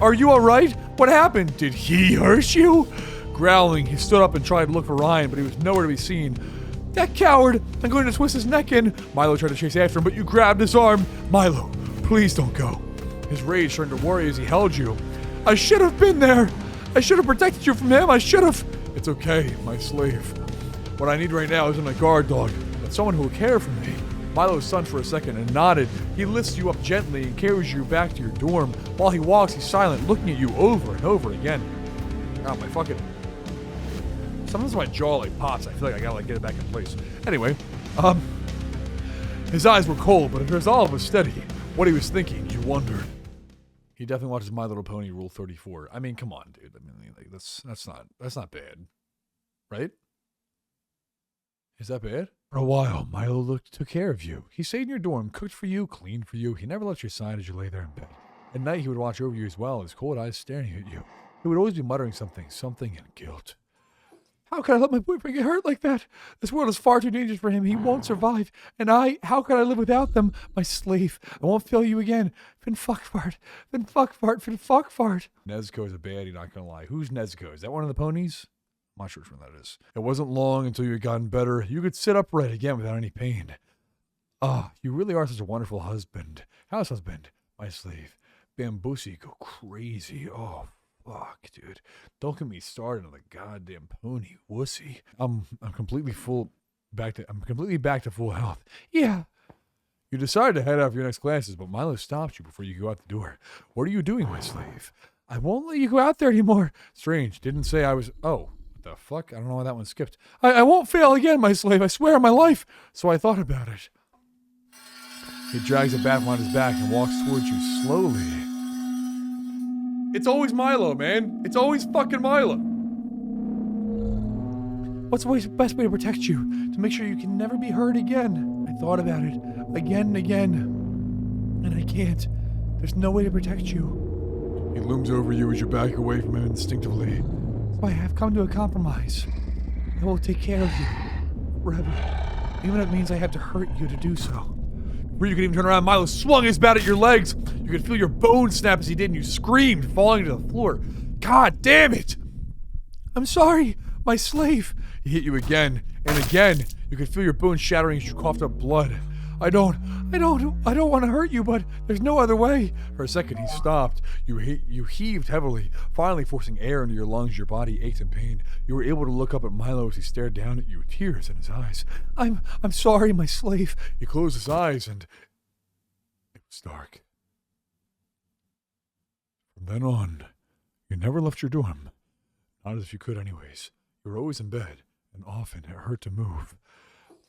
Are you alright? What happened? Did he hurt you? Growling, he stood up and tried to look for Ryan, but he was nowhere to be seen. That coward! I'm going to twist his neck in. Milo tried to chase after him, but you grabbed his arm. Milo, please don't go. His rage turned to worry as he held you. I should have been there. I should have protected you from him. I should have. It's okay, my slave. What I need right now isn't a guard dog, but someone who will care for me. Milo stunned for a second and nodded. He lifts you up gently and carries you back to your dorm. While he walks, he's silent, looking at you over and over again. Oh, my fucking... Sometimes my jaw, like, pops. I feel like I gotta, like, get it back in place. Anyway, his eyes were cold, but his resolve was steady. What he was thinking, you wondered. He definitely watches My Little Pony Rule 34. I mean, come on, dude. I mean, like, that's not bad. Right? Is that bad? For a while, Milo took care of you. He stayed in your dorm, cooked for you, cleaned for you. He never left your side as you lay there in bed. At night, he would watch over you as well, his cold eyes staring at you. He would always be muttering something in guilt. How could I let my boyfriend get hurt like that? This world is far too dangerous for him. He won't survive. And how could I live without them? My slave. I won't fail you again. Finfuckfart. Nezuko is a baddie, not gonna lie. Who's Nezuko? Is that one of the ponies? I'm not sure which one that is. It wasn't long until you had gotten better. You could sit upright again without any pain. You really are such a wonderful husband. House husband. My slave. Bambusi, go crazy. Oh, fuck, dude. Don't get me started on the goddamn pony wussy. I'm completely back to full health. Yeah. You decided to head out for your next classes, but Milo stopped you before you go out the door. What are you doing, my slave? I won't let you go out there anymore. Strange. Didn't say I was... Oh. The fuck? I don't know why that one skipped. I won't fail again, my slave. I swear on my life. So I thought about it. He drags a bat around his back and walks towards you slowly. It's always Milo, man. It's always fucking Milo. What's the best way to protect you? To make sure you can never be hurt again. I thought about it again and again. And I can't. There's no way to protect you. He looms over you as you back away from him instinctively. I have come to a compromise. I will take care of you forever, even if it means I have to hurt you to do so. Before you could even turn around, Milo swung his bat at your legs. You could feel your bones snap as he did, and you screamed, falling to the floor. God damn it! I'm sorry, my slave. He hit you again and again. You could feel your bones shattering as you coughed up blood. I don't want to hurt you, but there's no other way. For a second, he stopped. You heaved heavily, finally forcing air into your lungs. Your body ached in pain. You were able to look up at Milo as he stared down at you, tears in his eyes. I'm sorry, my slave. He closed his eyes, and it was dark. From then on, you never left your dorm. Not as if you could anyways. You were always in bed, and often it hurt to move.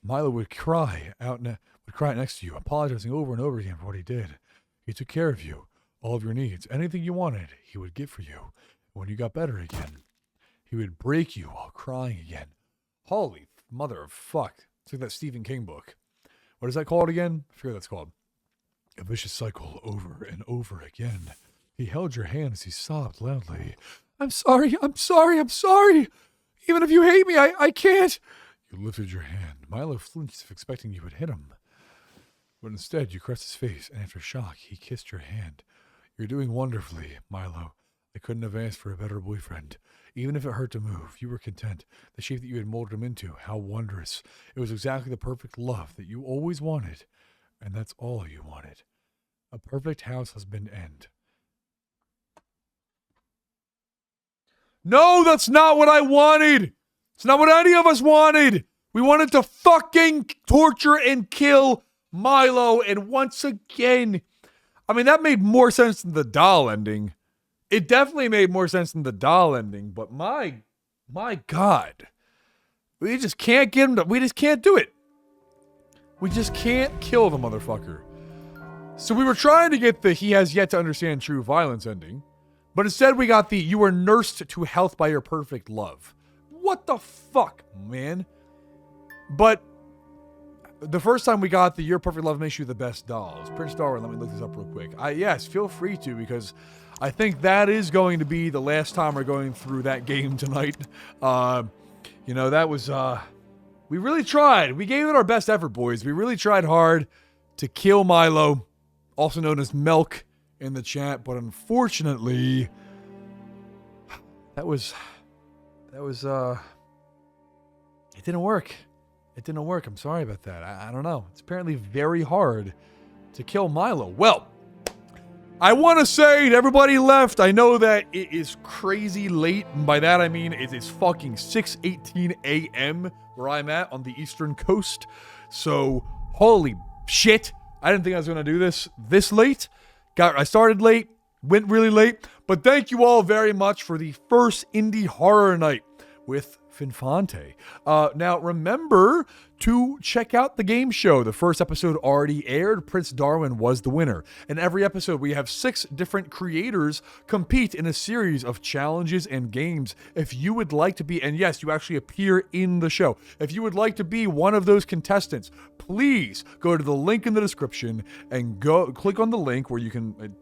Milo would cry out next to you, apologizing over and over again for what he did. He took care of you, all of your needs, anything you wanted, he would get for you. When you got better again, he would break you while crying again. Holy mother of fuck. It's like that Stephen King book. What is that called again? I forget what that's called. A vicious cycle over and over again. He held your hand as he sobbed loudly. I'm sorry. Even if you hate me, I can't. You lifted your hand. Milo flinched as if expecting you would hit him. But instead, you caressed his face, and after shock, he kissed your hand. You're doing wonderfully, Milo. I couldn't have asked for a better boyfriend. Even if it hurt to move, you were content. The shape that you had molded him into, how wondrous. It was exactly the perfect love that you always wanted. And that's all you wanted. A perfect house husband end. No, that's not what I wanted. It's not what any of us wanted. We wanted to fucking torture and kill Milo. And once again, I mean, that made more sense than the doll ending. It definitely made more sense than the doll ending. But my God. We just can't get him to, we just can't do it. We just can't kill the motherfucker. So we were trying to get the he has yet to understand true violence ending. But instead we got the you were nursed to health by your perfect love. What the fuck, man? But the first time we got the your perfect love makes you the best dolls. Prince Darwin, let me look this up real quick. Yes, feel free to, because I think that is going to be the last time we're going through that game tonight. You know, that was, we really tried. We gave it our best effort, boys. We really tried hard to kill Milo, also known as Milk in the chat, but unfortunately, that was, it didn't work. It didn't work. I'm sorry about that. I don't know. It's apparently very hard to kill Milo. Well, I want to say to everybody left, I know that it is crazy late, and by that I mean it is fucking 6:18 a.m. where I'm at on the Eastern Coast. So, holy shit. I didn't think I was going to do this late. I started late, went really late, but thank you all very much for the first indie horror night with Finfante. Now, remember to check out the game show. The first episode already aired. Prince Darwin was the winner. In every episode, we have 6 different creators compete in a series of challenges and games. If you would like to be, and yes, you actually appear in the show. If you would like to be one of those contestants, please go to the link in the description and go click on the link where you can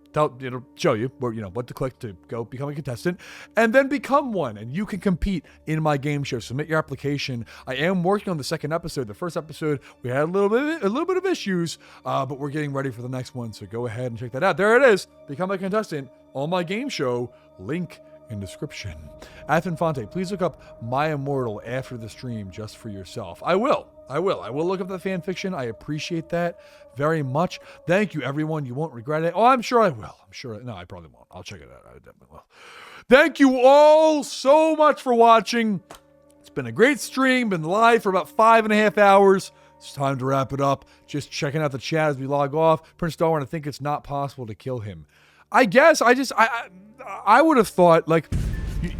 it'll show you where, what to click to go become a contestant, and then become one, and you can compete in my game show. Submit your application. I am working on the second episode. The first episode we had a little bit of issues, but we're getting ready for the next one. So go ahead and check that out. There it is. Become a contestant on my game show. Link in description. At Finfante, please look up My Immortal after the stream just for yourself. I will look up the fan fiction. I appreciate that very much. Thank you, everyone. You won't regret it. Oh, I'm sure I will. No, I probably won't. I'll check it out. I definitely will. Thank you all so much for watching. It's been a great stream. Been live for about 5.5 hours. It's time to wrap it up. Just checking out the chat as we log off. Prince Darwin, I think it's not possible to kill him. I guess I would have thought, like,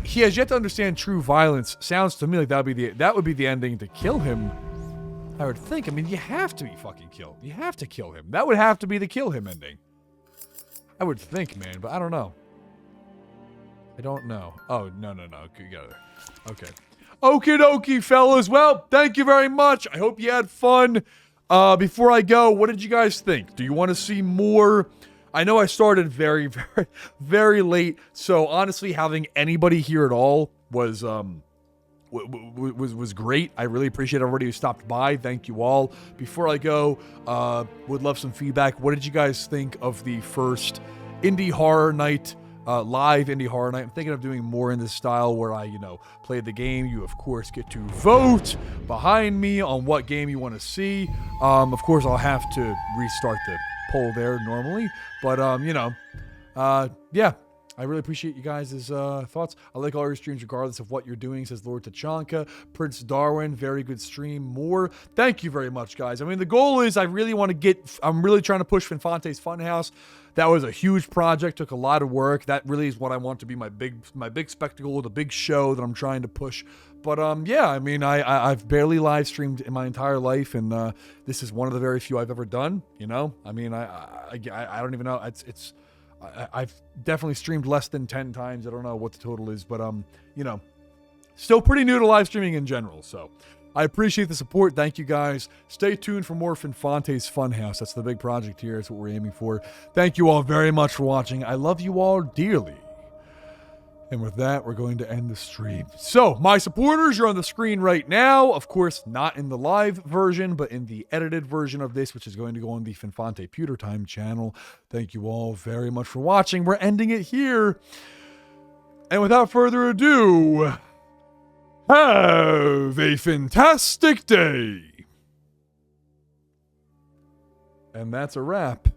he has yet to understand true violence. Sounds to me like that would be the ending, to kill him. I would think. I mean, you have to be fucking killed. You have to kill him. That would have to be the kill him ending. I would think, man, but I don't know. I don't know. Oh, no. You got it. Okay. Okie dokie, fellas. Well, thank you very much. I hope you had fun. Before I go, what did you guys think? Do you want to see more? I know I started very, very, very late, so honestly, having anybody here at all was great. I really appreciate everybody who stopped by. Thank you all. Before I go, would love some feedback. What did you guys think of the first indie horror night? Live indie horror night. I'm thinking of doing more in this style where I, play the game. You, of course, get to vote behind me on what game you want to see. Of course, I'll have to restart the poll there normally. But, yeah. I really appreciate you guys' thoughts. I like all your streams regardless of what you're doing, says Lord Tachanka. Prince Darwin, very good stream. More. Thank you very much, guys. I mean, the goal is I'm really trying to push Finfante's Funhouse. That was a huge project, took a lot of work. That really is what I want to be my big spectacle, the big show that I'm trying to push. But yeah, I mean, I've barely live streamed in my entire life, and this is one of the very few I've ever done. I mean, I don't even know. I've definitely streamed less than 10 times. I don't know what the total is, but still pretty new to live streaming in general. So I appreciate the support. Thank you guys. Stay tuned for more Finfante's Funhouse. That's the big project here. That's what we're aiming for. Thank you all very much for watching. I love you all dearly. And with that, we're going to end the stream. So, my supporters are on the screen right now. Of course, not in the live version, but in the edited version of this, which is going to go on the Finfante Pewter Time channel. Thank you all very much for watching. We're ending it here. And without further ado, have a fantastic day. And that's a wrap.